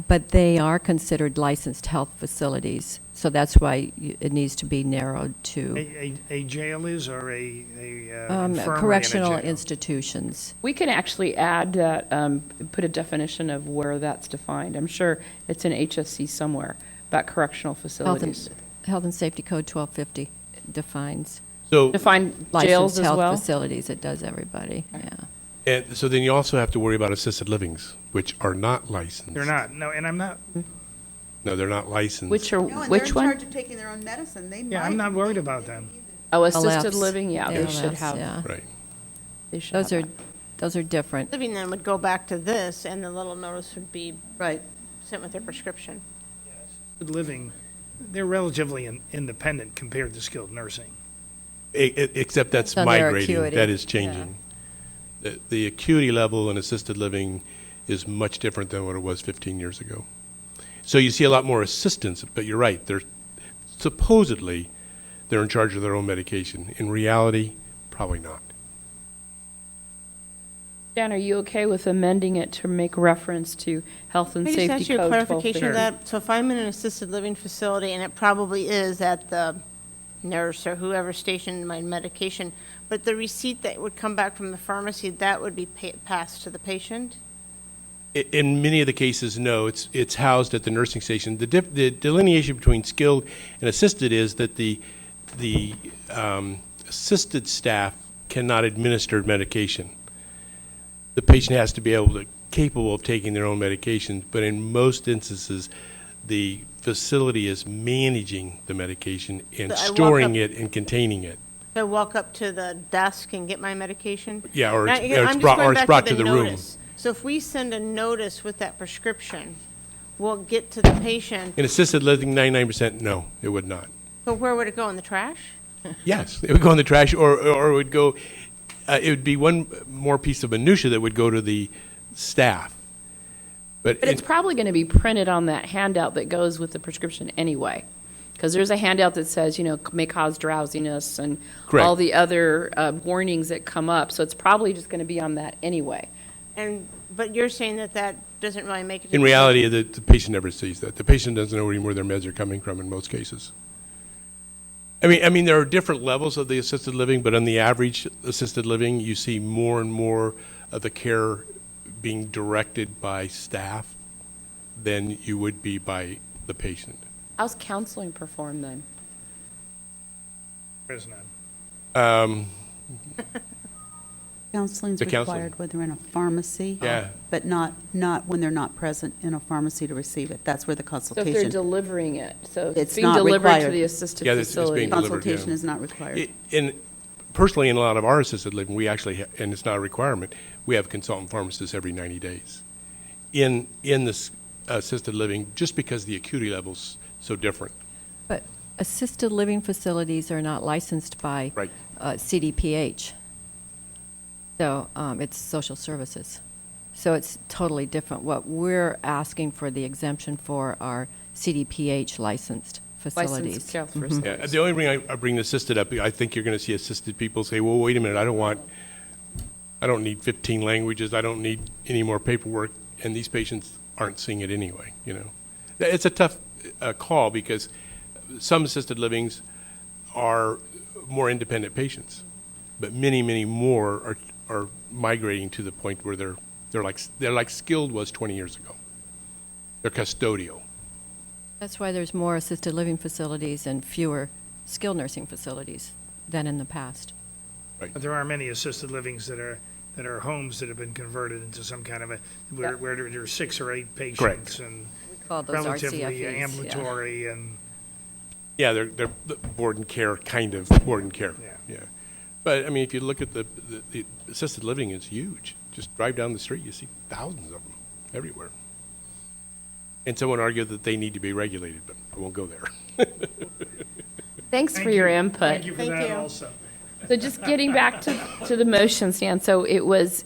but they are considered licensed health facilities, so that's why it needs to be narrowed to
A jail is, or a infirmary in a
correctional
jail?
institutions.
We can actually add that, put a definition of where that's defined. I'm sure it's in HSC somewhere about correctional facilities.
Health and Safety Code 1250 defines
So,
Define jails
licensed
as
health
well?
facilities. It does everybody, yeah.
and so then you also have to worry about assisted livings, which are not licensed.
They're not, no, and I'm not,
No, they're not licensed.
Which are,
No, and they're
which
in
one?
charge of taking their own medicine. They
yeah, I'm not worried about them.
Oh, assisted
Elapse.
living, yeah, they should
Elapse,
have.
yeah.
Right.
They should
Those
have
are,
that.
those are different.
Living then would go back to this, and the little notice would be
Right.
sent with their prescription.
Living, they're relatively independent compared to skilled nursing.
Except that's
On their
migrating.
acuity.
That is changing. The acuity level in assisted living is much different than what it was 15 years ago. So you see a lot more assistance, but you're right. They're supposedly they're in charge of their own medication. In reality, probably not.
Dan, are you okay with amending it to make reference to Health and
Can I
Safety
just ask you a
Code
clarification of
1250?
that? So if I'm in an assisted living facility, and it probably is at the nurse or whoever stationed my medication, but the receipt that would come back from the pharmacy, that would be passed to the patient?
In many of the cases, no. It's housed at the nursing station. The delineation between skilled and assisted is that the assisted staff cannot administer medication. The patient has to be capable of taking their own medications, but in most instances, the facility is managing the medication and
So I walk
storing
up-
it and containing it.
I walk up to the desk and get my medication?
Yeah, or
Now,
it's
I'm just
brought-
going
or it's
back
brought to the room.
notice. So if we send a notice with that prescription, we'll get to the patient,
In assisted living, 99%, no, it would not.
but where would it go, in the trash?
Yes, it would go in the trash, or it would go, it would be one more piece of minutia that would go to the staff. But
But it's probably going to be printed on that handout that goes with the prescription anyway. Because there's a handout that says, may cause drowsiness and all
Correct.
the other warnings that come up. So it's probably just going to be on that anyway.
But you're saying that doesn't really make it.
in reality, the patient never sees that. The patient doesn't know even where their meds are coming from in most cases. I mean, there are different levels of the assisted living, but on the average assisted living, you see more and more of the care being directed by staff than you would be by the patient.
How's counseling performed then?
There's none.
Counseling's
The counseling.
required when they're in a pharmacy.
Yeah.
But not when they're not present in a pharmacy to receive it. That's where the
So if
consultation.
they're delivering it, so
It's
it's being
not
delivered to
required.
the assisted
Yeah, it's being
facility.
delivered, yeah.
Consultation is not required.
Personally, in a lot of our assisted living, we actually, and it's not a requirement, we have consultant pharmacists every 90 days. In this assisted living, just because the acuity level's so different.
But assisted living facilities are not licensed by
Right.
CDPH. So it's social services. So it's totally different. What we're asking for the exemption for are CDPH licensed facilities.
Licensed health
Mhm.
facilities.
Yeah, the only reason I bring the assisted up, I think you're going to see assisted people say, well, wait a minute, I don't need 15 languages, I don't need any more paperwork, and these patients aren't seeing it anyway, It's a tough call because some assisted livings are more independent patients, but many, many more are migrating to the point where they're like skilled was 20 years ago. They're custodial.
That's why there's more assisted living facilities and fewer skilled nursing facilities than in the past.
Right.
But there are many assisted livings that are homes that have been converted into some kind of where there are 6 or 8 patients.
Correct.
And
Call those
relatively
RCFEs, yeah.
ambulatory and.
Yeah, they're board and care, kind of board and care. Yeah. But, I mean, if you look at the assisted living, it's huge. Just drive down the street, you see thousands of them everywhere. And someone argued that they need to be regulated, but I won't go there.
Thanks for your input.
Thank you for that also.
So just getting back to the motion, Stan, so it was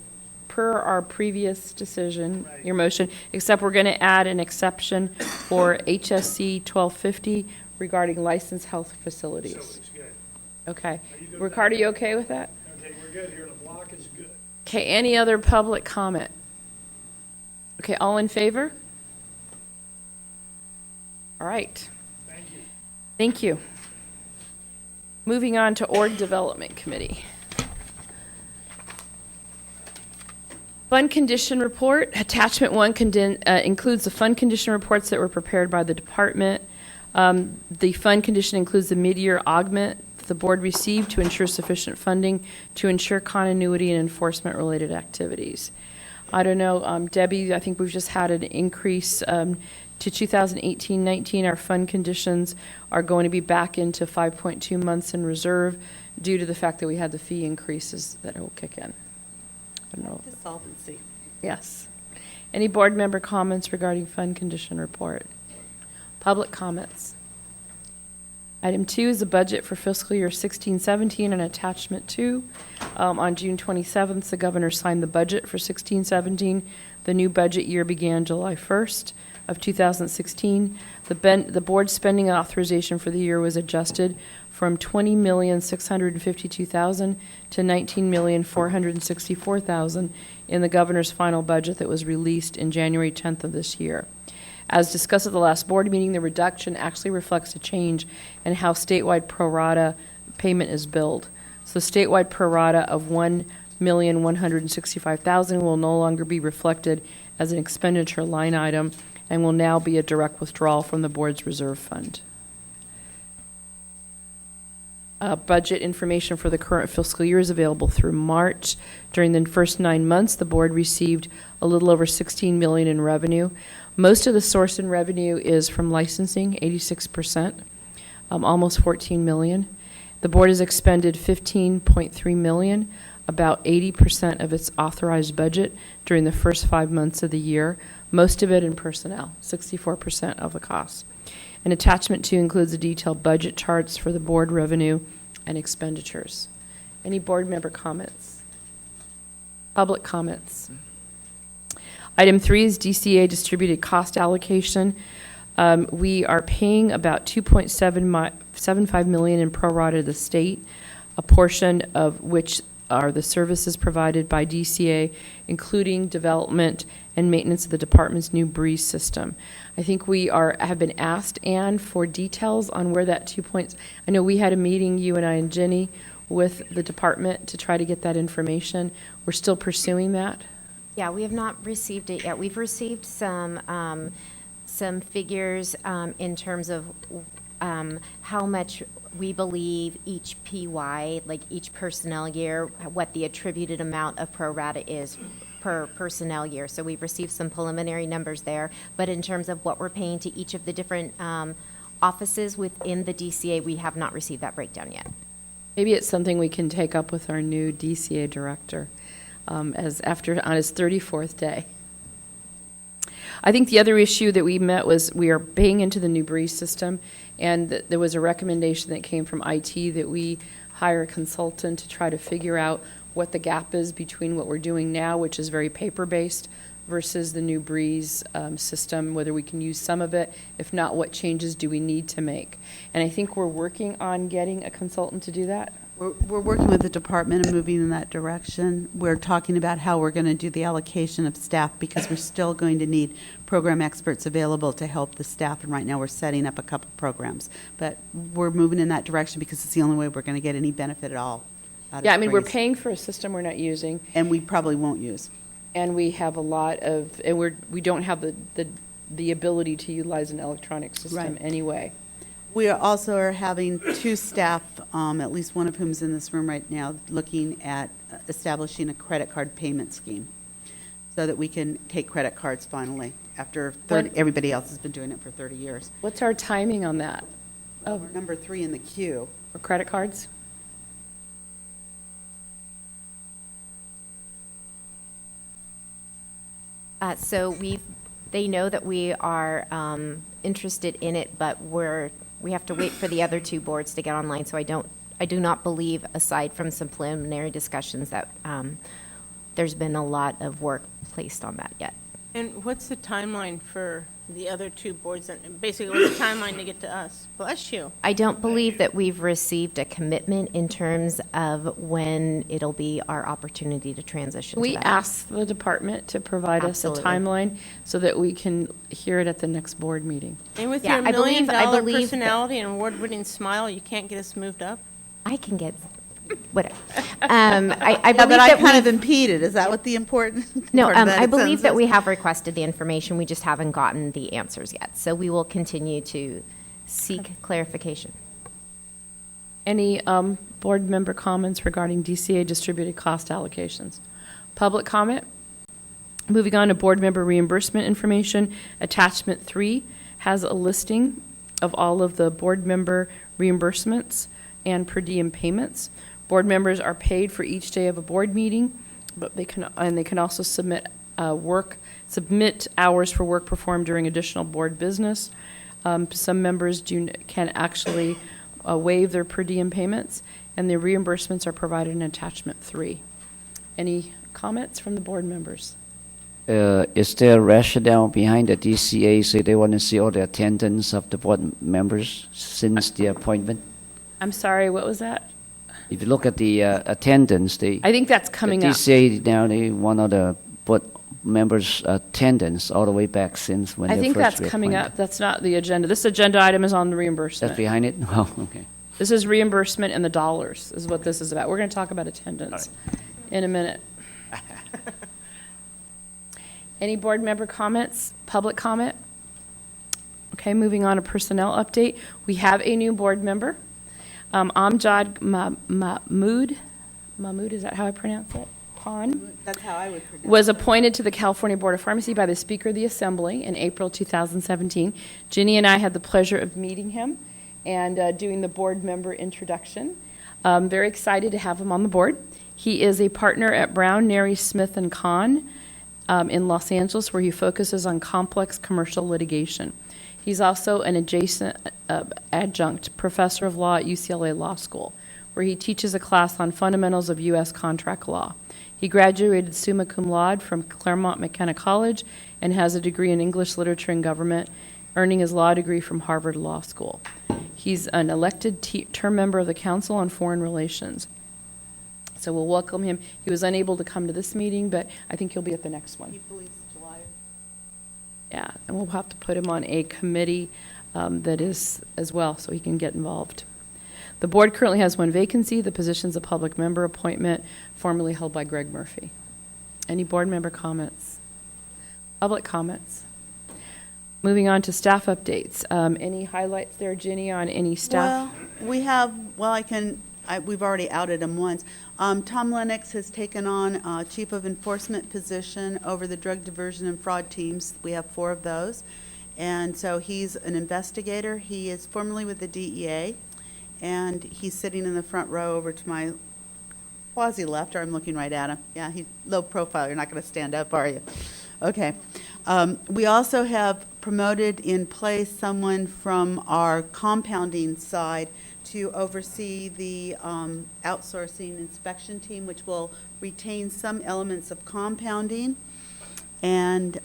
per our previous decision, your motion, except we're going to add an exception for HSC 1250 regarding licensed health facilities. Okay. Ricardo, you okay with that?
Okay, we're good here. The block is good.
Okay, any other public comment? Okay, all in favor? All right. Thank you. Moving on to Org Development Committee. Fund condition report. Attachment 1 includes the fund condition reports that were prepared by the department. The fund condition includes the mid-year augment the board received to ensure sufficient funding to ensure continuity and enforcement-related activities. I don't know, Debbie, I think we've just had an increase to 2018-19. Our fund conditions are going to be back into 5.2 months in reserve due to the fact that we had the fee increases that will kick in. I don't know.
The solvency.
Yes. Any board member comments regarding fund condition report? Public comments? Item 2 is the budget for fiscal year 16-17 and attachment 2. On June 27th, the governor signed the budget for 16-17. The new budget year began July 1st of 2016. The board spending authorization for the year was adjusted from $20,652,000 to $19,464,000 in the governor's final budget that was released in January 10th of this year. As discussed at the last board meeting, the reduction actually reflects a change in how statewide pro rata payment is billed. So statewide pro rata of $1,165,000 will no longer be reflected as an expenditure line item and will now be a direct withdrawal from the board's reserve fund. Budget information for the current fiscal year is available through March. During the first 9 months, the board received a little over $16 million in revenue. Most of the source in revenue is from licensing, 86%, almost $14 million. The board has expended $15.3 million, about 80% of its authorized budget during the first 5 months of the year, most of it in personnel, 64% of the costs. And attachment 2 includes the detailed budget charts for the board revenue and expenditures. Any board member comments? Public comments? Item 3 is DCA distributed cost allocation. We are paying about $2.75 million in pro rata to the state, a portion of which are the services provided by DCA, including development and maintenance of the department's new Breeze system. I think we have been asked, Anne, for details on where that 2 points. I know we had a meeting, you and I and Jenny, with the department to try to get that information. We're still pursuing that.
Yeah, we have not received it yet. We've received some figures in terms of how much we believe each PY, like each personnel year, what the attributed amount of pro rata is per personnel year. So we've received some preliminary numbers there, but in terms of what we're paying to each of the different offices within the DCA, we have not received that breakdown yet.
Maybe it's something we can take up with our new DCA director on his 34th day. I think the other issue that we met was we are paying into the new Breeze system, and there was a recommendation that came from IT that we hire a consultant to try to figure out what the gap is between what we're doing now, which is very paper-based, versus the new Breeze system, whether we can use some of it. If not, what changes do we need to make? And I think we're working on getting a consultant to do that.
We're working with the department and moving in that direction. We're talking about how we're going to do the allocation of staff because we're still going to need program experts available to help the staff. And right now we're setting up a couple programs. But we're moving in that direction because it's the only way we're going to get any benefit at all out of
Yeah, I mean, we're
Breeze.
paying for a system we're not using.
And we probably won't use.
And we have a lot of, and we don't have the ability to utilize an electronic system
Right.
anyway.
We also are having two staff, at least one of whom is in this room right now, looking at establishing a credit card payment scheme so that we can take credit cards finally after everybody else has been doing it for 30 years.
What's our timing on that?
We're number 3 in the queue.
For credit cards?
So they know that we are interested in it, but we have to wait for the other two boards to get online. So I do not believe, aside from some preliminary discussions, that there's been a lot of work placed on that yet.
And what's the timeline for the other two boards? And basically, what's the timeline to get to us? Bless you.
I don't believe that we've received a commitment in terms of when it'll be our opportunity to transition.
We
to that.
asked the department to provide
Absolutely.
us a timeline so that we can hear it at the next board meeting.
And with
Yeah,
your
I believe-
million-dollar
that-
personality and award-winning smile, you can't get us moved up?
I can get whatever. I
Yeah,
believe
but I
that
kind of
we've-
impeded. Is that what the important
No,
part of that
I believe that
sentence
we
is?
have requested the information. We just haven't gotten the answers yet. So we will continue to seek clarification.
Any board member comments regarding DCA distributed cost allocations? Public comment? Moving on to board member reimbursement information, attachment 3 has a listing of all of the board member reimbursements and per diem payments. Board members are paid for each day of a board meeting, but they can also submit hours for work performed during additional board business. Some members can actually waive their per diem payments, and the reimbursements are provided in attachment 3. Any comments from the board members?
Is there rationale behind the DCA say they want to see all the attendance of the board members since the appointment?
I'm sorry, what was that?
If you look at the attendance,
I think that's coming
the
up.
DCA now they want all the board members' attendance all the way back since when
I
they
think
first
that's coming
reappointed.
up. That's not the agenda. This agenda item is on the
That's
reimbursement.
behind it? Oh, okay.
This is reimbursement and the dollars is what this is about. We're going to talk about attendance in a minute. Any board member comments, public comment? Okay, moving on to personnel update. We have a new board member. Amjad Mahmood, is that how I pronounce it? Khan?
That's how I would pronounce it.
Was appointed to the California Board of Pharmacy by the Speaker of the Assembly in April 2017. Ginny and I had the pleasure of meeting him and doing the board member introduction. Very excited to have him on the board. He is a partner at Brown, Neri, Smith & Kahn in Los Angeles, where he focuses on complex commercial litigation. He's also an adjacent adjunct professor of law at UCLA Law School, where he teaches a class on fundamentals of U.S. contract law. He graduated summa cum laude from Claremont McKenna College and has a degree in English Literature and Government, earning his law degree from Harvard Law School. He's an elected term member of the Council on Foreign Relations. So we'll welcome him. He was unable to come to this meeting, but I think he'll be at the next one.
He believes July.
Yeah, and we'll have to put him on a committee that is as well, so he can get involved. The board currently has one vacancy. The position's a public member appointment, formerly held by Greg Murphy. Any board member comments? Public comments? Moving on to staff updates. Any highlights there, Ginny, on any staff?
Well, we have, we've already outed him once. Tom Lennox has taken on Chief of Enforcement position over the drug diversion and fraud teams. We have 4 of those. And so he's an investigator. He is formerly with the DEA, and he's sitting in the front row over to my quasi-left, or I'm looking right at him. Yeah, he's low profile. You're not going to stand up, are you? Okay. We also have promoted in place someone from our compounding side to oversee the outsourcing inspection team, which will retain some elements of compounding. And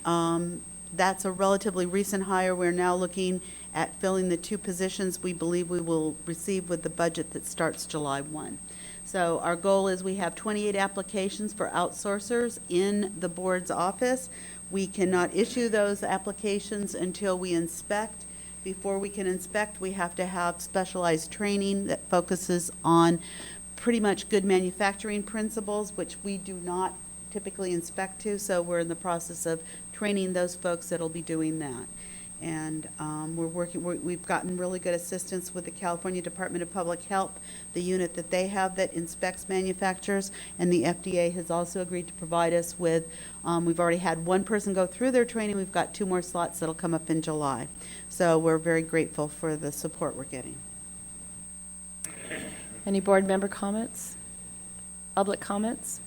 that's a relatively recent hire. We're now looking at filling the 2 positions we believe we will receive with the budget that starts July 1. So our goal is we have 28 applications for outsourcers in the board's office. We cannot issue those applications until we inspect. Before we can inspect, we have to have specialized training that focuses on pretty much good manufacturing principles, which we do not typically inspect to, so we're in the process of training those folks that'll be doing that. And we've gotten really good assistance with the California Department of Public Health, the unit that they have that inspects manufacturers, and the FDA has also agreed to provide us with, we've already had 1 person go through their training. We've got 2 more slots that'll come up in July. So we're very grateful for the support we're getting.
Any board member comments? Public comments?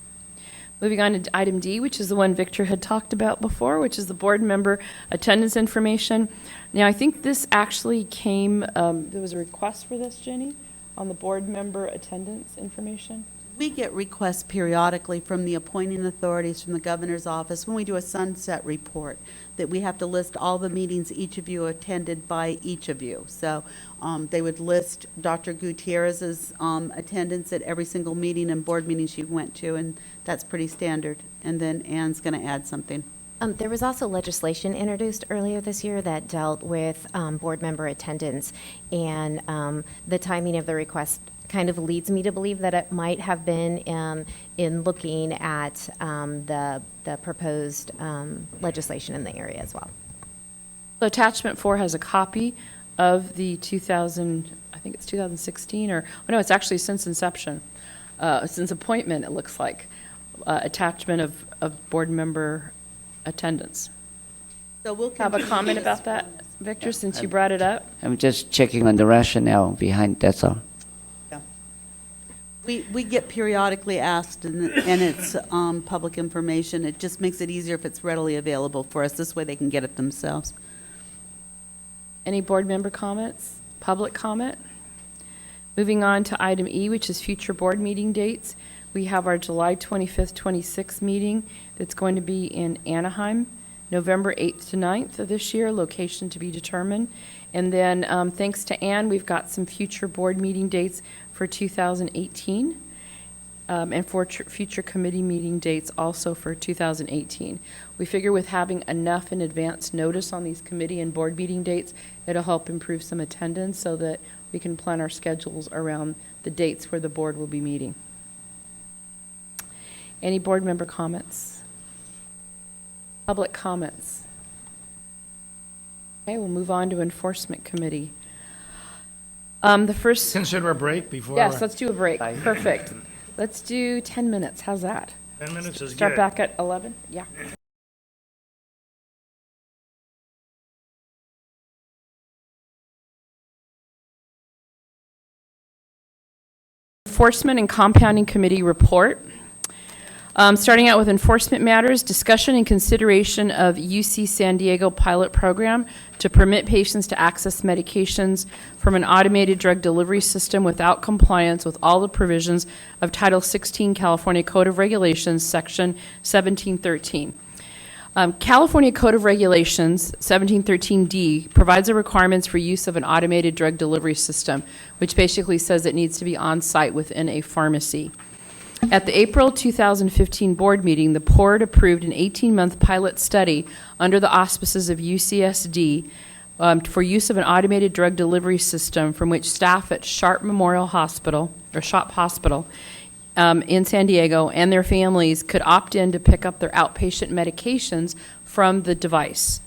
Moving on to item D, which is the one Victor had talked about before, which is the board member attendance information. Now, I think this actually came, there was a request for this, Jenny, on the board member attendance information?
We get requests periodically from the appointing authorities, from the governor's office, when we do a sunset report, that we have to list all the meetings each of you attended by each of you. So they would list Dr. Gutierrez's attendance at every single meeting and board meeting she went to, and that's pretty standard. And then Ann's going to add something.
There was also legislation introduced earlier this year that dealt with board member attendance, and the timing of the request kind of leads me to believe that it might have been in looking at the proposed legislation in the area as well.
So attachment 4 has a copy of the 2016, or, oh no, it's actually since inception, since appointment, it looks like, attachment of board member attendance.
So we'll
have a comment about that, Victor, since you brought it up?
I'm just checking on the rationale behind, that's all.
We get periodically asked, and it's public information. It just makes it easier if it's readily available for us. This way they can get it themselves.
Any board member comments? Public comment? Moving on to item E, which is future board meeting dates. We have our July 25th, 26th meeting that's going to be in Anaheim, November 8th to 9th of this year, location to be determined. And then thanks to Ann, we've got some future board meeting dates for 2018 and for future committee meeting dates also for 2018. We figure with having enough in advance notice on these committee and board meeting dates, it'll help improve some attendance so that we can plan our schedules around the dates where the board will be meeting. Any board member comments? Public comments? Okay, we'll move on to Enforcement Committee. The first...
Consider a break before...
Yes, let's do a break. Perfect. Let's do 10 minutes. How's that?
10 minutes is good.
Start back at 11? Yeah. Enforcement and Compounding Committee report. Starting out with enforcement matters, discussion and consideration of UC San Diego pilot program to permit patients to access medications from an automated drug delivery system without compliance with all the provisions of Title 16 California Code of Regulations, Section 1713. California Code of Regulations, 1713D, provides the requirements for use of an automated drug delivery system, which basically says it needs to be on-site within a pharmacy. At the April 2015 board meeting, the board approved an 18-month pilot study under the auspices of UCSD for use of an automated drug delivery system from which staff at Sharp Memorial Hospital, or SHOP Hospital, in San Diego and their families could opt in to pick up their outpatient medications from the device.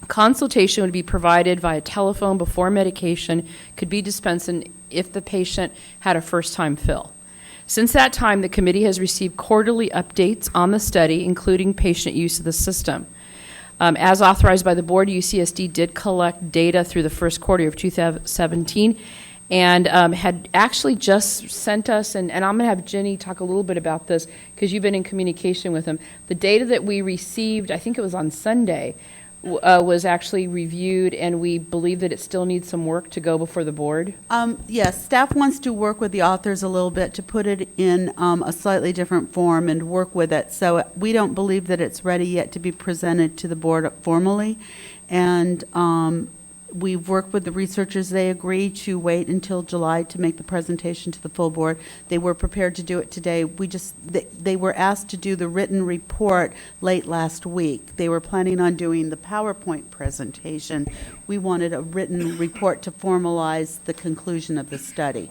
Consultation would be provided via telephone before medication could be dispensed if the patient had a first-time fill. Since that time, the committee has received quarterly updates on the study, including patient use of the system. As authorized by the board, UCSD did collect data through the first quarter of 2017 and had actually just sent us, and I'm going to have Jenny talk a little bit about this because you've been in communication with them. The data that we received, I think it was on Sunday, was actually reviewed, and we believe that it still needs some work to go before the board.
Yes, staff wants to work with the authors a little bit to put it in a slightly different form and work with it. So we don't believe that it's ready yet to be presented to the board formally. And we've worked with the researchers. They agreed to wait until July to make the presentation to the full board. They were prepared to do it today. They were asked to do the written report late last week. They were planning on doing the PowerPoint presentation. We wanted a written report to formalize the conclusion of the study.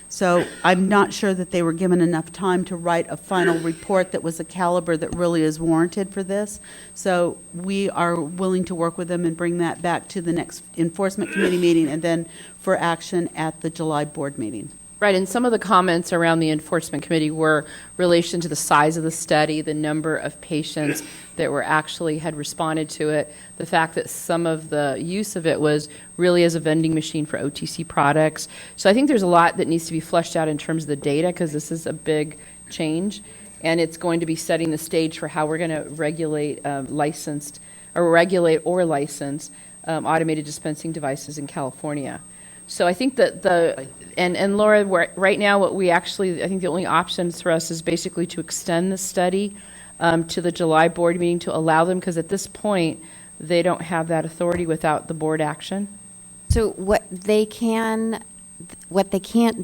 So I'm not sure that they were given enough time to write a final report that was a caliber that really is warranted for this. So we are willing to work with them and bring that back to the next enforcement committee meeting and then for action at the July board meeting.
Right, and some of the comments around the enforcement committee were relation to the size of the study, the number of patients that were actually had responded to it, the fact that some of the use of it was really as a vending machine for OTC products. So I think there's a lot that needs to be fleshed out in terms of the data because this is a big change, and it's going to be setting the stage for how we're going to regulate license automated dispensing devices in California. So I think that and Laura, right now what we actually, I think the only options for us is basically to extend the study to the July board meeting to allow them, because at this point, they don't have that authority without the board action.
So what they can't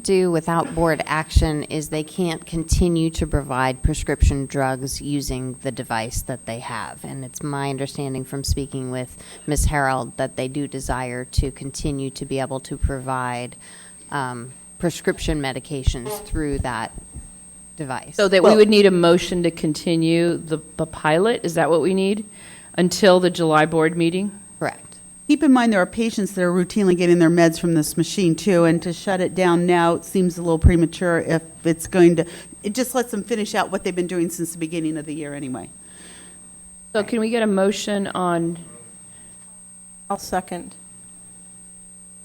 do without board action is they can't continue to provide prescription drugs using the device that they have. And it's my understanding from speaking with Ms. Harold that they do desire to continue to be able to provide prescription medications through that device.
So that we would need a motion to continue the pilot, is that what we need? Until the July board meeting?
Correct.
Keep in mind, there are patients that are routinely getting their meds from this machine too, and to shut it down now seems a little premature if it's going to, it just lets them finish out what they've been doing since the beginning of the year anyway.
So can we get a motion on?
I'll second.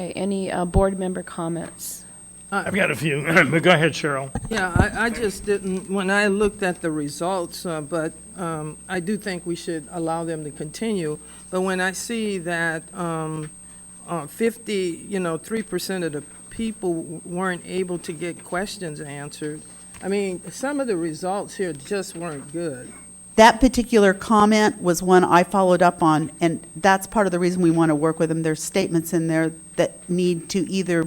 Okay, any board member comments?
I've got a few, but go ahead, Cheryl.
Yeah, I just didn't, when I looked at the results, but I do think we should allow them to continue. But when I see that 3% of the people weren't able to get questions answered, I mean, some of the results here just weren't good.
That particular comment was one I followed up on, and that's part of the reason we want to work with them. There's statements in there that need to either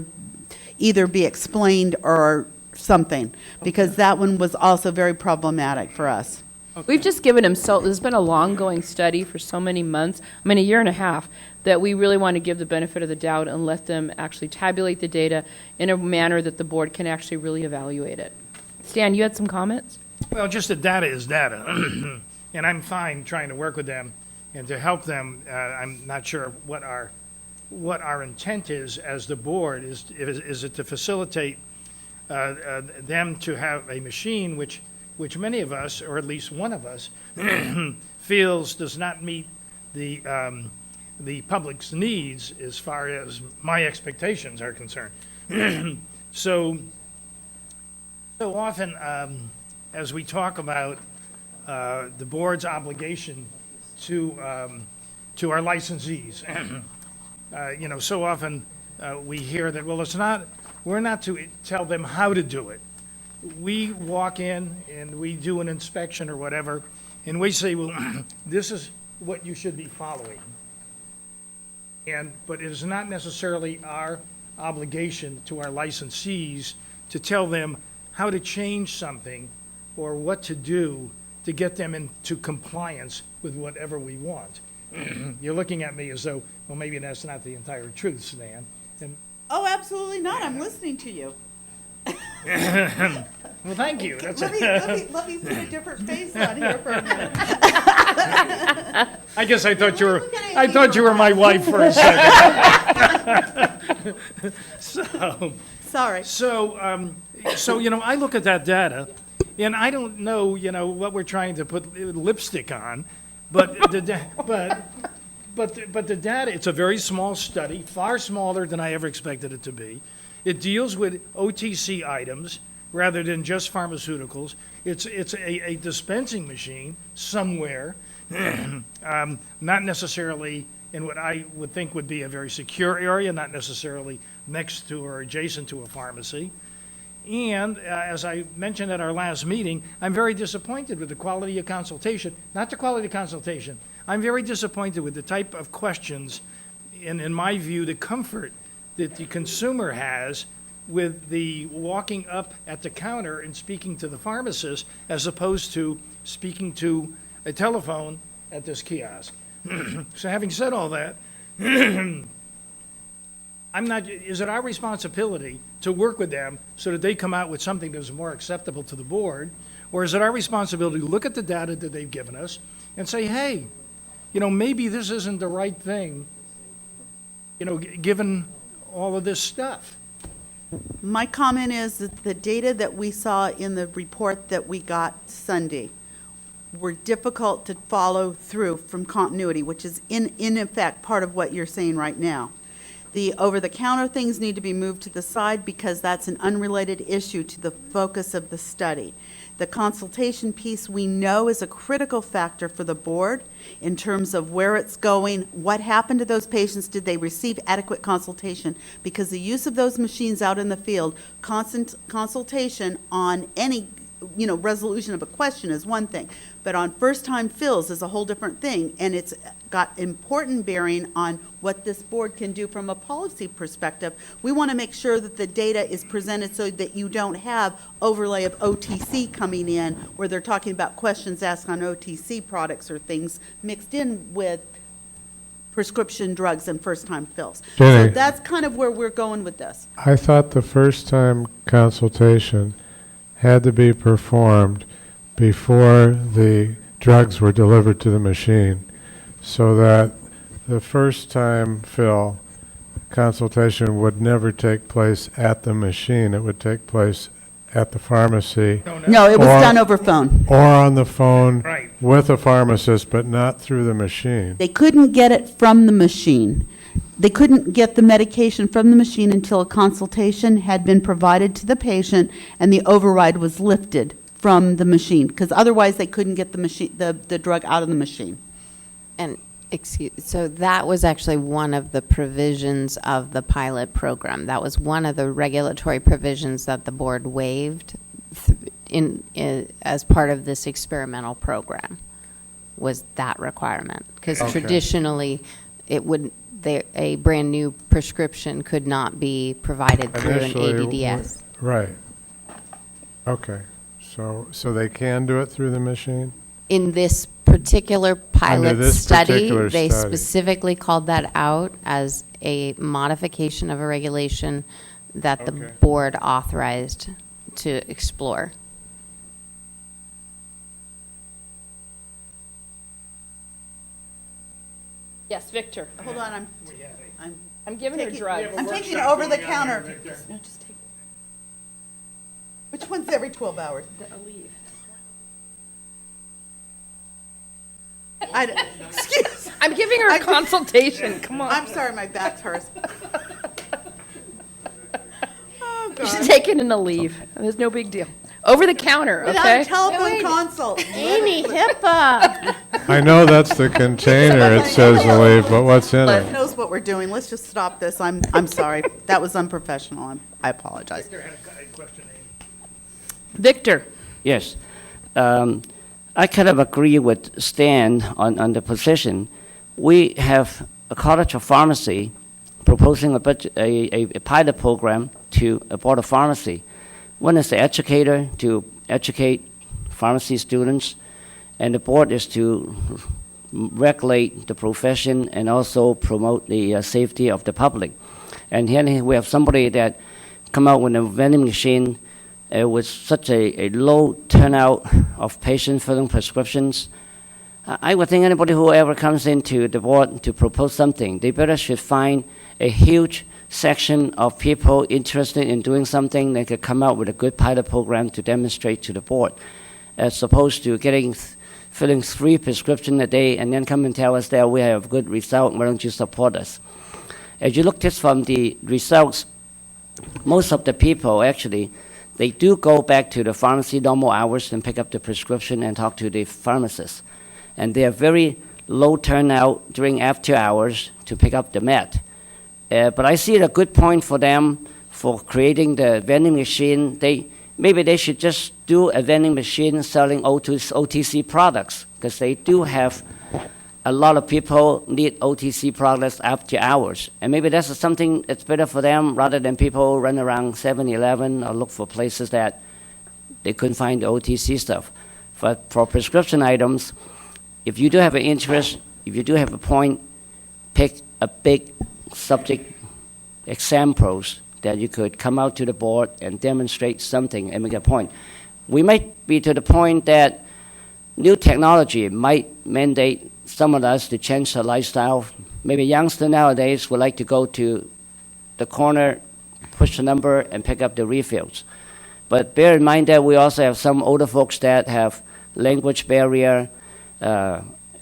be explained or something, because that one was also very problematic for us.
We've just given them, so there's been a long-going study for so many months, I mean, a year and a half, that we really want to give the benefit of the doubt and let them actually tabulate the data in a manner that the board can actually really evaluate it. Stan, you had some comments?
Well, just that data is data, and I'm fine trying to work with them and to help them. I'm not sure what our intent is as the board. Is it to facilitate them to have a machine which many of us, or at least one of us, feels does not meet the public's needs as far as my expectations are concerned. So often as we talk about the board's obligation to our licensees. You know, so often we hear that, well, we're not to tell them how to do it. We walk in and we do an inspection or whatever, and we say, well, this is what you should be following. But it is not necessarily our obligation to our licensees to tell them how to change something or what to do to get them into compliance with whatever we want. You're looking at me as though, well, maybe that's not the entire truth, Stan. And
Oh, absolutely not. I'm listening to you.
well, thank you. That's
Let me put a different face on here for a minute.
I guess I thought you were my wife for a second.
Sorry.
So, you know, I look at that data, and I don't know, you know, what we're trying to put lipstick on, but the data, it's a very small study, far smaller than I ever expected it to be. It deals with OTC items rather than just pharmaceuticals. It's a dispensing machine somewhere, not necessarily in what I would think would be a very secure area, not necessarily next to or adjacent to a pharmacy. And as I mentioned at our last meeting, I'm very disappointed with the quality of consultation, not the quality of consultation. I'm very disappointed with the type of questions, and in my view, the comfort that the consumer has with the walking up at the counter and speaking to the pharmacist as opposed to speaking to a telephone at this kiosk. So having said all that, is it our responsibility to work with them so that they come out with something that's more acceptable to the board? Or is it our responsibility to look at the data that they've given us and say, hey, you know, maybe this isn't the right thing, you know, given all of this stuff?
My comment is that the data that we saw in the report that we got Sunday were difficult to follow through from continuity, which is in effect part of what you're saying right now. The over-the-counter things need to be moved to the side because that's an unrelated issue to the focus of the study. The consultation piece we know is a critical factor for the board in terms of where it's going, what happened to those patients, did they receive adequate consultation? Because the use of those machines out in the field, constant consultation on any, you know, resolution of a question is one thing, but on first-time fills is a whole different thing, and it's got important bearing on what this board can do from a policy perspective. We want to make sure that the data is presented so that you don't have overlay of OTC coming in where they're talking about questions asked on OTC products or things mixed in with prescription drugs and first-time fills.
Jenny.
So that's kind of where we're going with this.
I thought the first time consultation had to be performed before the drugs were delivered to the machine, so that the first time fill consultation would never take place at the machine. It would take place at the pharmacy.
No, it was done over phone.
Or on the phone
Right.
with a pharmacist, but not through the machine.
They couldn't get it from the machine. They couldn't get the medication from the machine until a consultation had been provided to the patient and the override was lifted from the machine, because otherwise they couldn't get the machine, the drug out of the machine.
And so that was actually one of the provisions of the pilot program. That was one of the regulatory provisions that the board waived as part of this experimental program, was that requirement. Because
Okay.
traditionally, a brand-new prescription could not be provided through an
Initially,
ADDS.
Right. Okay. So they can do it through the machine?
In this particular pilot
this
study,
particular
they
study.
specifically called that out as a modification of a regulation that the
Okay.
board authorized to explore.
Yes, Victor.
Hold on,
I'm giving her drugs.
I'm taking over the counter. No, just take. Which one's every 12 hours? Excuse.
I'm giving her a consultation. Come on.
I'm sorry, my back hurts. Oh,
You should
God.
take it in a leave. There's no big deal. Over the counter,
Without
okay?
a telephone consult.
Amy, HIPAA.
I know that's the container it says to leave, but what's in
But
it?
knows what we're doing. Let's just stop this. I'm sorry. That was unprofessional. I apologize.
Victor?
Yes. I kind of agree with Stan on the position. We have a College of Pharmacy proposing a pilot program to a Board of Pharmacy. One is the educator to educate pharmacy students, and the board is to regulate the profession and also promote the safety of the public. And here we have somebody that come out with a vending machine with such a low turnout of patients filling prescriptions. I would think anybody who ever comes into the board to propose something, they better should find a huge section of people interested in doing something that could come out with a good pilot program to demonstrate to the board, as opposed to filling 3 prescriptions a day and then come and tell us that we have a good result, why don't you support us? As you look just from the results, most of the people actually, they do go back to the pharmacy normal hours and pick up the prescription and talk to the pharmacist. And they are very low turnout during after hours to pick up the med. But I see it a good point for them for creating the vending machine. Maybe they should just do a vending machine selling OTC products, because they do have a lot of people need OTC products after hours. And maybe that's something that's better for them rather than people run around 7-Eleven or look for places that they couldn't find the OTC stuff. But for prescription items, if you do have an interest, if you do have a point, pick a big subject examples that you could come out to the board and demonstrate something and make a point. We might be to the point that new technology might mandate some of us to change their lifestyle. Maybe youngsters nowadays would like to go to the corner, push the number, and pick up the refills. But bear in mind that we also have some older folks that have language barrier,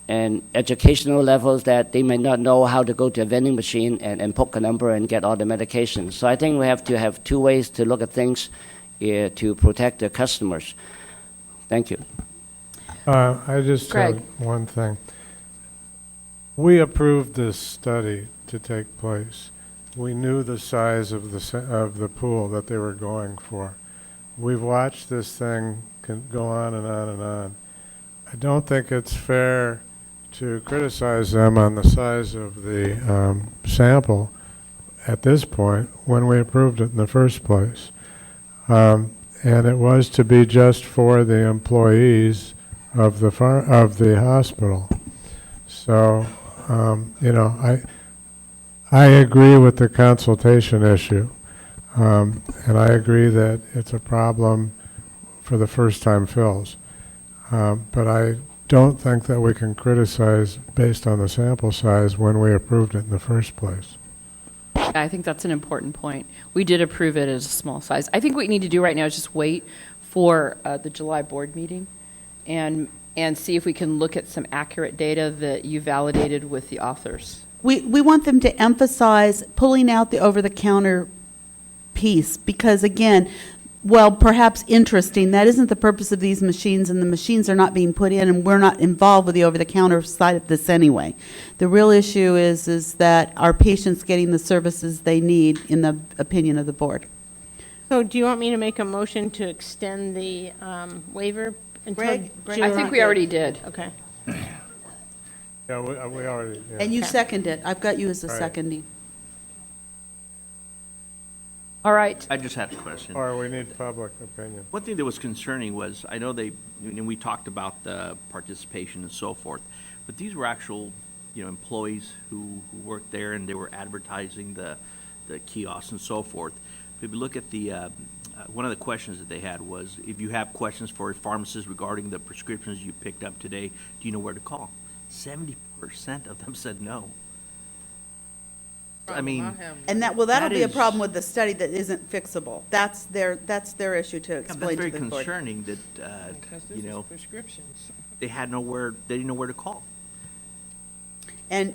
and educational levels that they may not know how to go to a vending machine and poke a number and get all the medications. So I think we have to have 2 ways to look at things to protect the customers. Thank you.
I just
Greg.
have one thing. We approved this study to take place. We knew the size of the pool that they were going for. We've watched this thing go on and on and on. I don't think it's fair to criticize them on the size of the sample at this point when we approved it in the first place. And it was to be just for the employees of the hospital. So, I agree with the consultation issue. And I agree that it's a problem for the first-time fills. But I don't think that we can criticize based on the sample size when we approved it in the first place.
I think that's an important point. We did approve it as a small size. I think what we need to do right now is just wait for the July board meeting and see if we can look at some accurate data that you validated with the authors.
We want them to emphasize pulling out the over-the-counter piece, because again, well, perhaps interesting, that isn't the purpose of these machines, and the machines are not being put in, and we're not involved with the over-the-counter side of this anyway. The real issue is that our patients getting the services they need, in the opinion of the board.
So do you want me to make a motion to extend the waiver until
Greg,
June?
I think we already did.
Okay.
Yeah, we already, yeah.
And you second it. I've got you as a
Right.
seconding.
All right.
I just had a question.
Or we need public opinion.
One thing that was concerning was, I know and we talked about the participation and so forth, but these were actual, employees who worked there, and they were advertising the kiosks and so forth. If you look at the, one of the questions that they had was, if you have questions for pharmacists regarding the prescriptions you picked up today, do you know where to call? 70% of them said no. I mean,
And that'll be a
is-
problem with the study that isn't fixable. That's their issue to
that's
explain to
very
the board.
concerning that,
Prescriptions.
they didn't know where to call.
And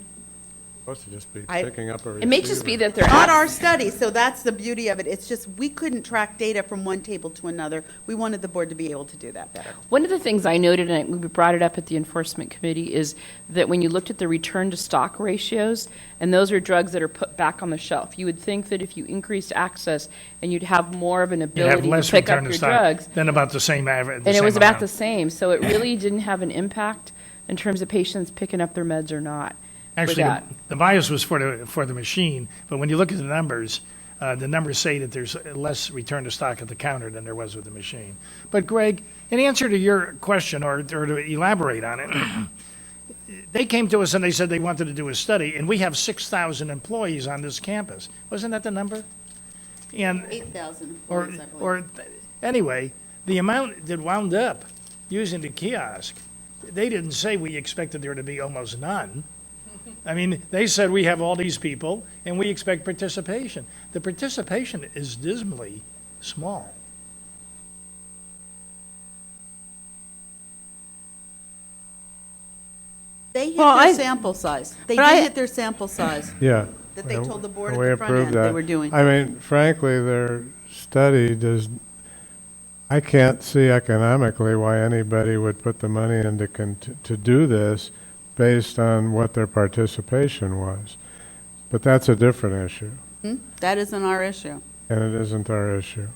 Supposed to just be
I-
picking up a
It may just be
receiver.
that they're.
Not
at-
our study, so that's the beauty of it. It's just, we couldn't track data from one table to another. We wanted the board to be able to do that better.
One of the things I noted, and we brought it up at the enforcement committee, is that when you looked at the return to stock ratios, and those are drugs that are put back on the shelf, you would think that if you increased access and you'd have more of an
You have
ability to
less
pick up
return to
your
stock
drugs.
than about the same average.
And it was about the same, so it really didn't have an impact in terms of patients picking up their meds or not. for
Actually,
that.
the bias was for the machine, but when you look at the numbers say that there's less return to stock at the counter than there was with the machine. But Greg, in answer to your question, or to elaborate on it, they came to us and they said they wanted to do a study, and we have 6,000 employees on this campus. Wasn't that the number? And
8,000
or,
employees, I believe.
or, anyway, the amount that wound up using the kiosk, they didn't say we expected there to be almost none. I mean, they said we have all these people and we expect participation. The participation is dismally small.
They hit
Well,
their
I-
sample size. They
but
did
I-
hit their sample size.
Yeah.
That they
and
told the board at
we
the front
approved
end they
that.
were doing.
I mean, frankly, their study does, I can't see economically why anybody would put the money into, to do this based on what their participation was. But that's a different issue,
That isn't our issue.
and it isn't our issue.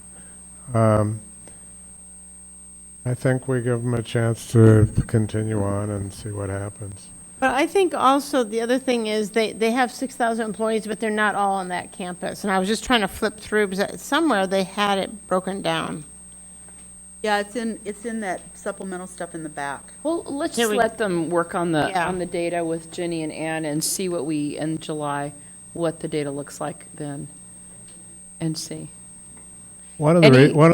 I think we give them a chance to continue on and see what happens.
But I think also the other thing is they have 6,000 employees, but they're not all on that campus. And I was just trying to flip through because somewhere they had it broken down.
Yeah, it's in that supplemental stuff in the back.
Well, let's
Here
just
we-
let them work on the,
Yeah.
on the data with Ginny and Ann and see what we, in July, what the data looks like then, and see.
One of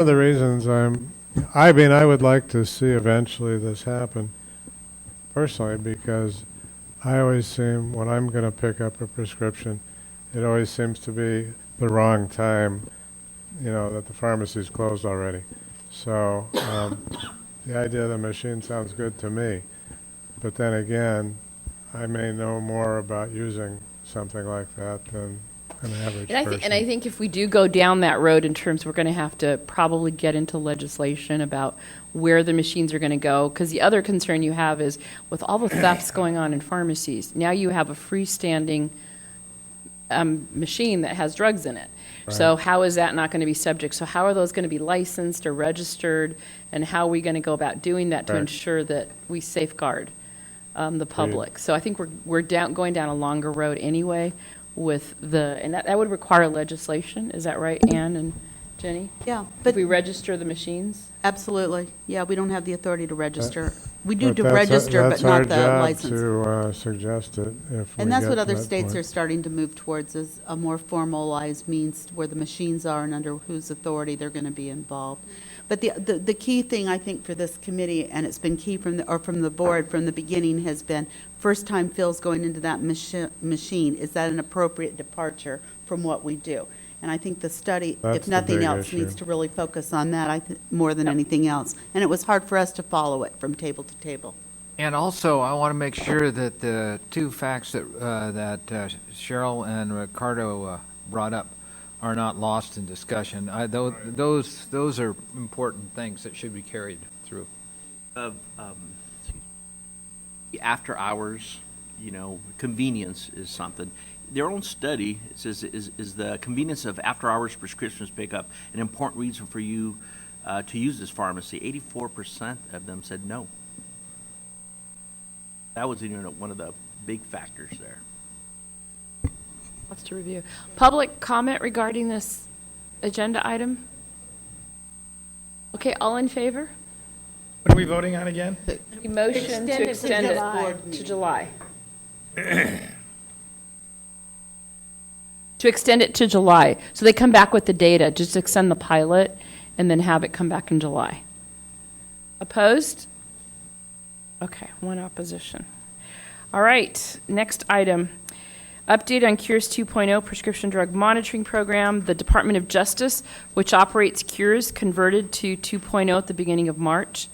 the reasons I mean, I would like to see eventually this happen personally, because I always seem, when I'm going to pick up a prescription, it always seems to be the wrong time, that the pharmacy's closed already. So the idea of the machine sounds good to me. But then again, I may know more about using something like that than an average person.
And I think if we do go down that road in terms, we're going to have to probably get into legislation about where the machines are going to go. Because the other concern you have is with all the thefts going on in pharmacies, now you have a freestanding machine that has drugs in it. So how is that not going to be subject? So how are those going to be licensed or registered? And how are we going to go about doing that to
Right.
ensure that we safeguard the public? So I think we're going down a longer road anyway with and that would require legislation. Is that right, Ann and Jenny?
Yeah,
If
but
we register the machines?
absolutely. Yeah, we don't have the authority to register. We do
But
to
that's
register, but
that's our
not the
job
license.
to suggest it if we
And that's
get
what
to
other
that
states
point.
are starting to move towards, is a more formalized means where the machines are and under whose authority they're going to be involved. But the key thing, I think, for this committee, and it's been key from the board from the beginning, has been first time fills going into that machine. Is that an appropriate departure from what we do? And I think the study,
That's
if
the
nothing
big
else,
issue.
needs to really focus on that, more than anything else. And it was hard for us to follow it from table to table.
And also, I want to make sure that the two facts that Cheryl and Ricardo brought up are not lost in discussion. Those are important things that should be carried through.
The after hours, convenience is something. Their own study says, is the convenience of after hours prescriptions pickup an important reason for you to use this pharmacy? 84% of them said no. That was one of the big factors there.
Lots to review. Public comment regarding this agenda item? Okay, all in favor?
What are we voting on again?
The motion to extend it to July. To extend it to July. So they come back with the data, just extend the pilot and then have it come back in July. Opposed? Okay, one opposition. All right, next item. Update on Cures 2.0 prescription drug monitoring program. The Department of Justice, which operates Cures, converted to 2.0 at the beginning of March.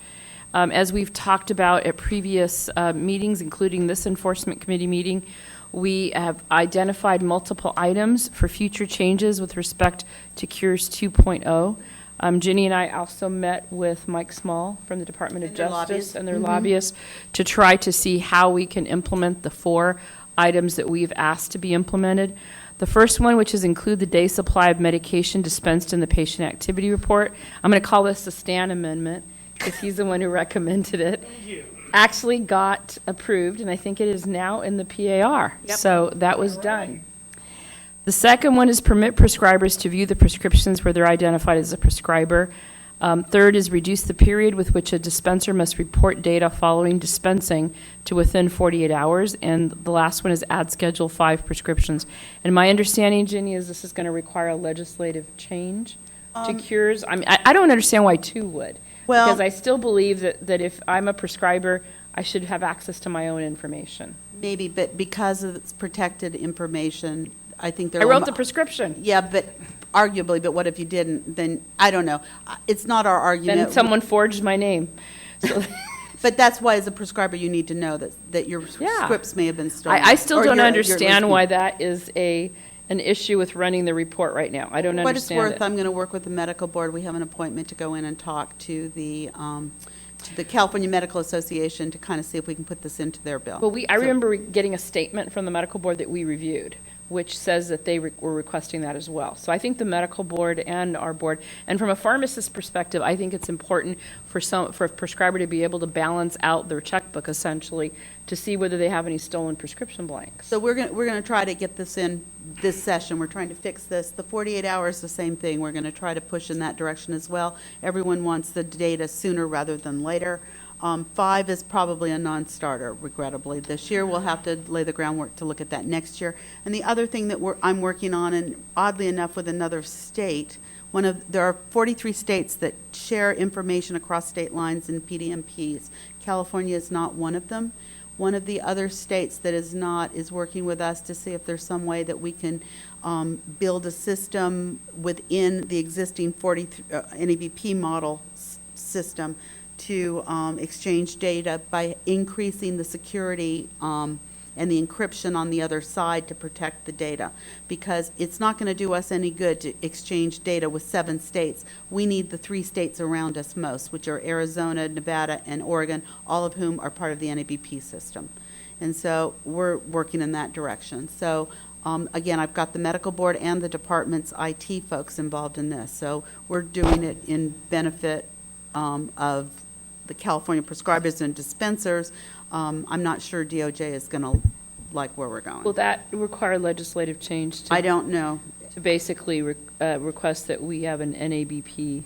As we've talked about at previous meetings, including this enforcement committee meeting, We have identified multiple items for future changes with respect to Cures 2.0. Ginny and I also met with Mike Small from the Department of
And their
Justice
lobbyists.
and their
Mhm.
lobbyists to try to see how we can implement the 4 items that we've asked to be implemented. The first one, which is include the day supply of medication dispensed in the patient activity report. I'm going to call this the Stan Amendment, because he's the one who recommended it. Actually got approved, and I think it is now in the PAR. So that was done. The second one is permit prescribers to view the prescriptions where they're identified as a prescriber. Third is reduce the period with which a dispenser must report data following dispensing to within 48 hours. And the last one is add Schedule 5 prescriptions. And my understanding, Ginny, is this is going to require a legislative change to Cures. I mean, I don't understand why 2 would.
Well-
Because I still believe that if I'm a prescriber, I should have access to my own information.
Maybe, but because it's protected information, I think they're.
I wrote the prescription.
Yeah, but arguably, but what if you didn't? Then, I don't know. It's not our argument.
Then someone forged my name. So
But that's why, as a prescriber, you need to know that your
Yeah.
scripts may have been stolen.
I still
or
don't
your
understand
listing.
why that is an issue with running the report right now. I don't
What it's
understand
worth,
it.
I'm going to work with the medical board. We have an appointment to go in and talk to the California Medical Association to kind of see if we can put this into their bill.
Well, I
So-
remember getting a statement from the medical board that we reviewed, which says that they were requesting that as well. So I think the medical board and our board, and from a pharmacist perspective, I think it's important for a prescriber to be able to balance out their checkbook essentially to see whether they have any stolen prescription blanks.
So we're going to try to get this in this session. We're trying to fix this. The 48 hours, the same thing. We're going to try to push in that direction as well. Everyone wants the data sooner rather than later. 5 is probably a non-starter, regrettably. This year, we'll have to lay the groundwork to look at that next year. And the other thing that I'm working on, and oddly enough with another state, there are 43 states that share information across state lines in PDMPs. California is not one of them. One of the other states that is not is working with us to see if there's some way that we can build a system within the existing NABP model system to exchange data by increasing the security and the encryption on the other side to protect the data. Because it's not going to do us any good to exchange data with 7 states. We need the 3 states around us most, which are Arizona, Nevada, and Oregon, all of whom are part of the NABP system. And so we're working in that direction. So again, I've got the medical board and the department's IT folks involved in this. So we're doing it in benefit of the California prescribers and dispensers. I'm not sure DOJ is going to like where we're going.
Will that require legislative change to?
I don't know.
To basically request that we have an NABP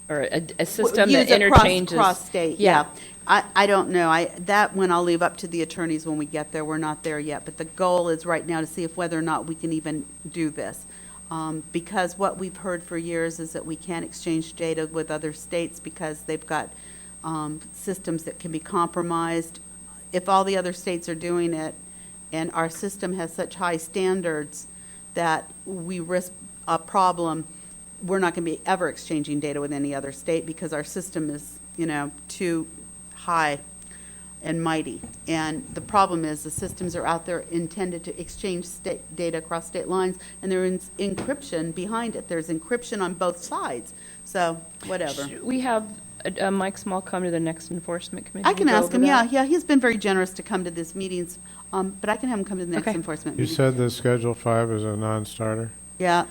or a system that
Use it
interchanges.
cross-state, yeah. I don't know. That one I'll leave up to the attorneys when we get there. We're not there yet. But the goal is right now to see if whether or not we can even do this. Because what we've heard for years is that we can't exchange data with other states because they've got systems that can be compromised. If all the other states are doing it and our system has such high standards that we risk a problem, we're not going to be ever exchanging data with any other state because our system is, too high and mighty. And the problem is the systems are out there intended to exchange data across state lines, and there is encryption behind it. There's encryption on both sides. So, whatever.
We have Mike Small come to the next enforcement committee.
I can
to go
ask
over
him,
that.
yeah, he's been very generous to come to these meetings, but I can have him come to the next
Okay.
enforcement
You
meeting.
said the Schedule 5 is a non-starter?
Yeah,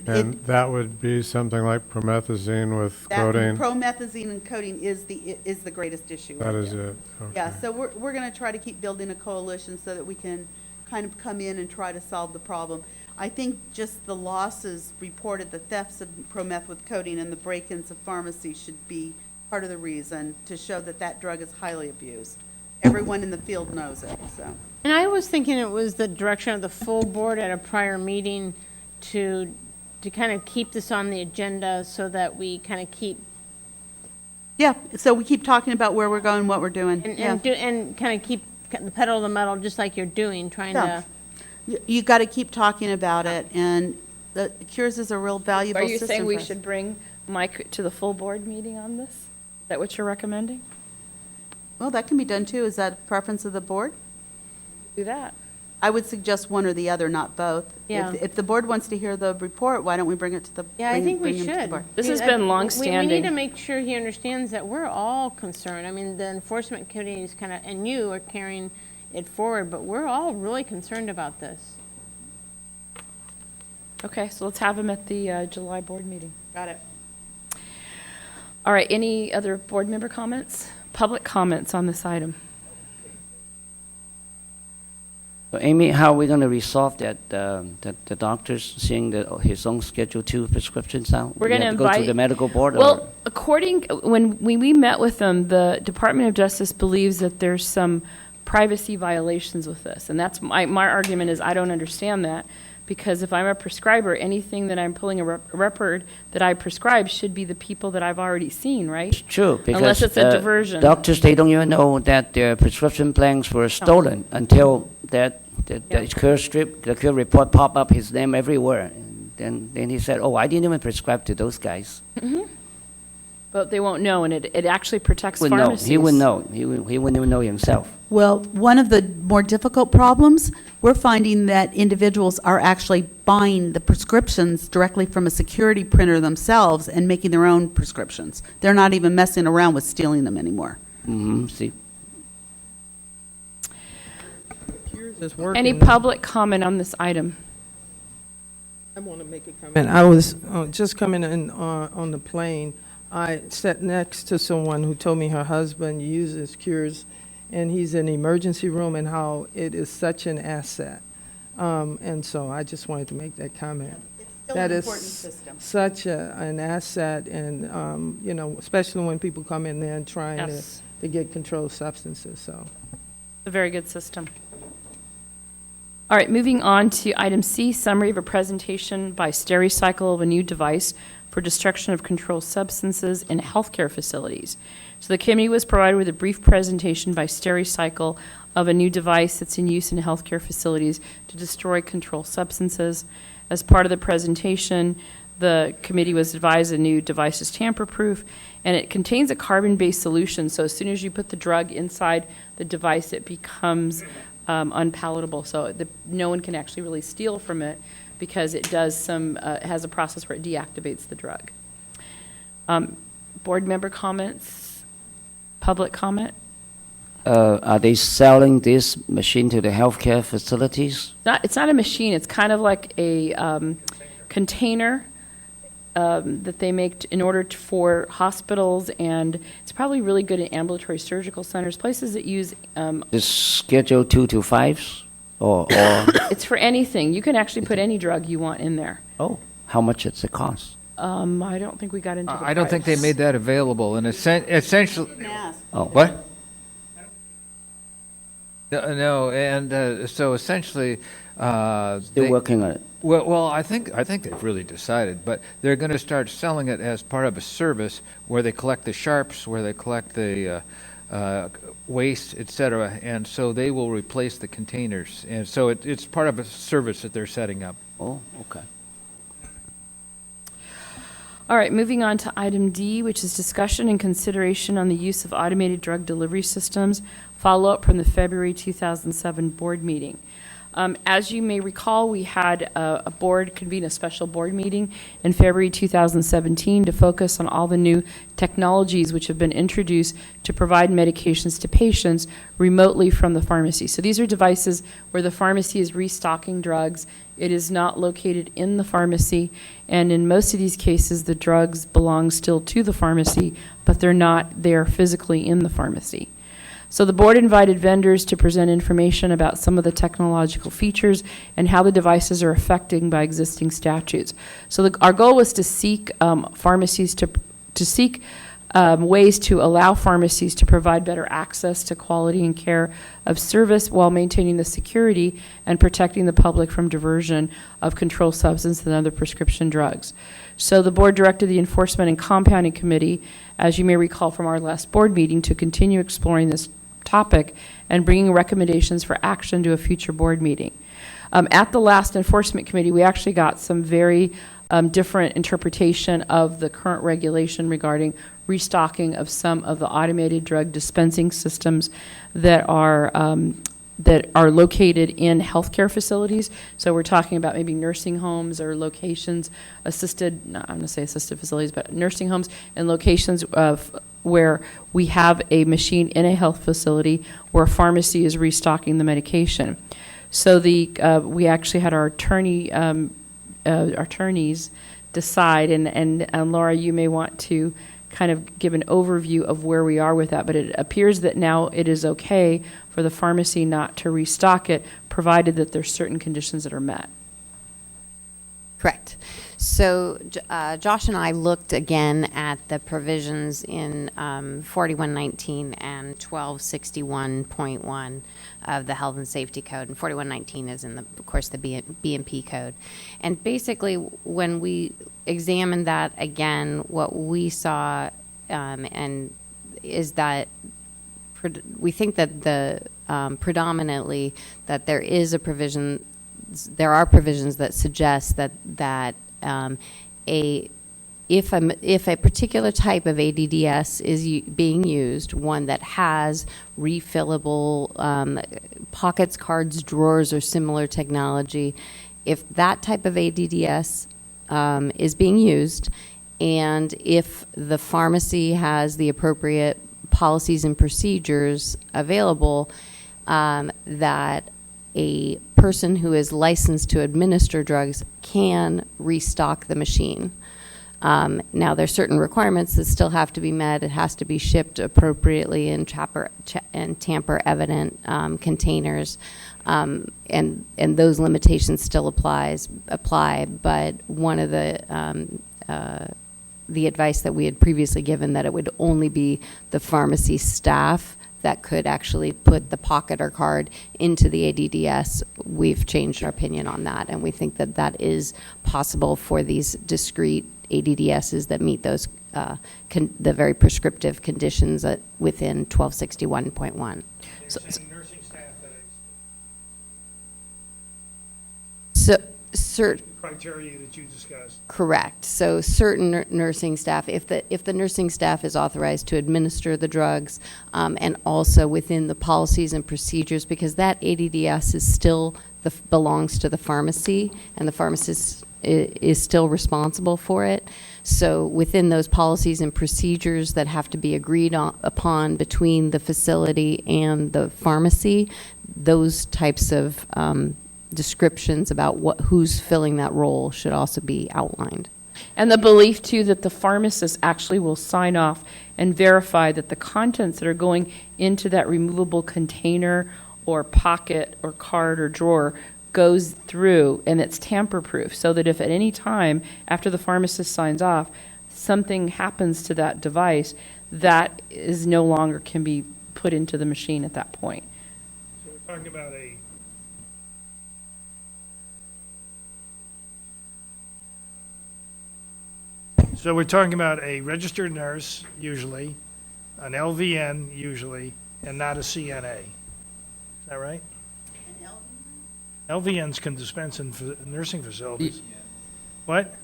And that would be something like promethazine with codeine?
Promethazine and codeine is the greatest issue.
That
right
is
there.
it,
Yeah,
okay.
so we're going to try to keep building a coalition so that we can kind of come in and try to solve the problem. I think just the losses reported, the thefts of Prometh with codeine and the break-ins of pharmacy should be part of the reason to show that that drug is highly abused. Everyone in the field knows it, so.
And I was thinking it was the direction of the full board at a prior meeting to kind of keep this on the agenda so that we kind of keep.
Yeah, so we keep talking about where we're going, what we're doing.
And kind of keep the pedal to the metal, just like you're doing, trying
Yeah.
to.
You got to keep talking about it, and the Cures is a real valuable
Are you
system
saying we
for us.
should bring Mike to the full board meeting on this? Is that what you're recommending?
Well, that can be done too. Is that a preference of the board?
Do that.
I would suggest one or the other, not both.
Yeah.
If the board wants to hear the report, why don't we bring it to the?
Yeah, I think we
bring him to the
should.
board?
This has
I-
been
We
longstanding.
need to make sure he understands that we're all concerned. I mean, the enforcement committee is kind of, and you are carrying it forward, but we're all really concerned about this.
Okay, so let's have him at the July board meeting.
Got it.
All right, any other board member comments? Public comments on this item?
So Amy, how are we going to resolve that, that the doctor's seeing his own Schedule 2 prescriptions out?
We're
We
going to
have go to
invite.
the medical board? or-
Well, when we met with them, the Department of Justice believes that there's some privacy violations with this. And that's my argument is I don't understand that. Because if I'm a prescriber, anything that I'm pulling a record that I prescribe should be the people that I've already seen, right?
True, because
Unless it's a diversion.
doctors, they don't even know that their prescription plans were stolen until the cure report pop up his name everywhere. And then he said, "Oh, I didn't even prescribe to those guys."
Mhm. But they won't know, and it actually protects
Would know.
pharmacies.
He would know. He wouldn't even know himself.
Well, one of the more difficult problems, we're finding that individuals are actually buying the prescriptions directly from a security printer themselves and making their own prescriptions. They're not even messing around with stealing them anymore.
Mm-hmm. See.
It's working.
Any public comment on this item?
I want to make a comment. I was just coming in on the plane. I sat next to someone who told me her husband uses Cures, and he's in the emergency room, and how it is such an asset. And so I just wanted to make that comment.
still
That
an
is
important system.
such an asset, and, you know, especially when people come in there and trying
Yes.
to get controlled substances, so.
A very good system. All right, moving on to item C, summary of a presentation by Stericycle of a new device for destruction of controlled substances in healthcare facilities. So the committee was provided with a brief presentation by Stericycle of a new device that's in use in healthcare facilities to destroy controlled substances. As part of the presentation, the committee was advised the new device is tamper-proof, and it contains a carbon-based solution, so as soon as you put the drug inside the device, it becomes unpalatable, so no one can actually really steal from it because it does it has a process where it deactivates the drug. Board member comments? Public comment?
Are they selling this machine to the healthcare facilities?
It's not a machine, it's kind of like a container that they make in order for hospitals, and it's probably really good in ambulatory surgical centers, places that use,
This Schedule 2 to 5s? Or
it's for anything. You can actually put any drug you want in there.
oh, how much does it cost?
I don't think we got into the
I don't think they
price.
made that available, and essentially.
Oh.
What? No, and so essentially,
Still working on it.
Well, I think they've really decided, but they're going to start selling it as part of a service where they collect the sharps, where they collect the waste, et cetera, and so they will replace the containers, and so it's part of a service that they're setting up.
Oh, okay.
All right, moving on to item D, which is discussion and consideration on the use of automated drug delivery systems, follow-up from the February 2007 board meeting. As you may recall, we had a board convene a special board meeting in February 2017 to focus on all the new technologies which have been introduced to provide medications to patients remotely from the pharmacy. So these are devices where the pharmacy is restocking drugs. It is not located in the pharmacy, and in most of these cases, the drugs belong still to the pharmacy, but they're not there physically in the pharmacy. So the board invited vendors to present information about some of the technological features and how the devices are affected by existing statutes. So our goal was to seek pharmacies to seek ways to allow pharmacies to provide better access to quality and care of service while maintaining the security and protecting the public from diversion of controlled substance and other prescription drugs. So the board directed the Enforcement and Compounding Committee, as you may recall from our last board meeting, to continue exploring this topic and bringing recommendations for action to a future board meeting. At the last Enforcement Committee, we actually got some very different interpretation of the current regulation regarding restocking of some of the automated drug dispensing systems that are that are located in healthcare facilities. So we're talking about maybe nursing homes or locations, assisted, no, I'm going to say assisted facilities, but nursing homes and locations of where we have a machine in a health facility where a pharmacy is restocking the medication. So we actually had our attorneys decide, and Laura, you may want to kind of give an overview of where we are with that, but it appears that now it is okay for the pharmacy not to restock it, provided that there's certain conditions that are met.
Correct. So Josh and I looked again at the provisions in 4119 and 1261.1 of the Health and Safety Code, and 4119 is in, of course, the B&P code. And basically, when we examined that again, what we saw and is that we think that predominantly that there is a provision. There are provisions that suggest that if a particular type of ADDS is being used, one that has refillable pockets, cards, drawers, or similar technology, if that type of ADDS is being used, and if the pharmacy has the appropriate policies and procedures available, that a person who is licensed to administer drugs can restock the machine. Now, there's certain requirements that still have to be met. It has to be shipped appropriately in tamper-evident containers, and those limitations still apply. But one of the advice that we had previously given, that it would only be the pharmacy staff that could actually put the pocket or card into the ADDS, we've changed our opinion on that, and we think that that is possible for these discrete ADDSs that meet those the very prescriptive conditions within 1261.1. Certain
criteria that you discussed.
Correct. So certain nursing staff, if the nursing staff is authorized to administer the drugs, and also within the policies and procedures, because that ADDS is still belongs to the pharmacy, and the pharmacist is still responsible for it. So within those policies and procedures that have to be agreed upon between the facility and the pharmacy, those types of descriptions about who's filling that role should also be outlined.
And the belief, too, that the pharmacist actually will sign off and verify that the contents that are going into that removable container or pocket or card or drawer goes through, and it's tamper-proof, so that if at any time after the pharmacist signs off, something happens to that device, that is no longer can be put into the machine at that point.
So we're talking about So we're talking about a registered nurse, usually, an LVN, usually, and not a CNA. Is that right? LVNs can dispense in nursing facilities. What?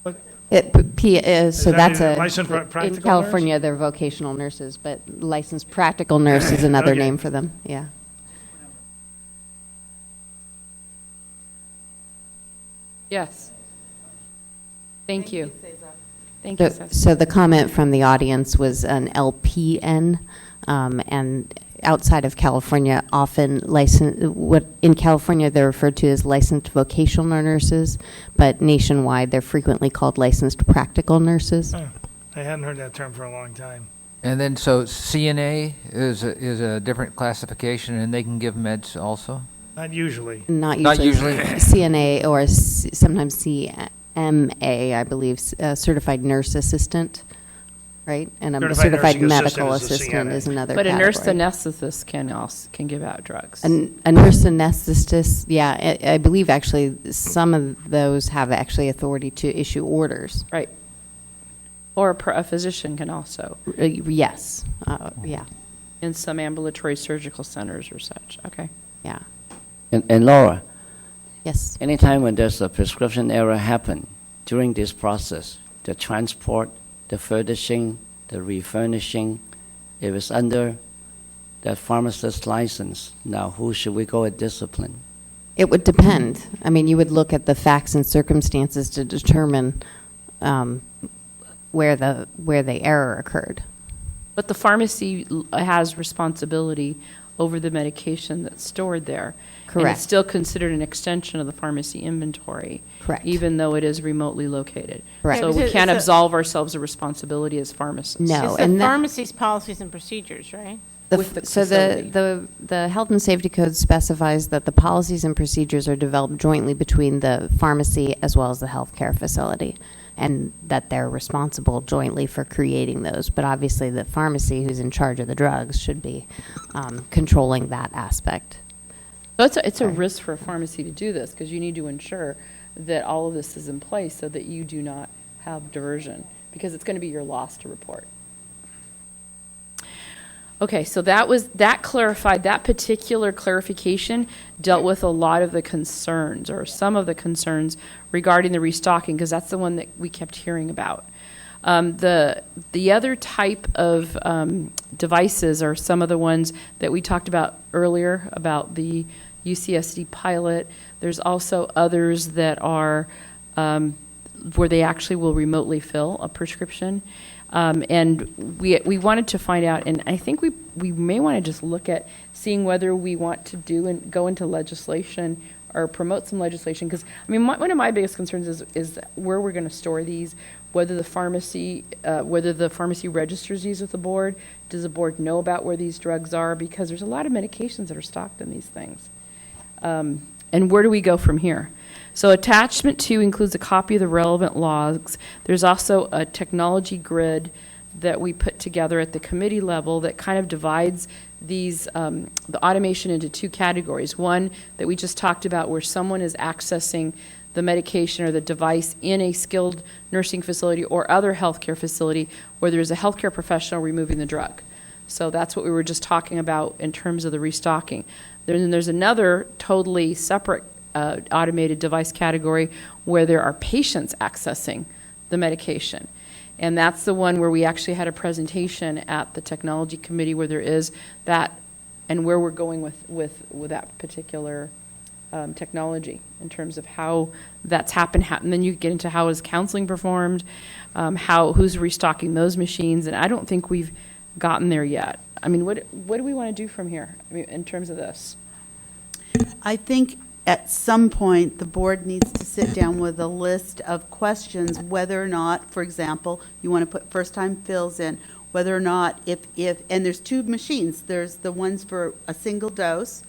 So that's
licensed practical
in California, they're vocational nurses, but licensed practical nurse is another
Okay.
name for them. Yeah.
Yes. Thank you. Thank you, Cesar.
So the comment from the audience was an LPN, and outside of California, often in California they're referred to as licensed vocational nurses, but nationwide they're frequently called licensed practical nurses.
I hadn't heard that term for a long time.
And then, so CNA is a different classification, and they can give meds also?
Not usually.
Not
Not
usually.
usually.
CNA or sometimes CMA, I believe, certified nurse assistant, right? And a
Certified
certified
nursing
medical
assistant
assistant
is a
is
CNA.
another
But a nurse
category.
anesthetist can give out drugs.
A nurse anesthetist, yeah, I believe actually some of those have actually authority to issue orders.
Right. Or a physician can also.
Yes, yeah.
In some ambulatory surgical centers or such. Okay.
Yeah.
And Laura?
Yes.
Anytime when there's a prescription error happen during this process, the transport, the furnishing, the refurnishing, if it's under that pharmacist license. Now, who should we go and discipline?
It would depend. I mean, you would look at the facts and circumstances to determine where the error occurred.
But the pharmacy has responsibility over the medication that's stored there. And
Correct.
it's still considered an extension of the pharmacy inventory.
Correct.
Even though it is remotely located.
Correct.
So
Yeah,
we
but
can't
it's a-
absolve ourselves of responsibility as pharmacists.
No,
It's
and
the
that-
pharmacy's policies and procedures, right?
With the
So
facility.
the Health and Safety Code specifies that the policies and procedures are developed jointly between the pharmacy as well as the healthcare facility, and that they're responsible jointly for creating those. But obviously, the pharmacy, who's in charge of the drugs, should be controlling that aspect.
So it's a risk for a pharmacy to do this, because you need to ensure that all of this is in place so that you do not have diversion, because it's going to be your loss to report. Okay, so that clarified, that particular clarification dealt with a lot of the concerns, or some of the concerns regarding the restocking, because that's the one that we kept hearing about. The other type of devices are some of the ones that we talked about earlier, about the UCSD pilot. There's also others that are where they actually will remotely fill a prescription. And we wanted to find out, and I think we may want to just look at seeing whether we want to do and go into legislation or promote some legislation, because, I mean, one of my biggest concerns is where we're going to store these, whether the pharmacy registers these with the board. Does the board know about where these drugs are? Because there's a lot of medications that are stocked in these things. And where do we go from here? So attachment 2 includes a copy of the relevant logs. There's also a technology grid that we put together at the committee level that kind of divides these, the automation into 2 categories. One that we just talked about, where someone is accessing the medication or the device in a skilled nursing facility or other healthcare facility where there's a healthcare professional removing the drug. So that's what we were just talking about in terms of the restocking. Then there's another totally separate automated device category where there are patients accessing the medication. And that's the one where we actually had a presentation at the technology committee where there is that, and where we're going with that particular technology in terms of how that's happened. And then you get into how is counseling performed, who's restocking those machines, and I don't think we've gotten there yet. I mean, what do we want to do from here, I mean, in terms of this?
I think at some point, the board needs to sit down with a list of questions, whether or not, for example, you want to put first-time fills in, whether or not and there's 2 machines. There's the ones for a single dose,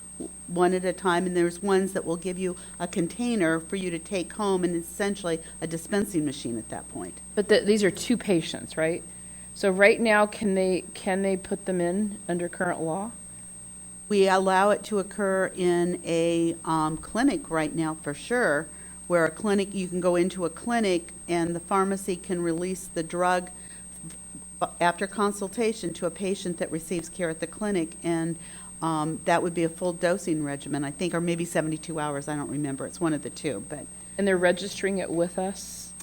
one at a time, and there's ones that will give you a container for you to take home, and essentially a dispensing machine at that point.
But these are 2 patients, right? So right now, can they put them in under current law?
We allow it to occur in a clinic right now, for sure, where a clinic, you can go into a clinic and the pharmacy can release the drug after consultation to a patient that receives care at the clinic, and that would be a full dosing regimen, I think, or maybe 72 hours, I don't remember, it's one of the 2, but.
And they're registering it with us?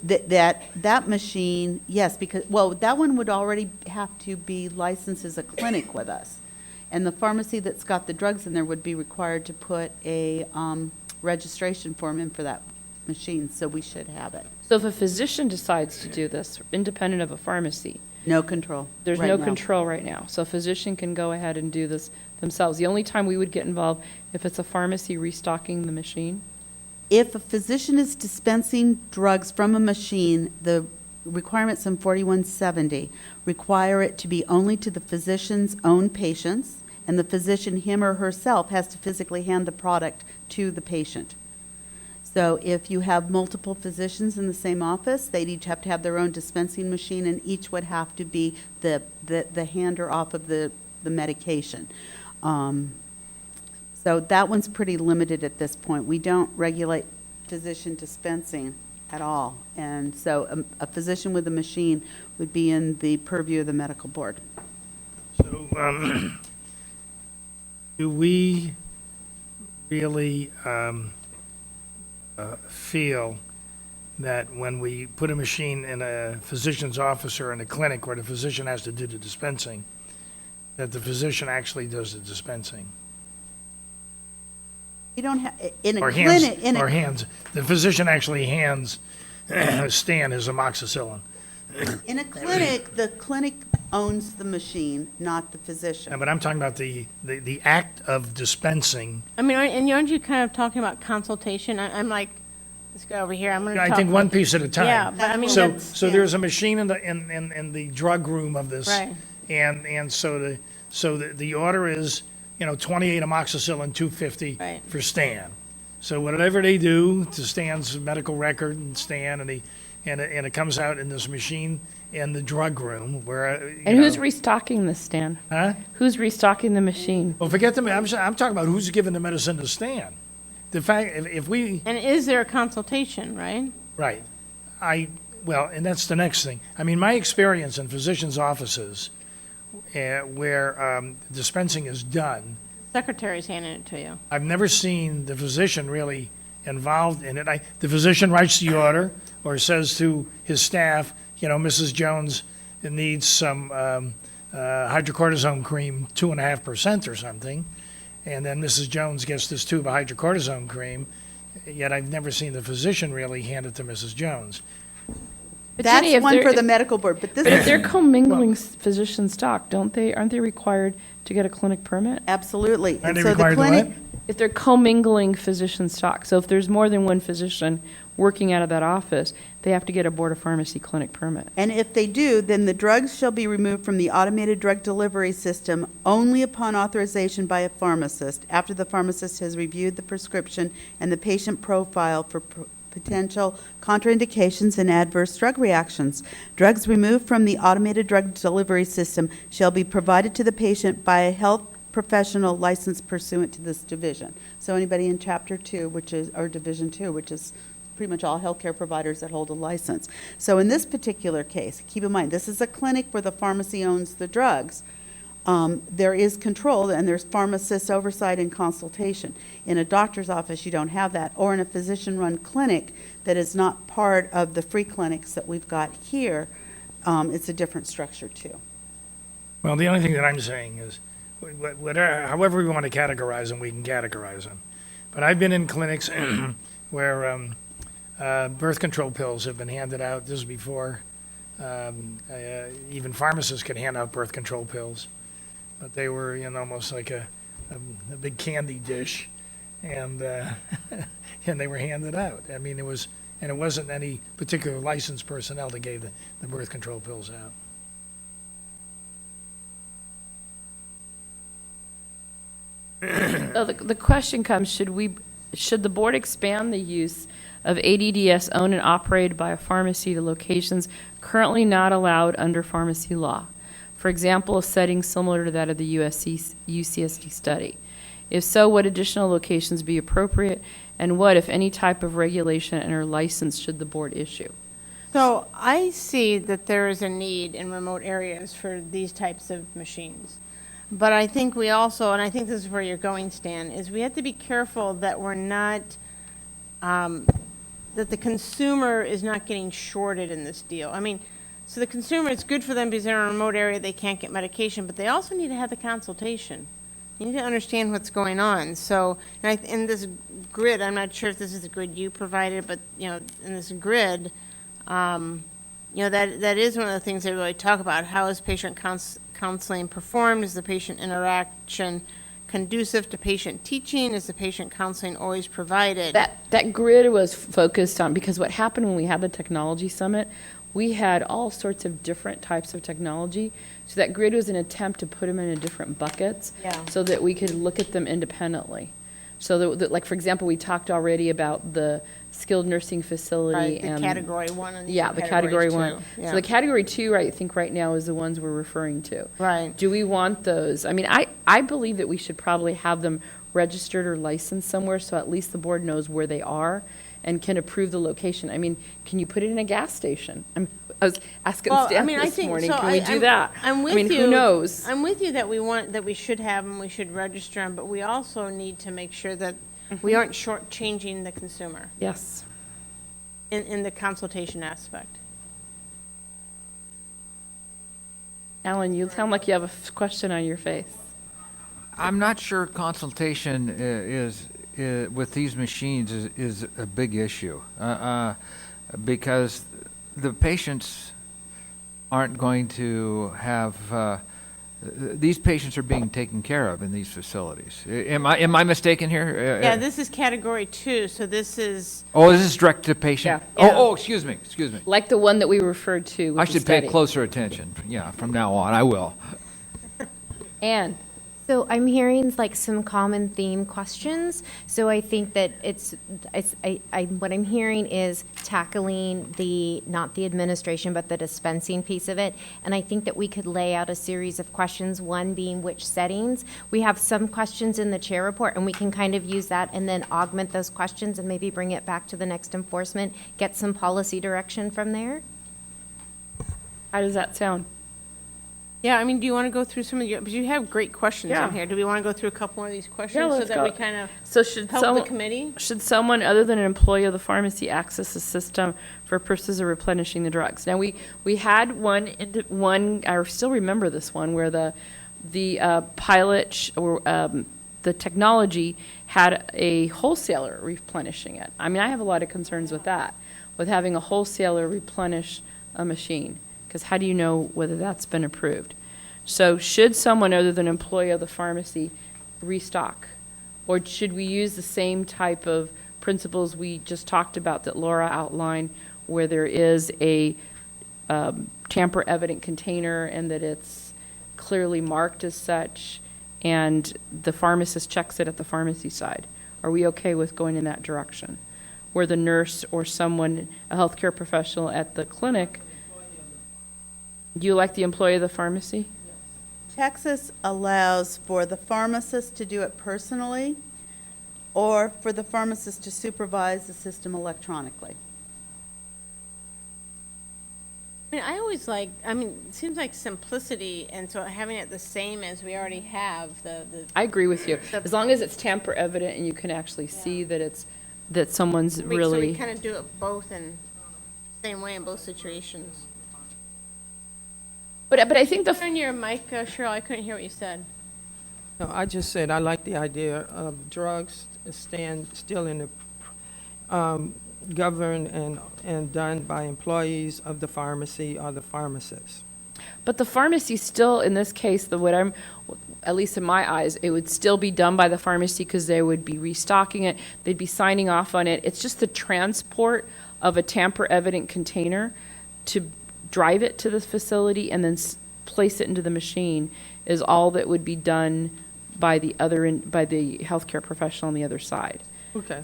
That machine, yes, because, well, that one would already have to be licensed as a clinic with us. And the pharmacy that's got the drugs in there would be required to put a registration form in for that machine, so we should have it.
So if a physician decides to do this, independent of a pharmacy?
No control.
There's
right
no
now.
control right now. So a physician can go ahead and do this themselves. The only time we would get involved if it's a pharmacy restocking the machine?
If a physician is dispensing drugs from a machine, the requirements in 4170 require it to be only to the physician's own patients, and the physician, him or herself, has to physically hand the product to the patient. So if you have multiple physicians in the same office, they'd each have to have their own dispensing machine, and each would have to be the hander off of the medication. So that one's pretty limited at this point. We don't regulate physician dispensing at all. And so a physician with a machine would be in the purview of the medical board.
So, do we really feel that when we put a machine in a physician's office or in a clinic where the physician has to do the dispensing, that the physician actually does the dispensing.
You don't have, in a
Or hands,
clinic,
or hands, the physician actually hands Stan his amoxicillin.
in a clinic, the clinic owns the machine, not the physician.
But I'm talking about the act of dispensing.
I mean, aren't you kind of talking about consultation? I'm like, let's go over here, I'm gonna
I
talk.
think one piece at a time.
Yeah, but I mean,
So,
that's,
so
yeah.
there's a machine in the drug room of this.
Right.
And so the order is, 28 amoxicillin, 250
Right.
for Stan. So whatever they do to Stan's medical record and Stan, and it comes out in this machine in the drug room where,
And who's restocking this, Stan?
Huh?
Who's restocking the machine?
Well, forget the, I'm talking about who's giving the medicine to Stan. The fact, if we,
And is there a consultation, right?
right, well, and that's the next thing. I mean, my experience in physicians' offices where dispensing is done,
Secretary's handing it to you.
I've never seen the physician really involved in it. The physician writes the order or says to his staff, Mrs. Jones needs some hydrocortisone cream, 2.5% or something. And then Mrs. Jones gets this tube of hydrocortisone cream, yet I've never seen the physician really hand it to Mrs. Jones.
But
That's
Jenny, if
one
they're-
for the medical board, but this
But if
is,
they're commingling physician stock, aren't they required to get a clinic permit?
absolutely.
Are
And
they
so the
required to what?
clinic,
If they're commingling physician stock, so if there's more than one physician working out of that office, they have to get a Board of Pharmacy clinic permit.
and if they do, then the drugs shall be removed from the automated drug delivery system only upon authorization by a pharmacist, after the pharmacist has reviewed the prescription and the patient profile for potential contraindications and adverse drug reactions. Drugs removed from the automated drug delivery system shall be provided to the patient by a health professional licensed pursuant to this division. So anybody in Chapter 2, or Division 2, which is pretty much all healthcare providers that hold a license. So in this particular case, keep in mind, this is a clinic where the pharmacy owns the drugs. There is control, and there's pharmacist oversight and consultation. In a doctor's office, you don't have that, or in a physician-run clinic that is not part of the free clinics that we've got here, it's a different structure too.
Well, the only thing that I'm saying is, whatever, however we want to categorize them, we can categorize them. But I've been in clinics where birth control pills have been handed out. This is before even pharmacists could hand out birth control pills. But they were, almost like a big candy dish, and and they were handed out. I mean, it wasn't any particular licensed personnel that gave the birth control pills out.
The question comes, should the board expand the use of ADDS owned and operated by a pharmacy to locations currently not allowed under pharmacy law? For example, a setting similar to that of the UCSD study. If so, what additional locations be appropriate, and what, if any, type of regulation and/or license should the board issue?
So I see that there is a need in remote areas for these types of machines. But I think we also, and I think this is where you're going, Stan, is we have to be careful that we're not, that the consumer is not getting shorted in this deal. I mean, so the consumer, it's good for them because they're in a remote area, they can't get medication, but they also need to have the consultation. You need to understand what's going on. So, in this grid, I'm not sure if this is the grid you provided, but, in this grid, that is one of the things they really talk about. How is patient counseling performed? Is the patient interaction conducive to patient teaching? Is the patient counseling always provided?
That grid was focused on, because what happened when we had the technology summit, we had all sorts of different types of technology. So that grid was an attempt to put them in different buckets so that we could look at them independently. So that, like, for example, we talked already about the skilled nursing facility.
Right, the
and
category 1 and
the category 1.
Yeah.
So the category 2, I think right now is the ones we're referring to.
Right.
Do we want those? I mean, I believe that we should probably have them registered or licensed somewhere so at least the board knows where they are and can approve the location. I mean, can you put it in a gas station? I was asking Stan this morning, can we do that?
I'm with
I mean,
you.
who knows?
I'm with you that we should have them, we should register them, but we also need to make sure that we aren't shortchanging the consumer
Yes.
in the consultation aspect.
Alan, you sound like you have a question on your face.
I'm not sure consultation is with these machines is a big issue because the patients aren't going to have. These patients are being taken care of in these facilities. Am I mistaken here?
Yeah, this is category 2, so this is.
Oh, this is direct to patient?
Yeah.
Oh, excuse me.
Like the one that we referred to with
I
the
should pay
study.
closer attention. Yeah, from now on, I will.
Anne?
So I'm hearing like some common theme questions. So I think that what I'm hearing is tackling not the administration, but the dispensing piece of it. And I think that we could lay out a series of questions, one being which settings. We have some questions in the chair report, and we can kind of use that and then augment those questions and maybe bring it back to the next enforcement, get some policy direction from there.
How does that sound?
Yeah, I mean, do you want to go through some of your, because you have great questions
Yeah.
on here. Do we want to go through a couple more of these questions so
let's
that
go.
we kind of
So should
help the committee?
Should someone other than an employee of the pharmacy access the system for purposes of replenishing the drugs? Now, we had one, I still remember this one, where the pilot or the technology had a wholesaler replenishing it. I mean, I have a lot of concerns with that, with having a wholesaler replenish a machine, because how do you know whether that's been approved? So should someone other than an employee of the pharmacy restock? Or should we use the same type of principles we just talked about that Laura outlined, where there is a tamper-evident container and that it's clearly marked as such, and the pharmacist checks it at the pharmacy side? Are we okay with going in that direction? Where the nurse or someone, a healthcare professional at the clinic, do you like the employee of the pharmacy?
Texas allows for the pharmacist to do it personally or for the pharmacist to supervise the system electronically.
I mean, it seems like simplicity, and so having it the same as we already have,
I agree with you. As long as it's tamper evident and you can actually see that someone's
So
really.
we kind of do it both in same way in both situations.
But I think
Turn your mic, Cheryl, I couldn't hear what you said.
No, I just said I like the idea of drugs still in the, governed and done by employees of the pharmacy or the pharmacist.
But the pharmacy still, in this case, at least in my eyes, it would still be done by the pharmacy because they would be restocking it, they'd be signing off on it. It's just the transport of a tamper-evident container to drive it to the facility and then place it into the machine is all that would be done by the healthcare professional on the other side.
Okay.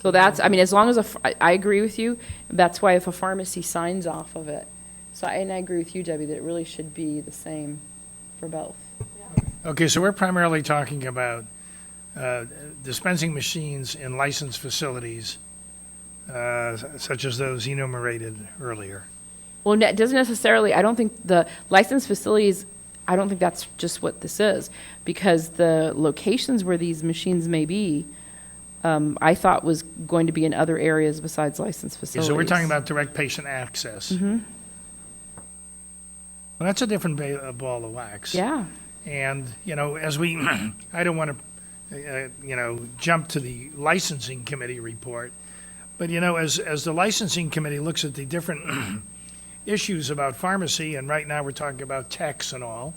So that's, I mean, as long as I agree with you, that's why if a pharmacy signs off of it. And I agree with you, Debbie, that it really should be the same for both.
Okay, so we're primarily talking about dispensing machines in licensed facilities, such as those enumerated earlier.
Well, it doesn't necessarily, I don't think the licensed facilities, I don't think that's just what this is, because the locations where these machines may be, I thought was going to be in other areas besides licensed
Okay,
facilities.
so we're talking about direct patient access.
Mm-hmm.
Well, that's a different ball of wax.
Yeah.
And, as we, I don't want to, jump to the licensing committee report, but, as the licensing committee looks at the different issues about pharmacy, and right now we're talking about techs and all,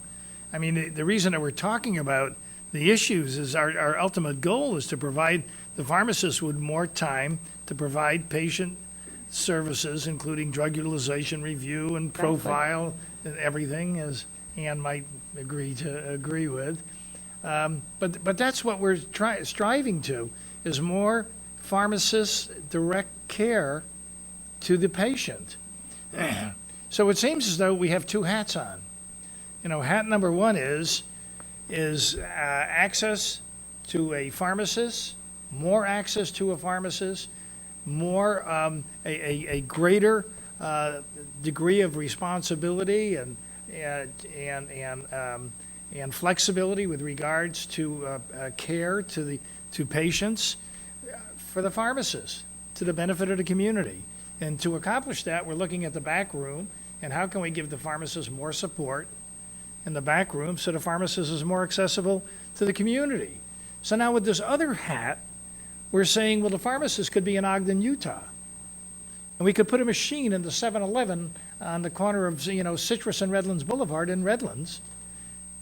I mean, the reason that we're talking about the issues is our ultimate goal is to provide the pharmacist with more time to provide patient services, including drug utilization review and profile and everything, as Ann might agree with. But that's what we're striving to, is more pharmacists' direct care to the patient. So it seems as though we have two hats on. Hat number one is access to a pharmacist, more access to a pharmacist, more a greater degree of responsibility and flexibility with regards to care to patients for the pharmacist, to the benefit of the community. And to accomplish that, we're looking at the back room and how can we give the pharmacist more support in the back room so the pharmacist is more accessible to the community. So now with this other hat, we're saying, well, the pharmacist could be in Ogden, Utah. And we could put a machine in the 7-Eleven on the corner of, Citrus and Redlands Boulevard in Redlands.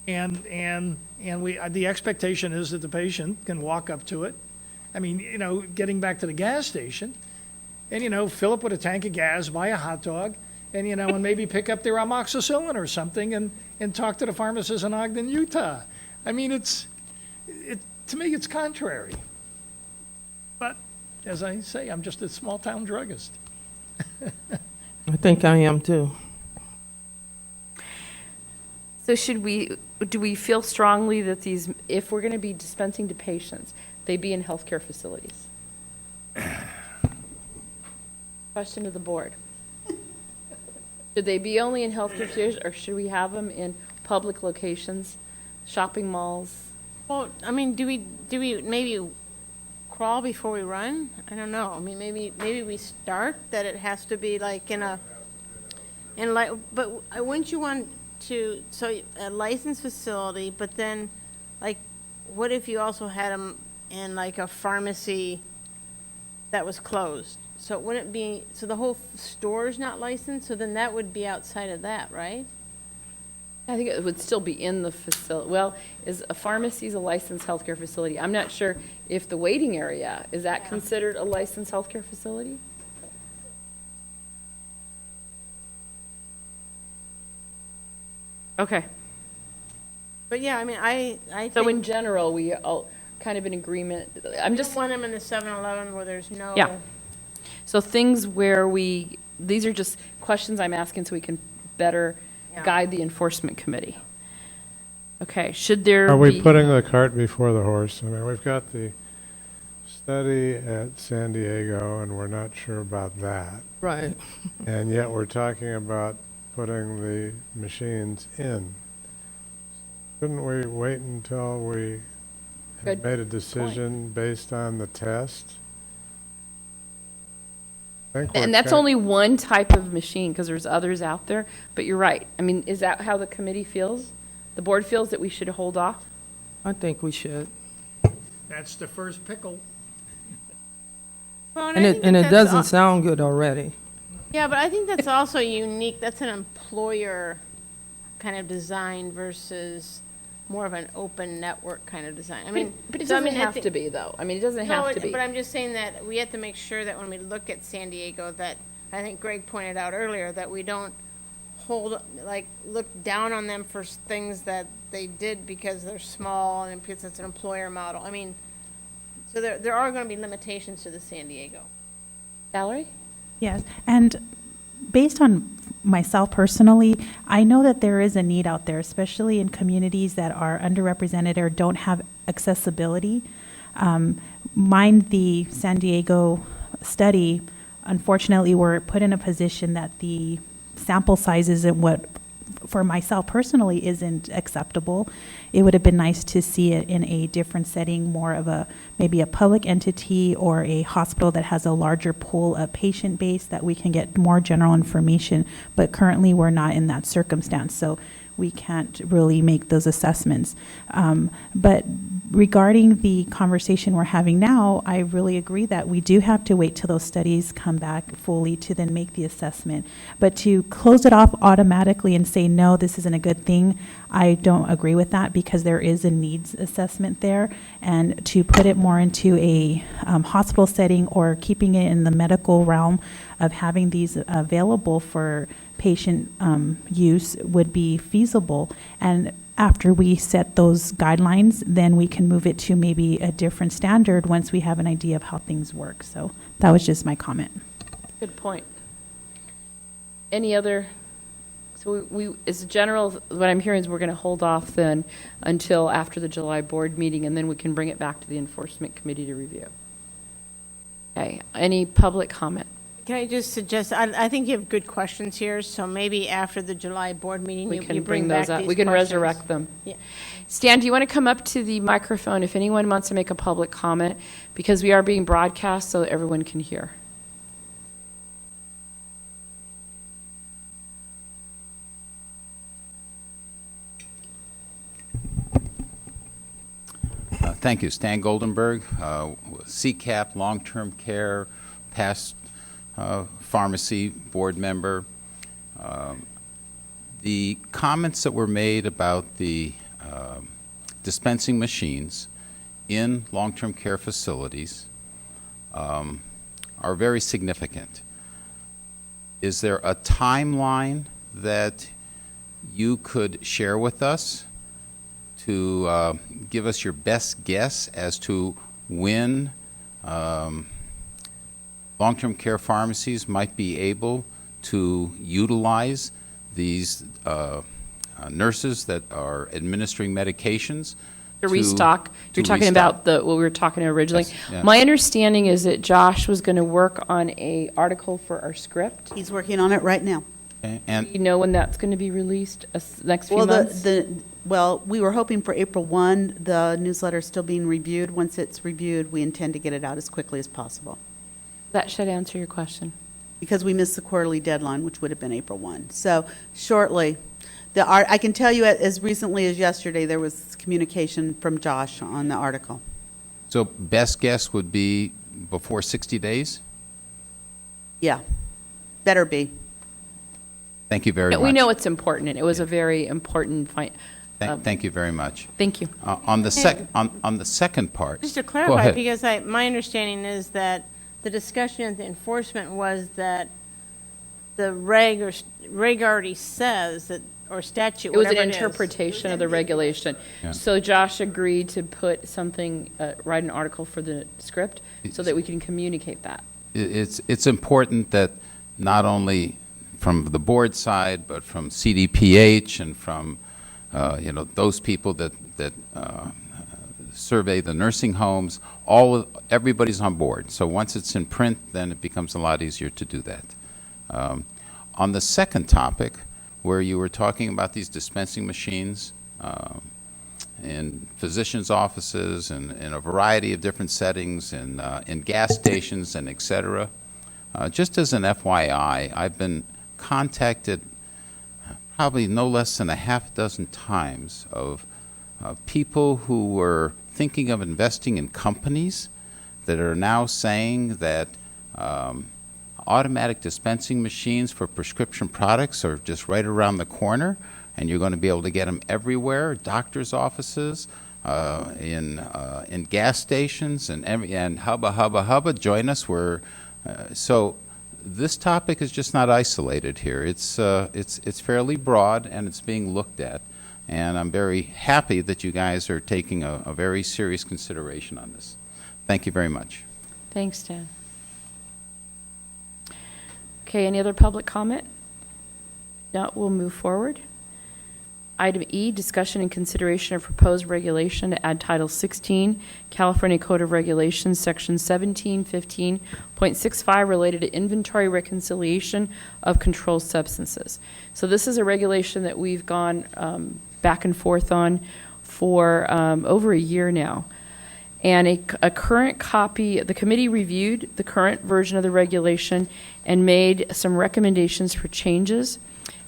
And the expectation is that the patient can walk up to it. I mean, getting back to the gas station, and, fill up with a tank of gas, buy a hot dog, and, and maybe pick up their amoxicillin or something and talk to the pharmacist in Ogden, Utah. I mean, to me, it's contrary. But, as I say, I'm just a small-town druggist.
I think I am too.
So do we feel strongly that these, if we're going to be dispensing to patients, they be in healthcare facilities? Question to the board. Should they be only in healthcare facilities, or should we have them in public locations, shopping malls?
Well, I mean, do we maybe crawl before we run? I don't know. I mean, maybe we start that it has to be like but wouldn't you want to, so a licensed facility, but then, like, what if you also had them in like a pharmacy that was closed? So wouldn't it be, so the whole store is not licensed, so then that would be outside of that, right?
I think it would still be in the facility. Well, is a pharmacy a licensed healthcare facility? I'm not sure if the waiting area, is that considered a licensed healthcare facility? Okay.
But yeah, I mean, I think.
So in general, we all kind of in agreement. I'm just.
Want them in the 7-Eleven where there's no.
Yeah. So things where these are just questions I'm asking so we can better guide the enforcement committee. Okay, should there be?
Are we putting the cart before the horse? I mean, we've got the study at San Diego, and we're not sure about that.
Right.
And yet we're talking about putting the machines in. Couldn't we wait until we had made a decision based on the test?
And that's only one type of machine, because there's others out there, but you're right. I mean, is that how the committee feels? The board feels that we should hold off?
I think we should.
That's the first pickle.
Well,
And it
that's
doesn't sound good already.
Yeah, but I think that's also unique. That's an employer kind of design versus more of an open network kind of design. I mean,
But it
so, I
doesn't
mean, I
have
thi-
to be, though. I mean, it doesn't
No,
have to be.
But I'm just saying that we have to make sure that when we look at San Diego, that, I think Greg pointed out earlier, that we don't look down on them for things that they did because they're small and because it's an employer model. I mean, so there are going to be limitations to the San Diego.
Valerie?
Yes, and based on myself personally, I know that there is a need out there, especially in communities that are underrepresented or don't have accessibility. Mind the San Diego study, unfortunately, we're put in a position that the sample size isn't what, for myself personally, isn't acceptable. It would have been nice to see it in a different setting, more of maybe a public entity or a hospital that has a larger pool of patient base that we can get more general information. But currently, we're not in that circumstance, so we can't really make those assessments. But regarding the conversation we're having now, I really agree that we do have to wait till those studies come back fully to then make the assessment. But to close it off automatically and say, no, this isn't a good thing, I don't agree with that, because there is a needs assessment there. And to put it more into a hospital setting or keeping it in the medical realm of having these available for patient use would be feasible. And after we set those guidelines, then we can move it to maybe a different standard once we have an idea of how things work. So that was just my comment.
Good point. Any other? So we as a general, what I'm hearing is we're going to hold off then until after the July board meeting, and then we can bring it back to the enforcement committee to review. Okay. Any public comment?
Can I just suggest, I think you have good questions here, so maybe after the July board meeting,
We
you
can
bring
bring
back
those up.
these
We can
questions.
resurrect them.
Yeah.
Stan, do you want to come up to the microphone if anyone wants to make a public comment? Because we are being broadcast so that everyone can hear.
Thank you. Stan Goldenberg, CCAP, long-term care, past pharmacy board member. The comments that were made about the dispensing machines in long-term care facilities are very significant. Is there a timeline that you could share with us to give us your best guess as to when long-term care pharmacies might be able to utilize these nurses that are administering medications?
To restock. You're talking
restock.
about what we were talking originally.
Yes, yeah.
My understanding is that Josh was going to work on a article for our script.
He's working on it right now.
And
You know when that's going to be released, next few
Well,
months?
well, we were hoping for April 1. The newsletter's still being reviewed. Once it's reviewed, we intend to get it out as quickly as possible.
That should answer your question.
Because we missed the quarterly deadline, which would have been April 1. So shortly, I can tell you as recently as yesterday, there was communication from Josh on the article.
so best guess would be before 60 days?
Yeah, better be.
Thank you very much.
We know it's important, and it was a very important
Thank you very much.
Thank you.
On the second part.
Just to
Go
clarify,
ahead.
because my understanding is that the discussion at the enforcement was that the reg already says that, or statute,
It was an
whatever it is.
interpretation of the regulation.
Yeah.
So Josh agreed to put something, write an article for the script so that we can communicate that.
It's important that not only from the board side, but from CDPH and from those people that survey the nursing homes, everybody's on board. So once it's in print, then it becomes a lot easier to do that. On the second topic, where you were talking about these dispensing machines in physicians' offices and in a variety of different settings, in gas stations and et cetera, just as an FYI, I've been contacted probably no less than a half dozen times of people who were thinking of investing in companies that are now saying that automatic dispensing machines for prescription products are just right around the corner, and you're going to be able to get them everywhere, doctors' offices, in gas stations, and hubba. Join us. So this topic is just not isolated here. It's fairly broad, and it's being looked at. And I'm very happy that you guys are taking a very serious consideration on this. Thank you very much.
Thanks, Dan. Okay, any other public comment? No, we'll move forward. Item E, discussion and consideration of proposed regulation to add Title 16, California Code of Regulations, Section 1715.65, related to inventory reconciliation of controlled substances. So this is a regulation that we've gone back and forth on for over a year now. And a current copy, the committee reviewed the current version of the regulation and made some recommendations for changes.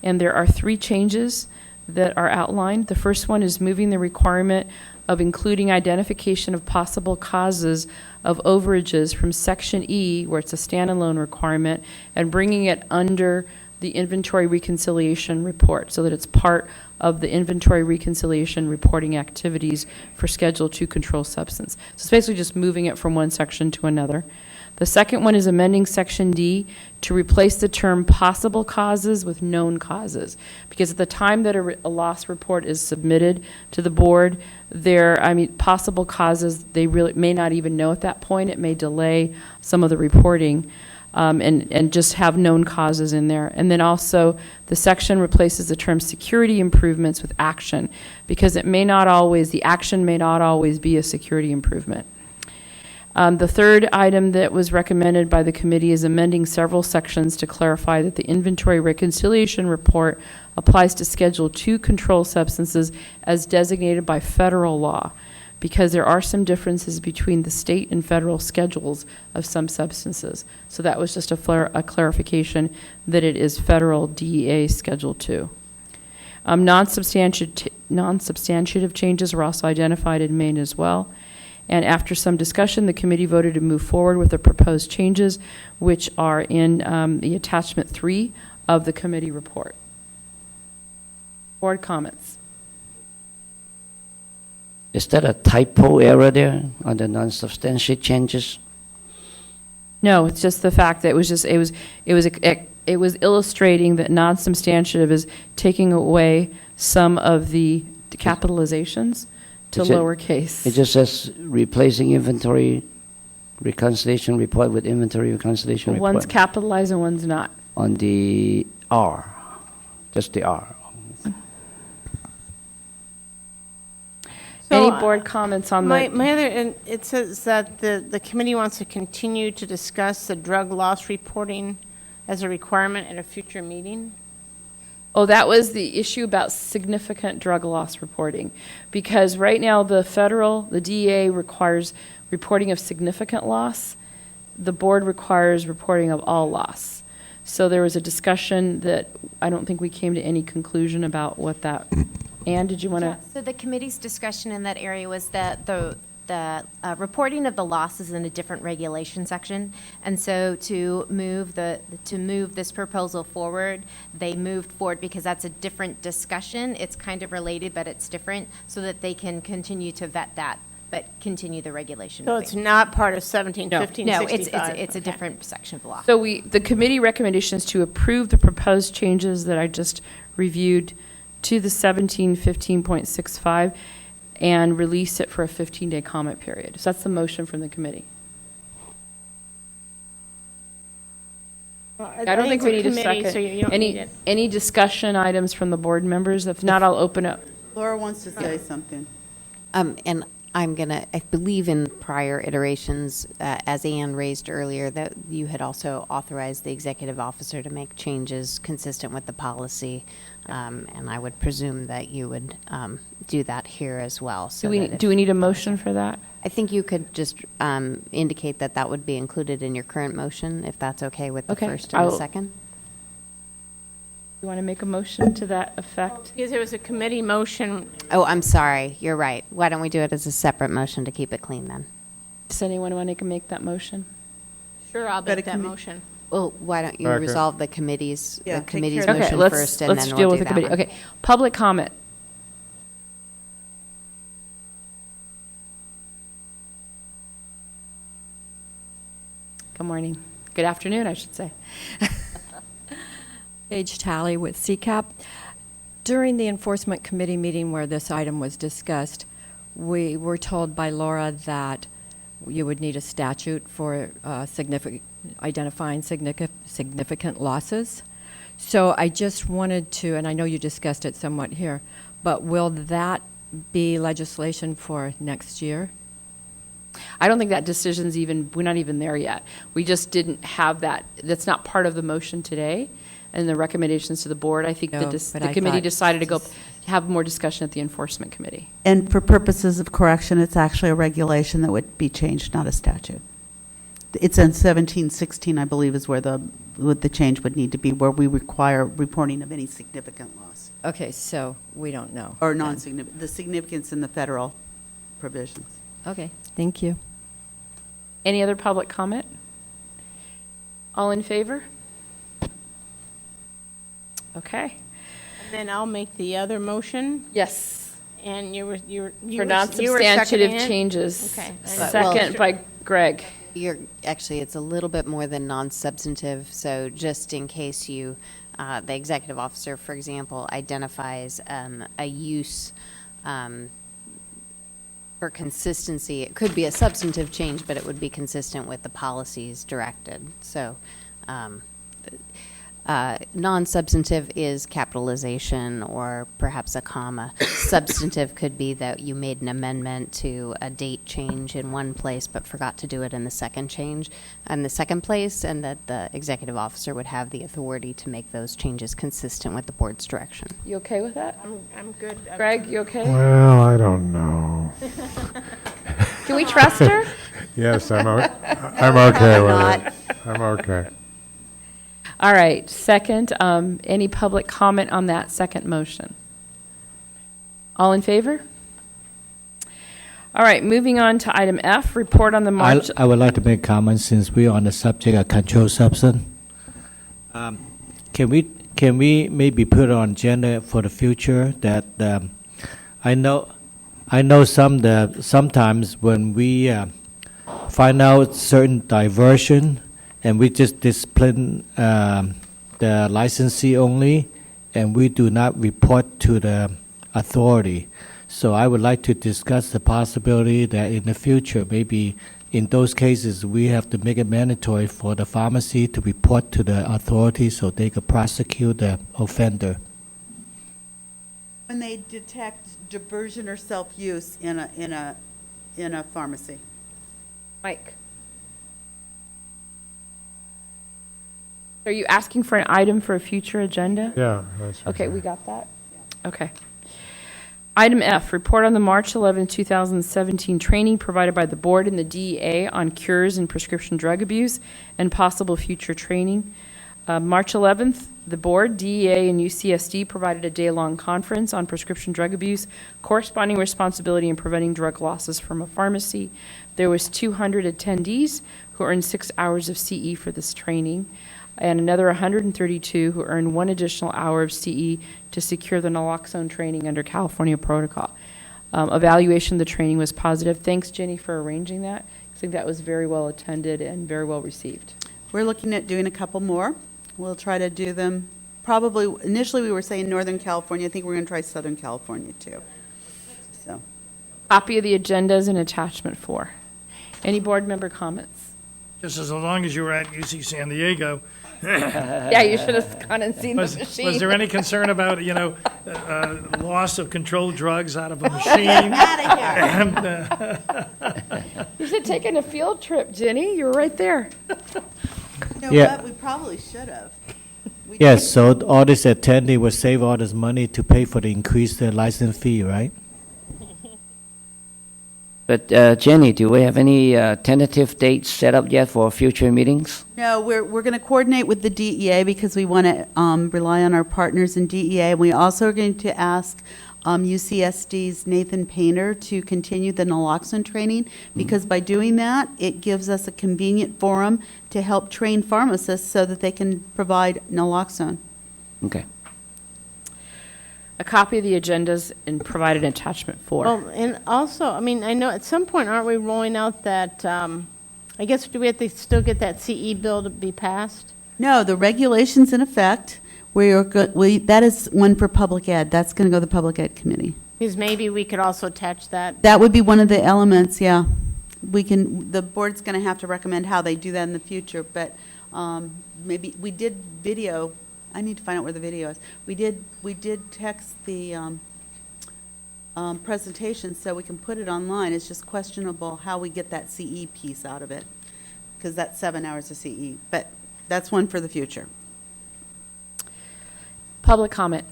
And there are 3 changes that are outlined. The first one is moving the requirement of including identification of possible causes of overages from Section E, where it's a standalone requirement, and bringing it under the inventory reconciliation report so that it's part of the inventory reconciliation reporting activities for Schedule 2 controlled substance. So it's basically just moving it from one section to another. The second one is amending Section D to replace the term possible causes with known causes. Because at the time that a loss report is submitted to the board, possible causes, they really may not even know at that point. It may delay some of the reporting. And just have known causes in there. And then also, the section replaces the term security improvements with action, because the action may not always be a security improvement. The third item that was recommended by the committee is amending several sections to clarify that the inventory reconciliation report applies to Schedule 2 controlled substances as designated by federal law, because there are some differences between the state and federal schedules of some substances. So that was just a clarification that it is federal DEA Schedule 2. Non-substantive changes were also identified and made as well. And after some discussion, the committee voted to move forward with the proposed changes, which are in the attachment 3 of the committee report. Board comments.
Is that a typo error there on the non-substantial changes?
No, it's just the fact that it was illustrating that non-substantive is taking away some of the capitalizations to lowercase.
It just says replacing inventory reconciliation report with inventory reconciliation report.
One's capitalized and one's not.
On the R, just the R.
Any board comments on
My
the?
other, and it says that the committee wants to continue to discuss the drug loss reporting as a requirement at a future meeting.
Oh, that was the issue about significant drug loss reporting. Because right now, the DEA requires reporting of significant loss. The board requires reporting of all loss. So there was a discussion that I don't think we came to any conclusion about what that. Ann, did you want to?
So the committee's discussion in that area was that the reporting of the loss is in a different regulation section. And so to move this proposal forward, they moved forward because that's a different discussion. It's kind of related, but it's different, so that they can continue to vet that, but continue the regulation.
So it's not part of 1715,
No,
65?
it's a different section of law.
So the committee recommendation is to approve the proposed changes that I just reviewed to the 1715.65 and release it for a 15-day comment period. So that's the motion from the committee.
Well,
I don't think we need a
committee,
second.
so you don't need it.
Any discussion items from the board members? If not, I'll open up.
Laura wants to say something.
And I'm gonna, I believe in prior iterations, as Ann raised earlier, that you had also authorized the executive officer to make changes consistent with the policy. And I would presume that you would do that here as well. So
Do we need a motion for that?
I think you could just indicate that that would be included in your current motion, if that's okay with the
Okay,
first and the second.
You want to make a motion to that effect?
Because there was a committee motion.
Oh, I'm sorry. You're right. Why don't we do it as a separate motion to keep it clean then?
Does anyone want to make that motion?
Sure, I'll make that motion.
Well, why don't you
Okay.
resolve the committee's,
Yeah,
the
take
committee's
care of
motion
let's
first, and
let's
then
deal
we'll
with
do
the
that
committee.
one.
Okay, public comment. Good morning. Good afternoon, I should say.
Paige Talley with CCAP. During the Enforcement Committee meeting where this item was discussed, we were told by Laura that you would need a statute for identifying significant losses. So I just wanted to, and I know you discussed it somewhat here, but will that be legislation for next year?
I don't think that decision's we're not even there yet. We just didn't have that, that's not part of the motion today and the recommendations to the board. I think
No,
the
but I
committee
thought
decided to go have more discussion at the Enforcement Committee.
And for purposes of correction, it's actually a regulation that would be changed, not a statute. It's in 1716, I believe, is where the change would need to be, where we require reporting of any significant loss.
Okay, so we don't know.
Or
then.
non-significant, the significance in the federal provisions.
Okay, thank you.
Any other public comment? All in favor? Okay.
And then I'll make the other motion.
Yes.
And you were
For
seconding
non-substantive
it?
changes.
Okay.
Second by Greg.
Actually, it's a little bit more than non-substantive, so just in case you, the executive officer, for example, identifies a use for consistency, it could be a substantive change, but it would be consistent with the policies directed. So non-substantive is capitalization or perhaps a comma. Substantive could be that you made an amendment to a date change in one place but forgot to do it in the second place, and that the executive officer would have the authority to make those changes consistent with the board's direction.
You okay with that?
I'm good.
Greg, you okay?
Well, I don't know.
Can we trust her?
Yes, I'm okay with it. I'm okay.
All right, second, any public comment on that second motion? All in favor? All right, moving on to item F, report on the March.
I would like to make a comment since we're on the subject of controlled substance. Can we maybe put on agenda for the future that I know sometimes when we find out certain diversion and we just discipline the licensee only and we do not report to the authority. So I would like to discuss the possibility that in the future, maybe in those cases, we have to make it mandatory for the pharmacy to report to the authority so they could prosecute the offender.
When they detect diversion or self-use in a pharmacy.
Mike. Are you asking for an item for a future agenda?
Yeah, that's.
Okay, we got that? Okay. Item F, report on the March 11, 2017 training provided by the board and the DEA on cures and prescription drug abuse and possible future training. March 11th, the board, DEA, and UCSD provided a day-long conference on prescription drug abuse, corresponding responsibility in preventing drug losses from a pharmacy. There was 200 attendees who earned 6 hours of CE for this training, and another 132 who earned 1 additional hour of CE to secure the naloxone training under California protocol. Evaluation of the training was positive. Thanks, Jenny, for arranging that. I think that was very well attended and very well received.
We're looking at doing a couple more. We'll try to do them, probably, initially we were saying Northern California. I think we're going to try Southern California too. So,
Copy of the agenda is in attachment 4. Any board member comments?
Just as long as you were at UC San Diego.
Yeah, you should have gone and seen the machine.
Was there any concern about, loss of controlled drugs out of a machine?
You should have taken a field trip, Jenny. You were right there.
you know
Yeah.
what? We probably should have.
Yes, so all this attendee will save all this money to pay for the increased license fee, right?
But Jenny, do we have any tentative dates set up yet for future meetings?
No, we're going to coordinate with the DEA because we want to rely on our partners in DEA. We also are going to ask UCSD's Nathan Painter to continue the naloxone training because by doing that, it gives us a convenient forum to help train pharmacists so that they can provide naloxone.
Okay.
A copy of the agendas and provided attachment 4.
Well, and also, I mean, I know at some point, aren't we rolling out that, I guess, do we have to still get that CE bill to be passed?
No, the regulation's in effect. That is one for public ed. That's going to go to the public ed committee.
Because maybe we could also attach that.
That would be one of the elements, yeah. The board's going to have to recommend how they do that in the future, but maybe, we did video, I need to find out where the video is. We did text the presentation so we can put it online. It's just questionable how we get that CE piece out of it, because that's 7 hours of CE, but that's one for the future.
Public comment.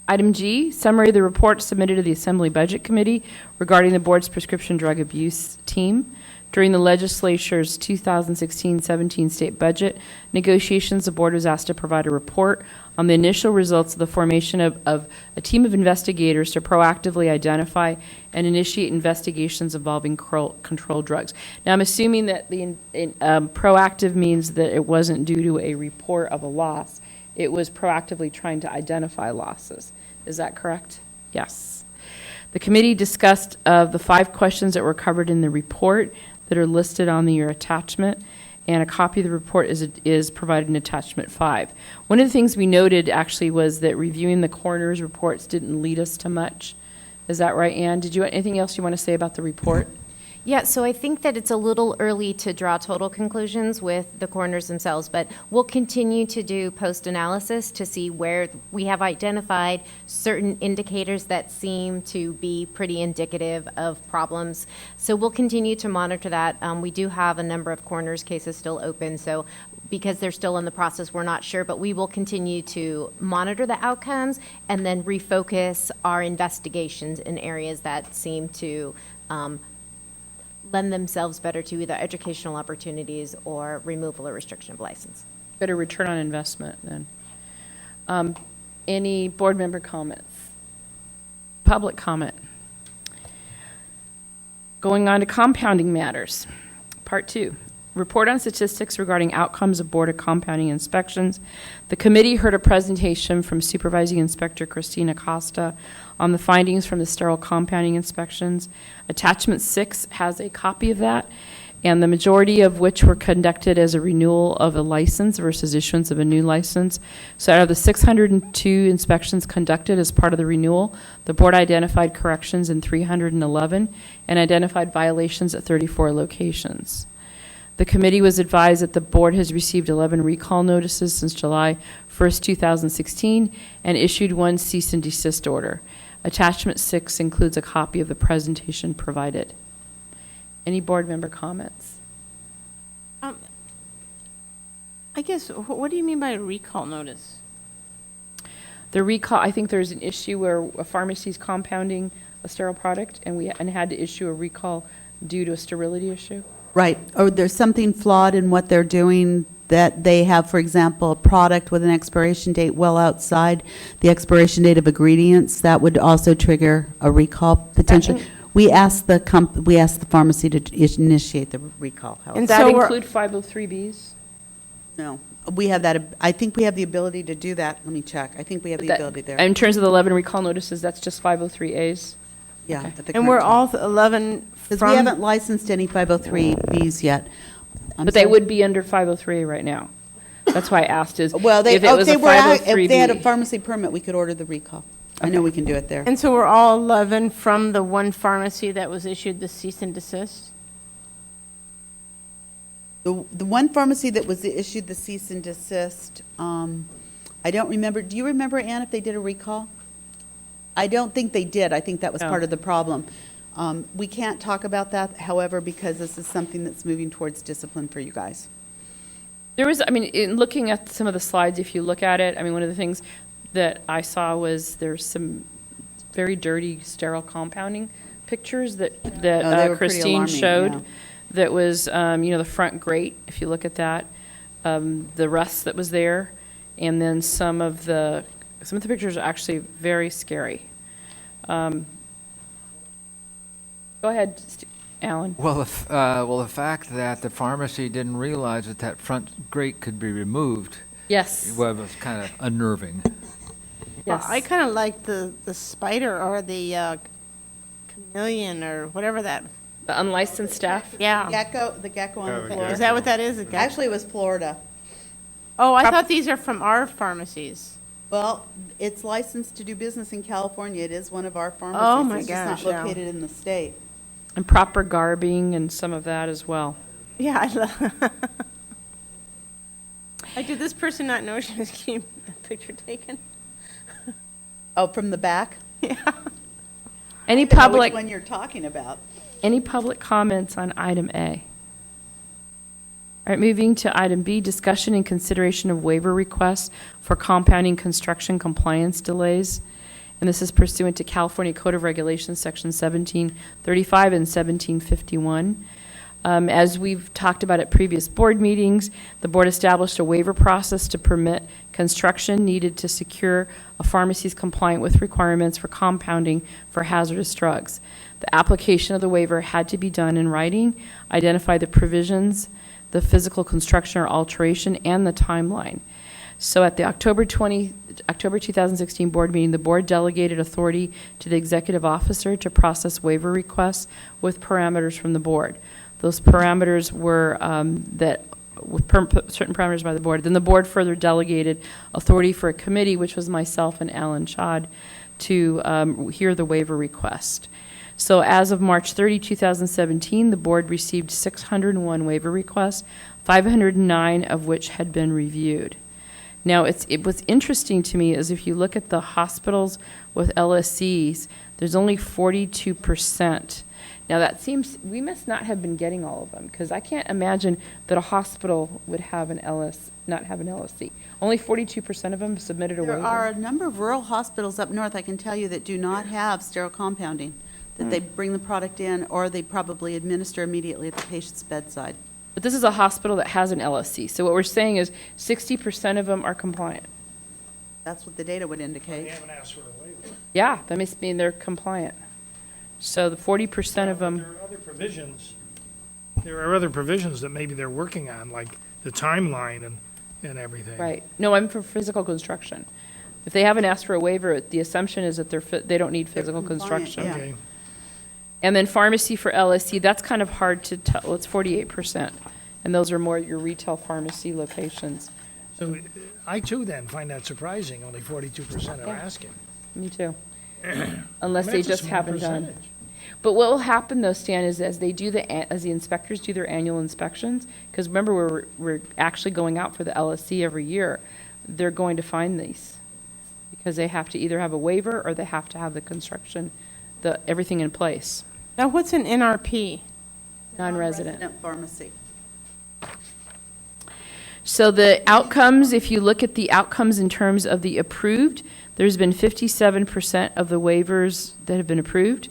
Item G, summary of the report submitted to the Assembly Budget Committee regarding the board's prescription drug abuse team. During the legislature's 2016-17 state budget negotiations, the board was asked to provide a report on the initial results of the formation of a team of investigators to proactively identify and initiate investigations involving controlled drugs. Now, I'm assuming that the proactive means that it wasn't due to a report of a loss. It was proactively trying to identify losses. Is that correct? Yes. The committee discussed the 5 questions that were covered in the report that are listed on your attachment, and a copy of the report is provided in attachment 5. One of the things we noted actually was that reviewing the coroner's reports didn't lead us to much. Is that right, Ann? Did you anything else you want to say about the report?
Yeah, so I think that it's a little early to draw total conclusions with the coroners themselves, but we'll continue to do post-analysis to see where we have identified certain indicators that seem to be pretty indicative of problems. So we'll continue to monitor that. We do have a number of coroners cases still open, so because they're still in the process, we're not sure, but we will continue to monitor the outcomes and then refocus our investigations in areas that seem to lend themselves better to either educational opportunities or removal or restriction of license.
Better return on investment then. Any board member comments? Public comment? Going on to compounding matters. Part 2. Report on statistics regarding outcomes of Board of Compounding inspections. The committee heard a presentation from Supervising Inspector Christina Costa on the findings from the sterile compounding inspections. Attachment 6 has a copy of that, and the majority of which were conducted as a renewal of a license versus issuance of a new license. So out of the 602 inspections conducted as part of the renewal, the board identified corrections in 311 and identified violations at 34 locations. The committee was advised that the board has received 11 recall notices since July 1st, 2016, and issued 1 cease and desist order. Attachment 6 includes a copy of the presentation provided. Any board member comments?
I guess, what do you mean by a recall notice?
The recall, I think there's an issue where a pharmacy's compounding a sterile product and had to issue a recall due to a sterility issue.
Right, or there's something flawed in what they're doing, that they have, for example, a product with an expiration date well outside the expiration date of ingredients. That would also trigger a recall potentially. We asked the pharmacy to initiate the recall.
And that include 503Bs?
No, we have that, I think we have the ability to do that. Let me check. I think we have the ability there.
In terms of the 11 recall notices, that's just 503As?
Yeah.
Okay.
at the
And
current
we're
time.
all 11
Because
from...
we haven't licensed any 503Bs yet.
But they would be under 503A right now. That's why I asked is,
Well,
if it was a
if they had a
503B.
pharmacy permit, we could order the recall. I know we can do it there.
And so we're all 11 from the one pharmacy that was issued the cease and desist?
The one pharmacy that was issued the cease and desist, I don't remember, do you remember, Ann, if they did a recall? I don't think they did. I think that was
No.
part of the problem. We can't talk about that, however, because this is something that's moving towards discipline for you guys.
There was, I mean, in looking at some of the slides, if you look at it, I mean, one of the things that I saw was there's some very dirty sterile compounding pictures that
Oh, they were pretty
Christine
alarming,
showed.
yeah.
That was, the front grate, if you look at that, the rust that was there, and then some of the pictures are actually very scary. Go ahead, Alan.
Well, the fact that the pharmacy didn't realize that that front grate could be removed.
Yes.
Was kind of unnerving.
Well,
Yes.
I kind of like the spider or the chameleon or whatever that...
The unlicensed staff?
Yeah.
The gecko on the
the
floor.
Is that what that is? A gecko?
Actually, it was Florida.
Oh, I thought these are from our pharmacies.
Well, it's licensed to do business in California. It is one of our pharmacies.
Oh, my
It's
gosh,
just not
yeah.
located in the state.
And proper garbing and some of that as well.
Yeah, I love... Like, did this person not know she was getting a picture taken?
Oh, from the back?
Any
I don't know which
public,
one you're talking about.
any public comments on item A? All right, moving to item B, discussion and consideration of waiver requests for compounding construction compliance delays. And this is pursuant to California Code of Regulations, Section 1735 and 1751. As we've talked about at previous board meetings, the board established a waiver process to permit construction needed to secure a pharmacy's compliant with requirements for compounding for hazardous drugs. The application of the waiver had to be done in writing, identify the provisions, the physical construction or alteration, and the timeline. So at the October 2016 board meeting, the board delegated authority to the executive officer to process waiver requests with parameters from the board. Those parameters were certain parameters by the board. Then the board further delegated authority for a committee, which was myself and Alan Chad, to hear the waiver request. So as of March 30, 2017, the board received 601 waiver requests, 509 of which had been reviewed. Now, what's interesting to me is if you look at the hospitals with LSCs, there's only 42%. Now, that seems, we must not have been getting all of them, because I can't imagine that a hospital would have not have an LSC. Only 42% of them submitted a waiver.
There are a number of rural hospitals up north, I can tell you, that do not have sterile compounding, that they bring the product in, or they probably administer immediately at the patient's bedside.
But this is a hospital that has an LSC. So what we're saying is 60% of them are compliant.
That's what the data would indicate.
They haven't asked for a waiver.
Yeah, that must mean they're compliant. So the 40% of them.
There are other provisions, that maybe they're working on, like the timeline and everything.
Right. No, I'm for physical construction. If they haven't asked for a waiver, the assumption is that they don't need physical
compliant,
construction.
yeah.
Okay.
And then pharmacy for LSC, that's kind of hard to tell. It's 48%. And those are more your retail pharmacy locations.
So I too then find that surprising, only 42% are
Yeah.
asking.
Me too. Unless
I
they
mean, that's a
just
small
haven't done.
percentage.
But what will happen though, Stan, is as the inspectors do their annual inspections, because remember, we're actually going out for the LSC every year, they're going to find these. Because they have to either have a waiver or they have to have the construction, everything in place.
Now, what's an NRP?
Non-resident.
Resident pharmacy.
So the outcomes, if you look at the outcomes in terms of the approved, there's been 57% of the waivers that have been approved,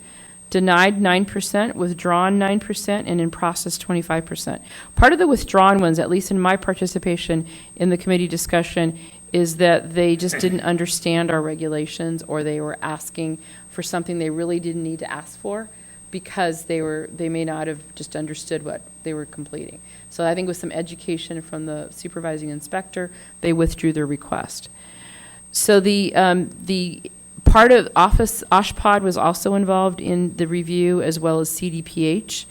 denied 9%, withdrawn 9%, and in process 25%. Part of the withdrawn ones, at least in my participation in the committee discussion, is that they just didn't understand our regulations, or they were asking for something they really didn't need to ask for because they may not have just understood what they were completing. So I think with some education from the supervising inspector, they withdrew their request. So the part of Office, OSHPD was also involved in the review, as well as CDPH.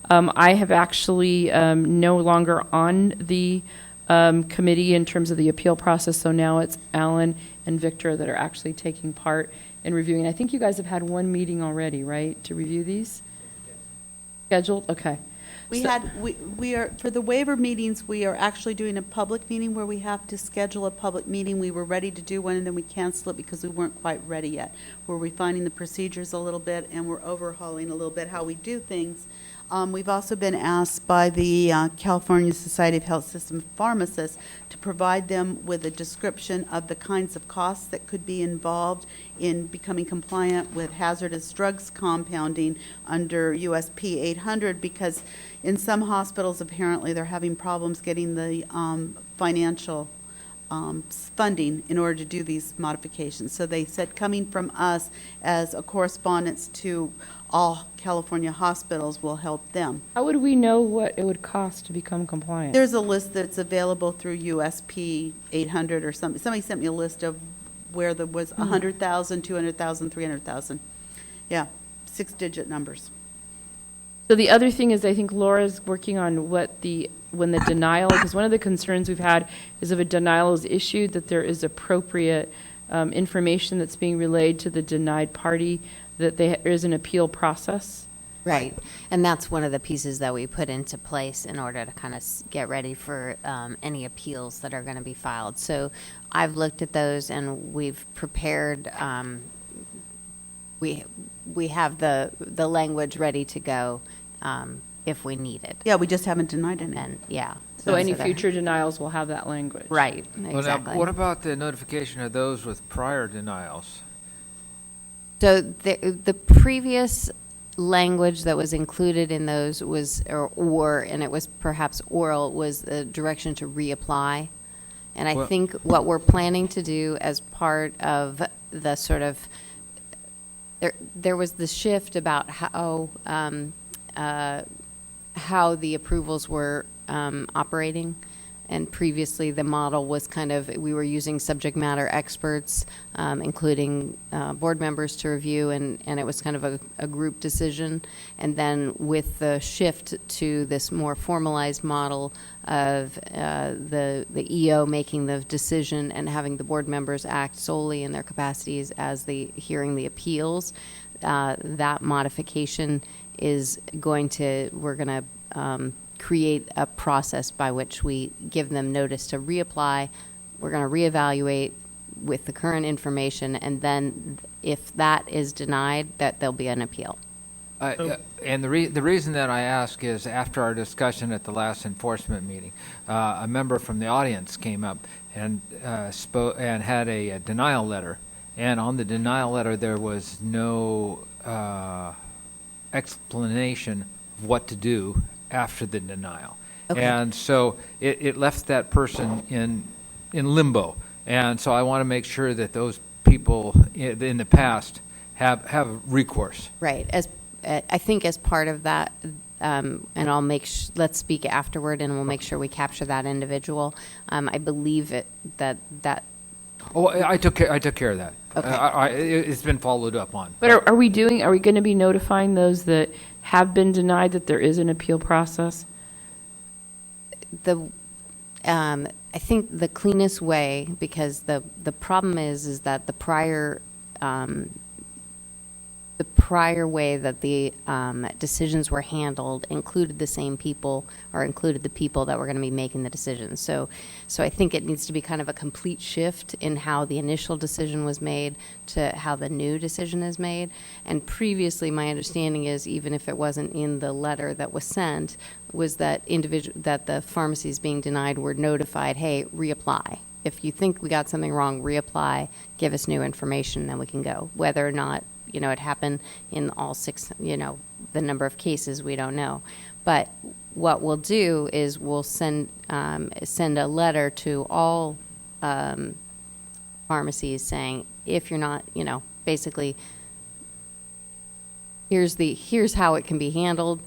I have actually no longer on the committee in terms of the appeal process, so now it's Alan and Victor that are actually taking part in reviewing. I think you guys have had one meeting already, right, to review these? Scheduled? Okay.
We are, for the waiver meetings, we are actually doing a public meeting where we have to schedule a public meeting. We were ready to do one, and then we canceled it because we weren't quite ready yet. We're refining the procedures a little bit, and we're overhauling a little bit how we do things. We've also been asked by the California Society of Health System Pharmacists to provide them with a description of the kinds of costs that could be involved in becoming compliant with hazardous drugs compounding under USP 800, because in some hospitals, apparently, they're having problems getting the financial funding in order to do these modifications. So they said coming from us as a correspondence to all California hospitals will help them.
How would we know what it would cost to become compliant?
There's a list that's available through USP 800 or something. Somebody sent me a list of where there was 100,000, 200,000, 300,000. Yeah, 6-digit numbers.
So the other thing is, I think Laura's working on when the denial, because one of the concerns we've had is if a denial is issued, that there is appropriate information that's being relayed to the denied party, that there is an appeal process.
Right, and that's one of the pieces that we put into place in order to kind of get ready for any appeals that are going to be filed. So I've looked at those, and we've prepared, we have the language ready to go if we need it.
Yeah, we just haven't denied any.
And, yeah.
So any
that-
future denials will have that language.
Right,
Well,
exactly.
now, what about the notification of those with prior denials?
So the previous language that was included in those was, and it was perhaps oral, was the direction to reapply. And I
Well-
think what we're planning to do as part of the sort of, there was the shift about how the approvals were operating. And previously, the model was kind of, we were using subject matter experts, including board members to review, and it was kind of a group decision. And then with the shift to this more formalized model of the EO making the decision and having the board members act solely in their capacities as hearing the appeals, that modification is we're going to create a process by which we give them notice to reapply. We're going to reevaluate with the current information, and then if that is denied, that there'll be an appeal.
And the reason that I ask is after our discussion at the last enforcement meeting, a member from the audience came up and spoke and had a denial letter. And on the denial letter, there was no explanation of what to do after the denial.
Okay.
And so it left that person in limbo. And so I want to make sure that those people in the past have recourse.
Right. I think as part of that, and I'll let's speak afterward, and we'll make sure we capture that individual. I believe that
Oh, I took care of that.
Okay.
It's been followed up on.
But are we going to be notifying those that have been denied that there is an appeal process?
I think the cleanest way, because the problem is that the prior way that the decisions were handled included the same people, or included the people that were going to be making the decisions. So I think it needs to be kind of a complete shift in how the initial decision was made to how the new decision is made. And previously, my understanding is, even if it wasn't in the letter that was sent, was that that the pharmacies being denied were notified, hey, reapply. If you think we got something wrong, reapply, give us new information, then we can go. Whether or not, it happened in all 6, the number of cases, we don't know. But what we'll do is we'll send a letter to all pharmacies saying, if you're not, basically, here's how it can be handled.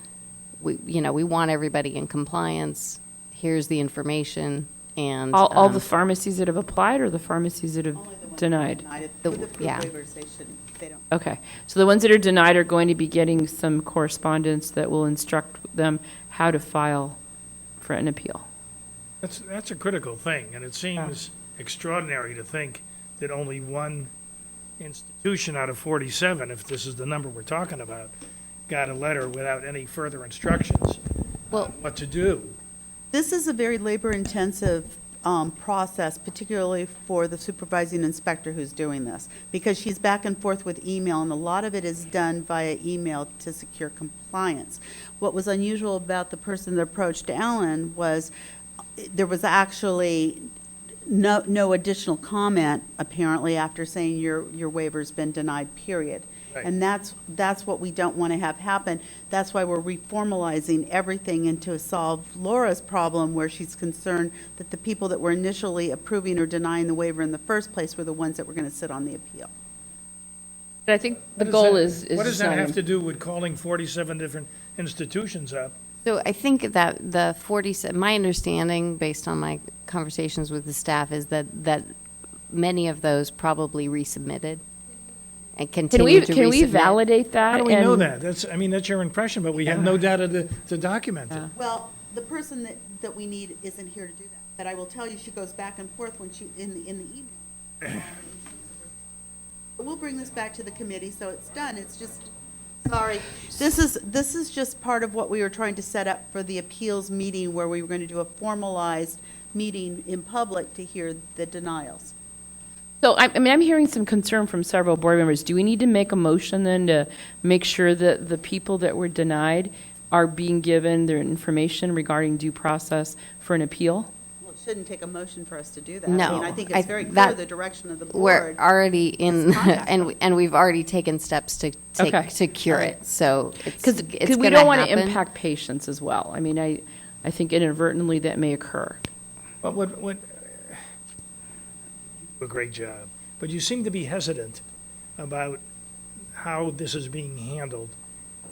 We want everybody in compliance. Here's the information. And
All the pharmacies that have applied, or the pharmacies that have denied?
Yeah.
Okay, so the ones that are denied are going to be getting some correspondence that will instruct them how to file for an appeal.
That's a critical thing, and it seems extraordinary to think that only one institution out of 47, if this is the number we're talking about, got a letter without any further instructions on what to do.
This is a very labor-intensive process, particularly for the supervising inspector who's doing this, because she's back and forth with email, and a lot of it is done via email to secure compliance. What was unusual about the person that approached Alan was there was actually no additional comment, apparently, after saying your waiver's been denied, period.
Right.
And that's what we don't want to have happen. That's why we're reformalizing everything and to solve Laura's problem, where she's concerned that the people that were initially approving or denying the waiver in the first place were the ones that were going to sit on the appeal.
But I think the
What does
goal
that-
is
What does that
deciding-
have to do with calling 47 different institutions up?
So I think that the 47, my understanding, based on my conversations with the staff, is that many of those probably resubmitted and continue to resubmit.
Can we validate that?
How do we know
and-
that? That's your impression, but we have no data to document it.
Well, the person that we need isn't here to do that. But I will tell you, she goes back and forth when she, in the email. We'll bring this back to the committee, so it's done. It's just, sorry. This is just part of what we were trying to set up for the appeals meeting, where we were going to do a formalized meeting in public to hear the denials.
So, I'm hearing some concern from several board members. Do we need to make a motion then to make sure that the people that were denied are being given their information regarding due process for an appeal?
Well, it shouldn't take a motion for us to do that.
No.
I mean, I think it's very clear the direction of the board.
We're already in,
is contact
and we've already taken steps to
Okay.
to cure it. So
Because
it's
we
gonna
don't want to
happen.
impact patients as well. I mean, I think inadvertently that may occur.
But what, a great job. But you seem to be hesitant about how this is being handled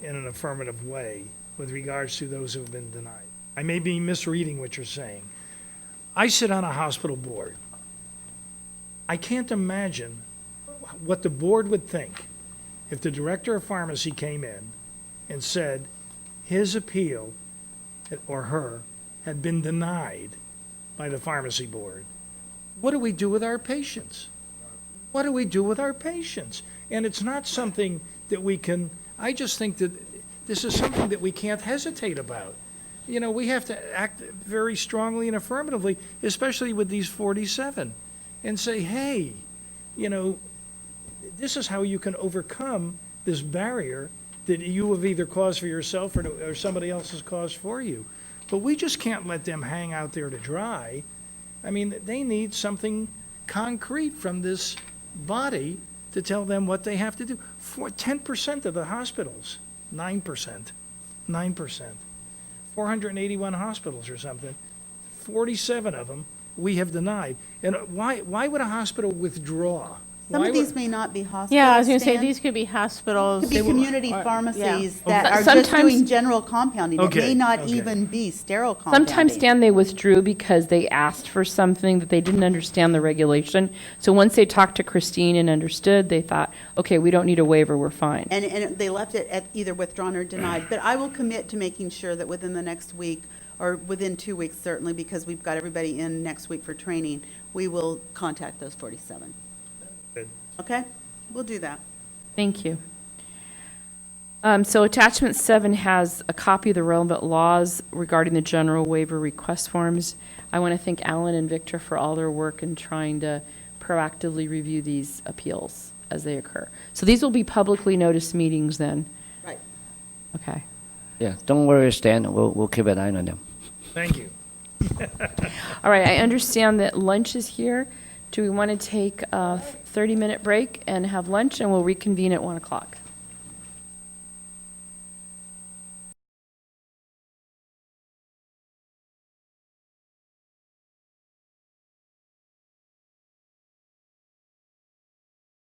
in an affirmative way with regards to those who have been denied. I may be misreading what you're saying. I sit on a hospital board. I can't imagine what the board would think if the director of pharmacy came in and said his appeal, or her, had been denied by the pharmacy board. What do we do with our patients? What do we do with our patients? And it's not something that we can, I just think that this is something that we can't hesitate about. We have to act very strongly and affirmatively, especially with these 47, and say, hey, this is how you can overcome this barrier that you have either caused for yourself or somebody else has caused for you. But we just can't let them hang out there to dry. I mean, they need something concrete from this body to tell them what they have to do. 10% of the hospitals, 9%, 481 hospitals or something, 47 of them we have denied. And why would a hospital withdraw
Some
Why
of
would-
these may not be hospitals.
Yeah, I was going to say,
Stan.
these could be hospitals.
Could be community pharmacies
Yeah.
that are just
Sometimes-
doing general compounding. It may
Okay,
not
okay.
even be sterile compounding.
Sometimes, Stan, they withdrew because they asked for something that they didn't understand the regulation. So once they talked to Christine and understood, they thought, okay, we don't need a waiver, we're fine.
And they left it at either withdrawn or denied. But I will commit to making sure that within the next week, or within 2 weeks certainly, because we've got everybody in next week for training, we will contact those 47.
Good.
Okay? We'll do that.
Thank you. So attachment 7 has a copy of the relevant laws regarding the general waiver request forms. I want to thank Alan and Victor for all their work in trying to proactively review these appeals as they occur. So these will be publicly noticed meetings then?
Right.
Okay.
Yeah, don't worry, Stan, we'll keep an eye on them.
Thank you.
All right, I understand that lunch is here. Do we want to take a 30-minute break and have lunch, and we'll reconvene at 1 o'clock?